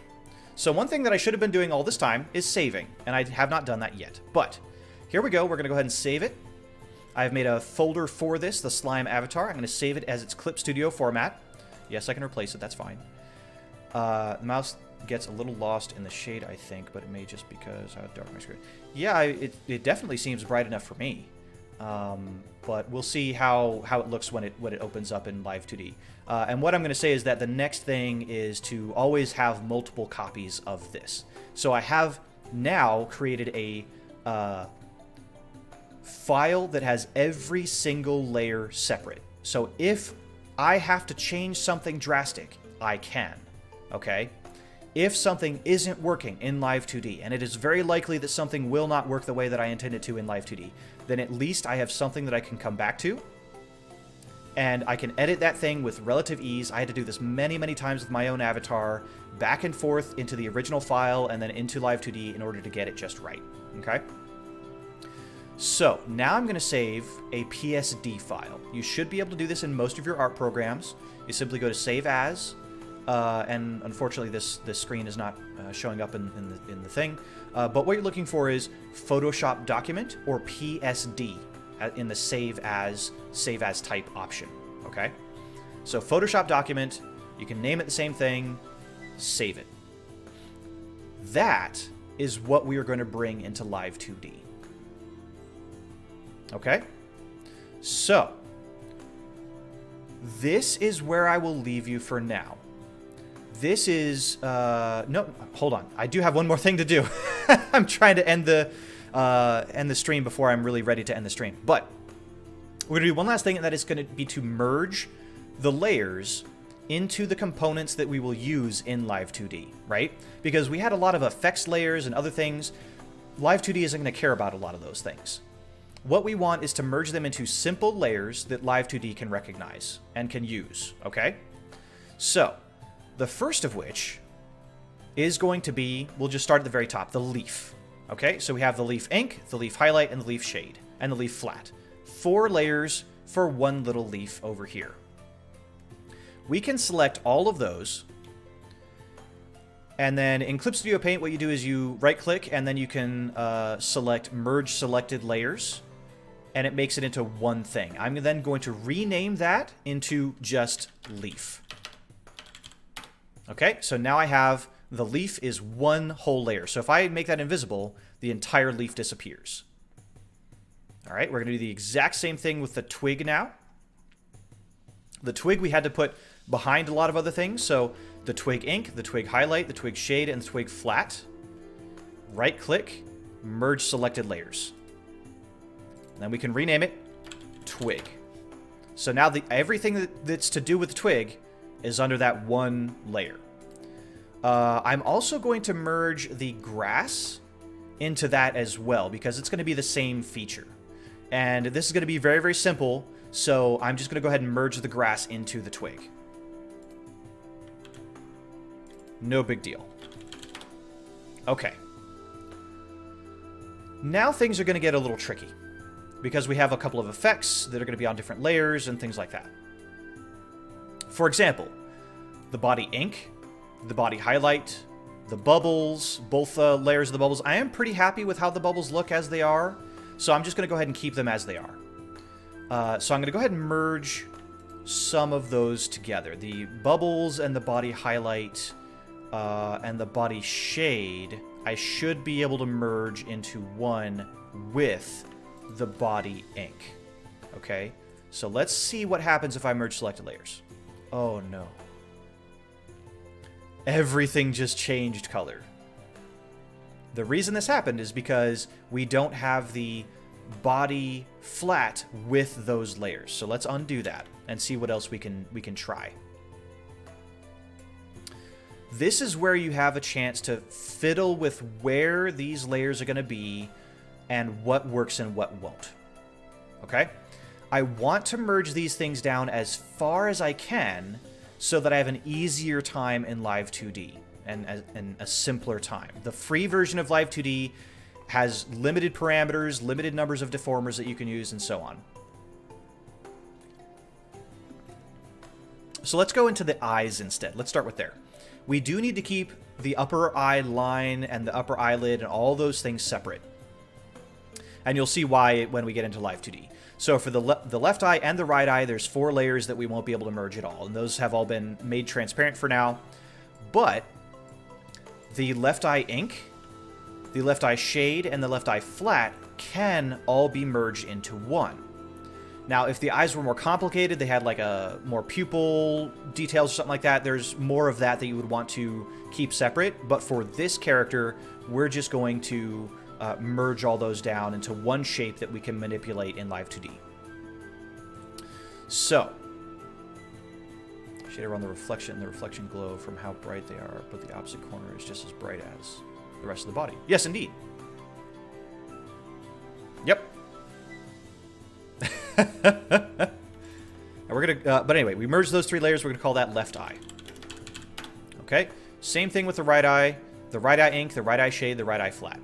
So one thing that I should have been doing all this time is saving, and I have not done that yet. But here we go. We're going to go ahead and save it. I've made a folder for this, the slime avatar. I'm going to save it as its Clip Studio format. Yes, I can replace it. That's fine. The mouse gets a little lost in the shade, I think, but it may just because how dark my screen. Yeah, it definitely seems bright enough for me. But we'll see how it looks when it opens up in Live2D. And what I'm going to say is that the next thing is to always have multiple copies of this. So I have now created a file that has every single layer separate. So if I have to change something drastic, I can. Okay? If something isn't working in Live2D, and it is very likely that something will not work the way that I intended to in Live2D, then at least I have something that I can come back to, and I can edit that thing with relative ease. I had to do this many, many times with my own avatar, back and forth into the original file, and then into Live2D in order to get it just right. Okay? So, now I'm going to save a PSD file. You should be able to do this in most of your art programs. You simply go to Save As, and unfortunately this screen is not showing up in the thing. But what you're looking for is Photoshop document or PSD in the save as type option. Okay, so Photoshop document, you can name it the same thing, save it. That is what we are going to bring into Live2D. Okay, so this is where I will leave you for now. This is no, hold on. I do have one more thing to do. I'm trying to end the stream before I'm really ready to end the stream. But we're gonna do one last thing, and that is going to be to merge the layers into the components that we will use in Live2D, right? Because we had a lot of effects layers and other things. Live2D isn't going to care about a lot of those things. What we want is to merge them into simple layers that Live2D can recognize and can use, okay? So, the first of which is going to be, we'll just start at the very top, the leaf. Okay, so we have the leaf ink, the leaf highlight, and the leaf shade, and the leaf flat. 4 layers for one little leaf over here. We can select all of those, and then in Clip Studio Paint, what you do is you right-click, and then you can select Merge Selected Layers, and it makes it into one thing. I'm then going to rename that into just Leaf. Okay, so now I have the leaf is one whole layer. So if I make that invisible, the entire leaf disappears. All right, we're going to do the exact same thing with the twig now. The twig we had to put behind a lot of other things. So the twig ink, the twig highlight, the twig shade, and the twig flat. Right-click, merge selected layers. And then we can rename it twig. So now everything that's to do with the twig is under that one layer. I'm also going to merge the grass into that as well, because it's going to be the same feature. And this is going to be very, very simple, so I'm just going to go ahead and merge the grass into the twig. No big deal. Okay. Now things are going to get a little tricky, because we have a couple of effects that are going to be on different layers and things like that. For example, the body ink, the body highlight, the bubbles, both layers of the bubbles. I am pretty happy with how the bubbles look as they are, so I'm just going to go ahead and keep them as they are. So I'm going to go ahead and merge some of those together. The bubbles and the body highlight and the body shade, I should be able to merge into one with the body ink. Okay, so let's see what happens if I merge selected layers. Oh no. Everything just changed color. The reason this happened is because we don't have the body flat with those layers. So let's undo that and see what else we can try. This is where you have a chance to fiddle with where these layers are going to be and what works and what won't. Okay? I want to merge these things down as far as I can so that I have an easier time in Live2D and a simpler time. The free version of Live2D has limited parameters, limited numbers of deformers that you can use, and so on. So let's go into the eyes instead. Let's start with there. We do need to keep the upper eye line and the upper eyelid and all those things separate. And you'll see why when we get into Live2D. So for the left eye and the right eye, there's 4 layers that we won't be able to merge at all. And those have all been made transparent for now. But the left eye ink, the left eye shade, and the left eye flat can all be merged into one. Now, if the eyes were more complicated, they had like a more pupil details or something like that, there's more of that you would want to keep separate. But for this character, we're just going to merge all those down into one shape that we can manipulate in Live2D. So, shader on the reflection glow from how bright they are, but the opposite corner is just as bright as the rest of the body. Yes, indeed. Yep. And we're gonna, but anyway, we merged those 3 layers. We're gonna call that left eye. Okay. Same thing with the right eye ink, the right eye shade, the right eye flat.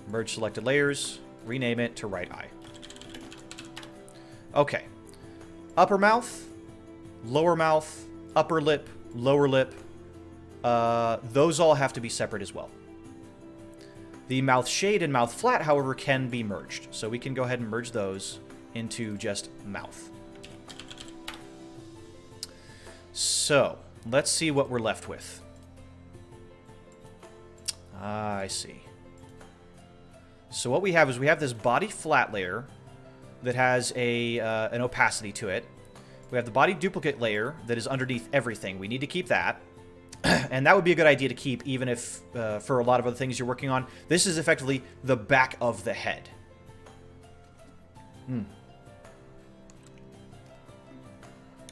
Merge selected layers, rename it to right eye. Okay. Upper mouth, lower mouth, upper lip, lower lip, those all have to be separate as well. The mouth shade and mouth flat, however, can be merged. So we can go ahead and merge those into just mouth. So, let's see what we're left with. Ah, I see. So what we have is we have this body flat layer that has an opacity to it. We have the body duplicate layer that is underneath everything. We need to keep that. And that would be a good idea to keep, even if for a lot of other things you're working on. This is effectively the back of the head.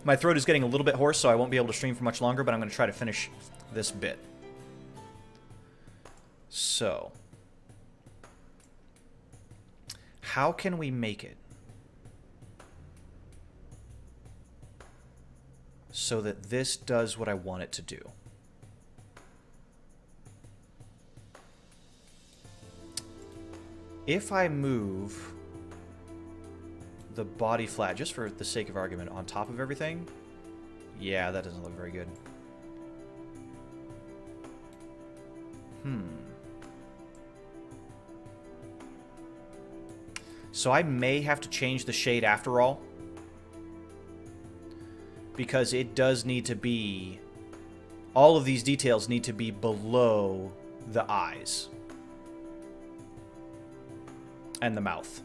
My throat is getting a little bit hoarse, so I won't be able to stream for much longer, but I'm going to try to finish this bit. So, how can we make it so that this does what I want it to do? If I move the body flat, just for the sake of argument, on top of everything, yeah, that doesn't look very good. So I may have to change the shade after all, because it does need to be, all of these details need to be below the eyes and the mouth.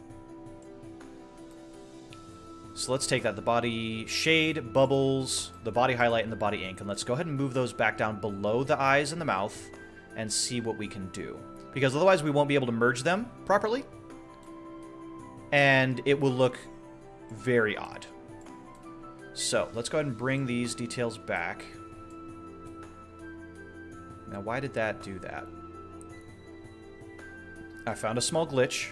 So let's take that, the body shade, bubbles, the body highlight, and the body ink, and let's go ahead and move those back down below the eyes and the mouth and see what we can do. Because otherwise we won't be able to merge them properly, and it will look very odd. So let's go ahead and bring these details back. Now, why did that do that? I found a small glitch.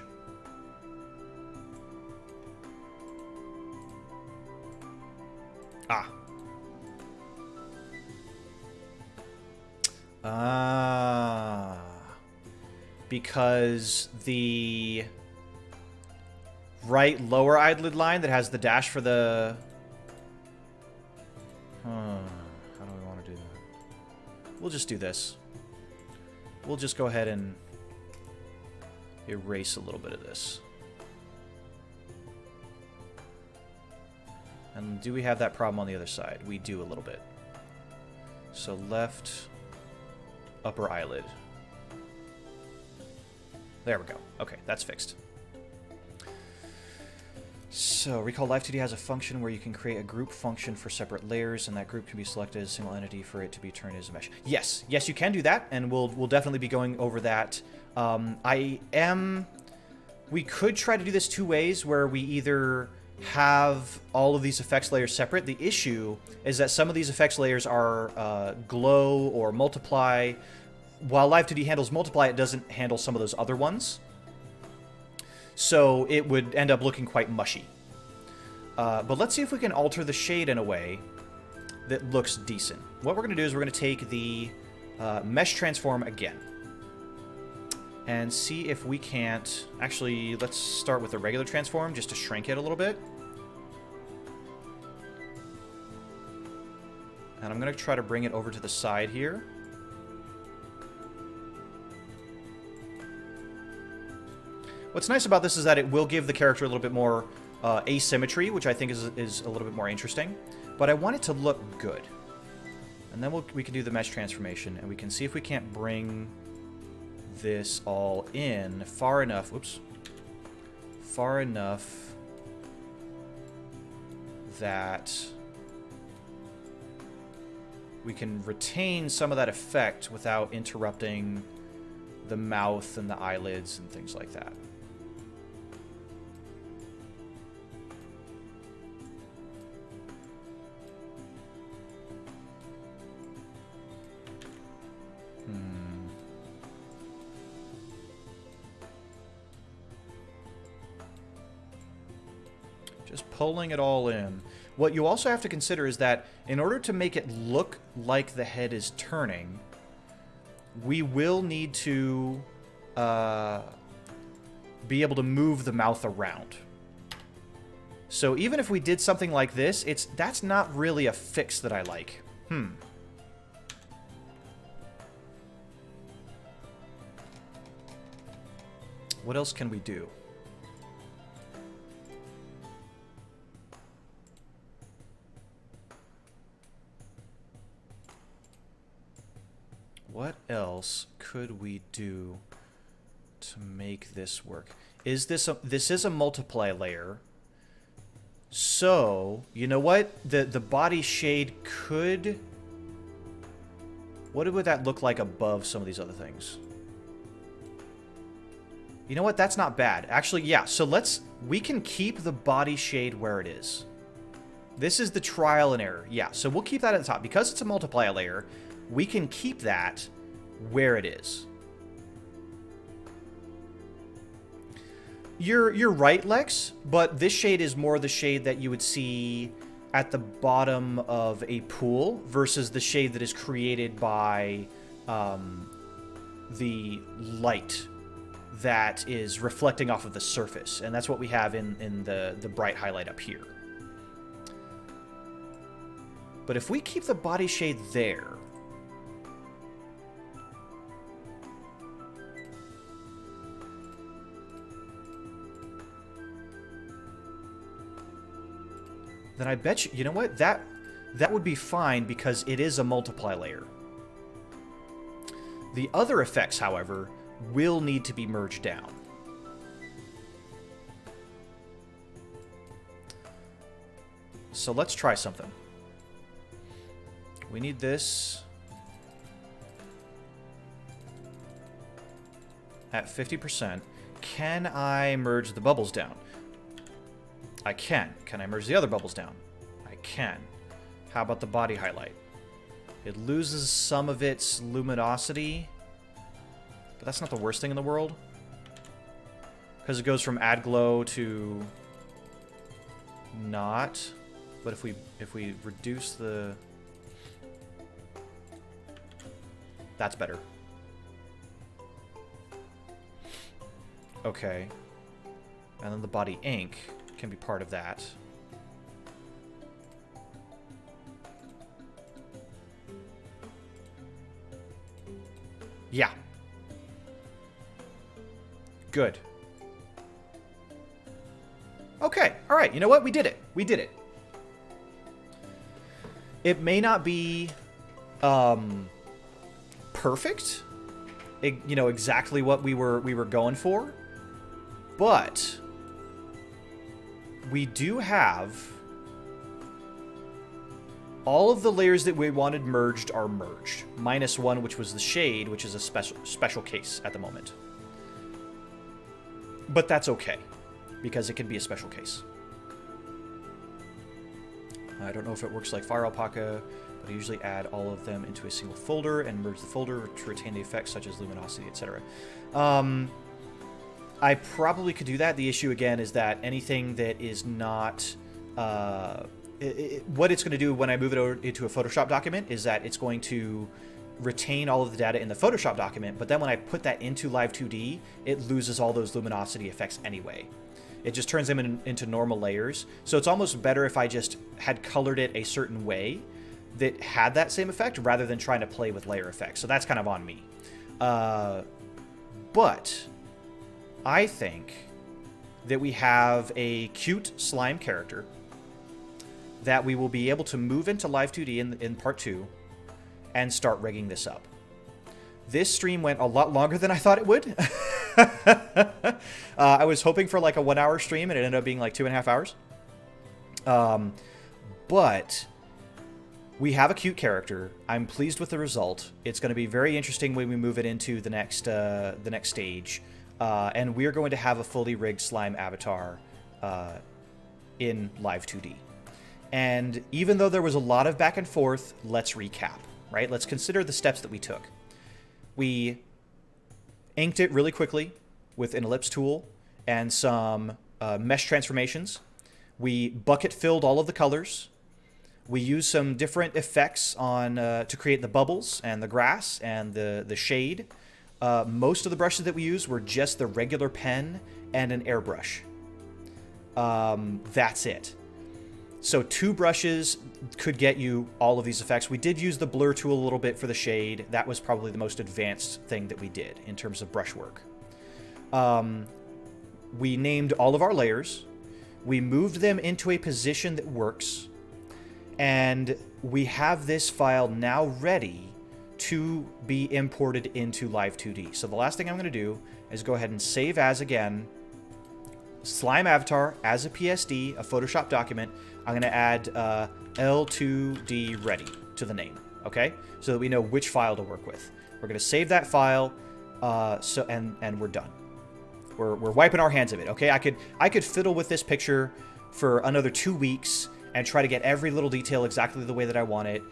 Because the right lower eyelid line that has the dash for the... How do we want to do that? We'll just do this. We'll just go ahead and erase a little bit of this. And do we have that problem on the other side? We do a little bit. So left upper eyelid. There we go. Okay, that's fixed. So, recall Live2D has a function where you can create a group function for separate layers, and that group can be selected as a single entity for it to be turned as a mesh. Yes, yes, you can do that, and we'll definitely be going over that. We could try to do this two ways, where we either have all of these effects layers separate. The issue is that some of these effects layers are glow or multiply. While Live2D handles multiply, it doesn't handle some of those other ones. So it would end up looking quite mushy. But let's see if we can alter the shade in a way that looks decent. What we're going to do is we're going to take the mesh transform again and see if we can't... Actually, let's start with the regular transform just to shrink it a little bit. And I'm going to try to bring it over to the side here. What's nice about this is that it will give the character a little bit more asymmetry, which I think is a little bit more interesting. But I want it to look good. And then we can do the mesh transformation, and we can see if we can't bring this all in far enough. Whoops. Far enough that we can retain some of that effect without interrupting the mouth and the eyelids and things like that. Just pulling it all in. What you also have to consider is that in order to make it look like the head is turning, we will need to be able to move the mouth around. So even if we did something like this, that's not really a fix that I like. What else can we do? What else could we do to make this work? Is this is a multiply layer? So, you know what? The body shade could... What would that look like above some of these other things? You know what? That's not bad. Actually, yeah. So we can keep the body shade where it is. This is the trial and error. Yeah, so we'll keep that at the top. Because it's a multiply layer, we can keep that where it is. You're right, Lex, but this shade is more the shade that you would see at the bottom of a pool versus the shade that is created by the light that is reflecting off of the surface. And that's what we have in the bright highlight up here. But if we keep the body shade there... then I bet you know what? That would be fine because it is a multiply layer. The other effects, however, will need to be merged down. So let's try something. We need this at 50%. Can I merge the bubbles down? I can. Can I merge the other bubbles down? I can. How about the body highlight? It loses some of its luminosity, but that's not the worst thing in the world. Because it goes from add glow to not. But if we reduce the... That's better. Okay. And then the body ink can be part of that. Yeah. Good. Okay. All right. You know what? We did it. We did it. It may not be perfect. You know, exactly what we were going for. But we do have all of the layers that we wanted merged are merged. Minus one, which was the shade, which is a special case at the moment. But that's okay, because it can be a special case. I don't know if it works like Fire Alpaca, but I usually add all of them into a single folder and merge the folder to retain the effects such as luminosity, etc. I probably could do that. The issue, again, is that anything that is not... what it's going to do when I move it over into a Photoshop document is that it's going to retain all of the data in the Photoshop document, but then when I put that into Live2D, it loses all those luminosity effects anyway. It just turns them into normal layers. So it's almost better if I just had colored it a certain way that had that same effect rather than trying to play with layer effects. So that's kind of on me. But I think that we have a cute slime character that we will be able to move into Live2D in part 2 and start rigging this up. This stream went a lot longer than I thought it would. I was hoping for like a 1 hour stream and it ended up being like 2.5 hours. But we have a cute character. I'm pleased with the result. It's going to be very interesting when we move it into the next stage. And we're going to have a fully rigged slime avatar in Live2D. And even though there was a lot of back and forth, let's recap, right? Let's consider the steps that we took. We inked it really quickly with an ellipse tool and some mesh transformations. We bucket filled all of the colors. We used some different effects on to create the bubbles and the grass and the shade. Most of the brushes that we used were just the regular pen and an airbrush. That's it. So 2 brushes could get you all of these effects. We did use the blur tool a little bit for the shade. That was probably the most advanced thing that we did in terms of brush work. We named all of our layers. We moved them into a position that works. And we have this file now ready to be imported into Live2D. So the last thing I'm going to do is go ahead and save as again. Slime avatar as a PSD, a Photoshop document. I'm going to add L2D ready to the name, okay? So that we know which file to work with. We're going to save that file, and we're done. We're wiping our hands of it, okay? I could fiddle with this picture for another 2 weeks and try to get every little detail exactly the way that I want it,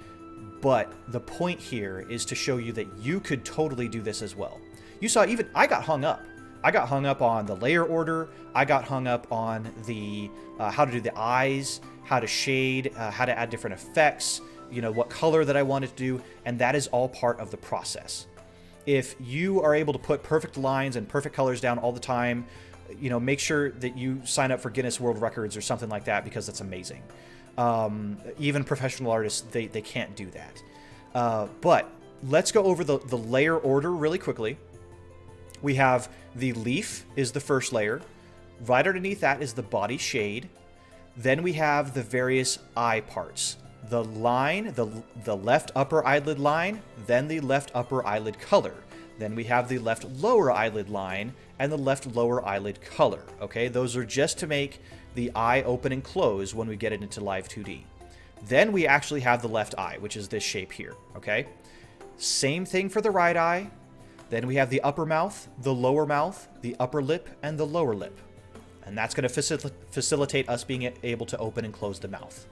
but the point here is to show you that you could totally do this as well. You saw even I got hung up. I got hung up on the layer order. I got hung up on the how to do the eyes, how to shade, how to add different effects, you know, what color that I wanted to do, and that is all part of the process. If you are able to put perfect lines and perfect colors down all the time, you know, make sure that you sign up for Guinness World Records or something like that, because that's amazing. Even professional artists, they can't do that. But let's go over the layer order really quickly. We have the leaf is the first layer. Right underneath that is the body shade. Then we have the various eye parts. The line, the left upper eyelid line, then the left upper eyelid color. Then we have the left lower eyelid line and the left lower eyelid color. Okay, those are just to make the eye open and close when we get it into Live2D. Then we actually have the left eye, which is this shape here. Okay, same thing for the right eye. Then we have the upper mouth, the lower mouth, the upper lip, and the lower lip. And that's going to facilitate us being able to open and close the mouth.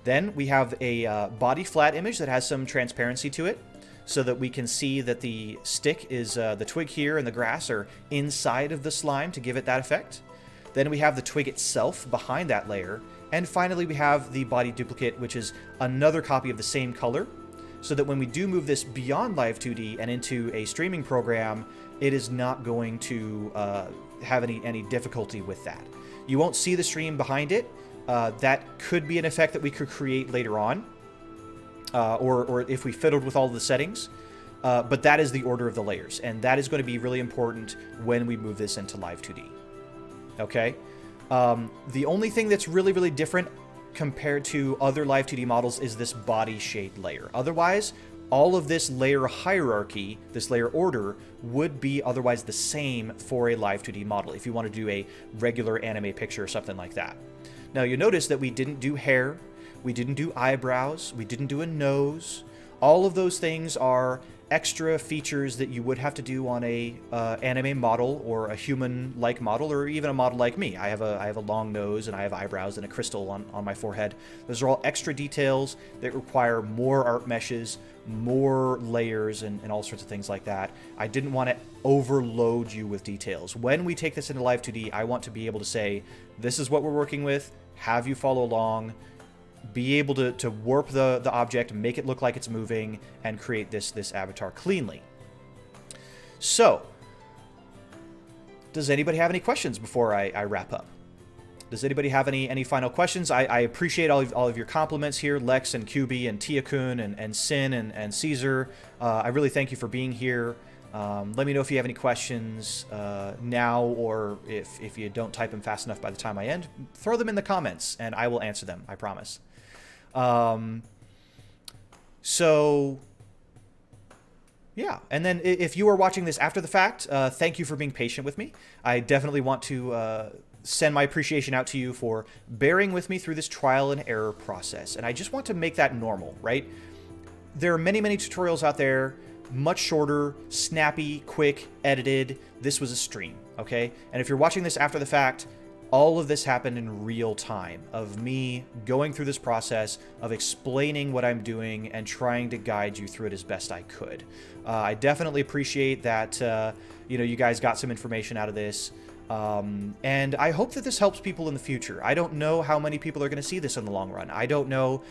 Then we have a body flat image that has some transparency to it, so that we can see that the stick is, the twig here and the grass are inside of the slime to give it that effect. Then we have the twig itself behind that layer. And finally we have the body duplicate, which is another copy of the same color, so that when we do move this beyond Live2D and into a streaming program, it is not going to have any difficulty with that. You won't see the stream behind it. That could be an effect that we could create later on, or if we fiddled with all of the settings. But that is the order of the layers, and that is going to be really important when we move this into Live2D. Okay? The only thing that's really different compared to other Live2D models is this body shade layer. Otherwise, all of this layer hierarchy, this layer order, would be otherwise the same for a Live2D model if you want to do a regular anime picture or something like that. Now, you'll notice that we didn't do hair, we didn't do eyebrows, we didn't do a nose. All of those things are extra features that you would have to do on a anime model or a human-like model, or even a model like me. I have a long nose and I have eyebrows and a crystal on my forehead. Those are all extra details that require more art meshes, more layers, and all sorts of things like that. I didn't want to overload you with details. When we take this into Live2D, I want to be able to say, this is what we're working with, have you follow along, be able to warp the object, make it look like it's moving, and create this avatar cleanly. So, does anybody have any questions before I wrap up? Does anybody have any final questions? I appreciate all of your compliments here, Lex and QB and Tia-kun and Sin and Caesar. I really thank you for being here. Let me know if you have any questions now, or if you don't type them fast enough by the time I end, throw them in the comments and I will answer them, I promise. So yeah, and then if you are watching this after the fact, thank you for being patient with me. I definitely want to send my appreciation out to you for bearing with me through this trial and error process. And I just want to make that normal, right? There are many tutorials out there, much shorter, snappy, quick, edited. This was a stream, okay? And if you're watching this after the fact, all of this happened in real time, of me going through this process of explaining what I'm doing and trying to guide you through it as best I could. I definitely appreciate that you guys got some information out of this. And I hope that this helps people in the future. I don't know how many people are going to see this in the long run. I don't know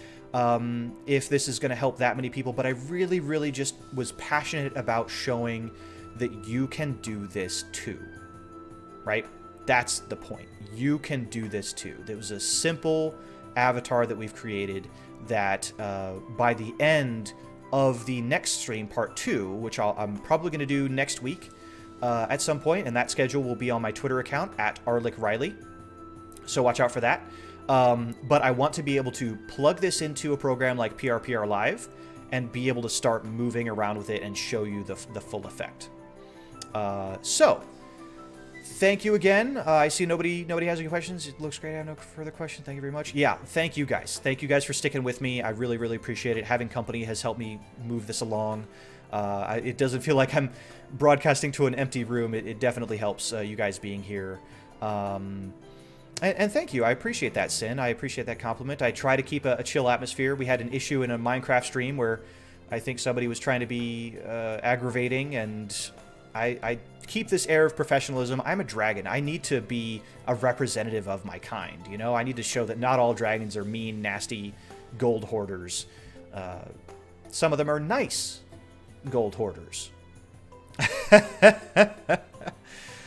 if this is going to help that many people, but I really just was passionate about showing that you can do this too, right? That's the point. You can do this too. It was a simple avatar that we've created that by the end of the next stream, part 2, which I'm probably going to do next week at some point, and that schedule will be on my Twitter account at @ArlickRiley. So watch out for that. But I want to be able to plug this into a program like PRPR Live and be able to start moving around with it and show you the full effect. So, thank you again. I see nobody has any questions. It looks great. I have no further questions. Thank you very much. Yeah, thank you guys. Thank you guys for sticking with me. I really, really appreciate it. Having company has helped me move this along. It doesn't feel like I'm broadcasting to an empty room. It definitely helps you guys being here. And thank you. I appreciate that, Sin. I appreciate that compliment. I try to keep a chill atmosphere. We had an issue in a Minecraft stream where I think somebody was trying to be aggravating, and I keep this air of professionalism. I'm a dragon. I need to be a representative of my kind, you know? I need to show that not all dragons are mean, nasty gold hoarders. Some of them are nice gold hoarders.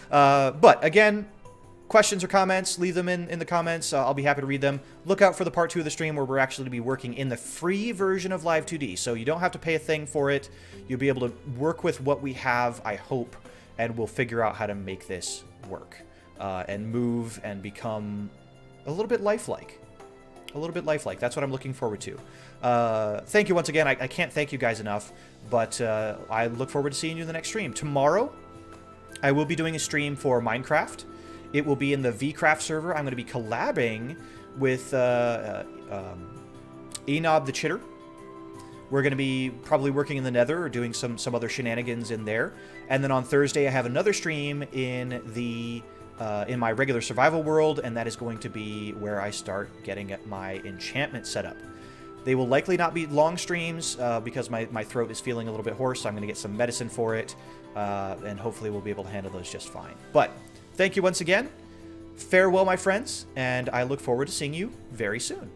But, again, questions or comments, leave them in the comments. I'll be happy to read them. Look out for the part 2 of the stream where we're actually going to be working in the free version of Live2D. So you don't have to pay a thing for it. You'll be able to work with what we have, I hope, and we'll figure out how to make this work and move and become a little bit lifelike. A little bit lifelike. That's what I'm looking forward to. Thank you once again. I can't thank you guys enough, but I look forward to seeing you in the next stream. Tomorrow, I will be doing a stream for Minecraft. It will be in the VCraft server. I'm going to be collabing with Enob the Chitter. We're going to be probably working in the Nether or doing some other shenanigans in there. And then on Thursday, I have another stream in the in my regular survival world, and that is going to be where I start getting my enchantment set up. They will likely not be long streams because my throat is feeling a little bit hoarse, so I'm going to get some medicine for it, and hopefully we'll be able to handle those just fine. But thank you once again. Farewell, my friends, and I look forward to seeing you very soon.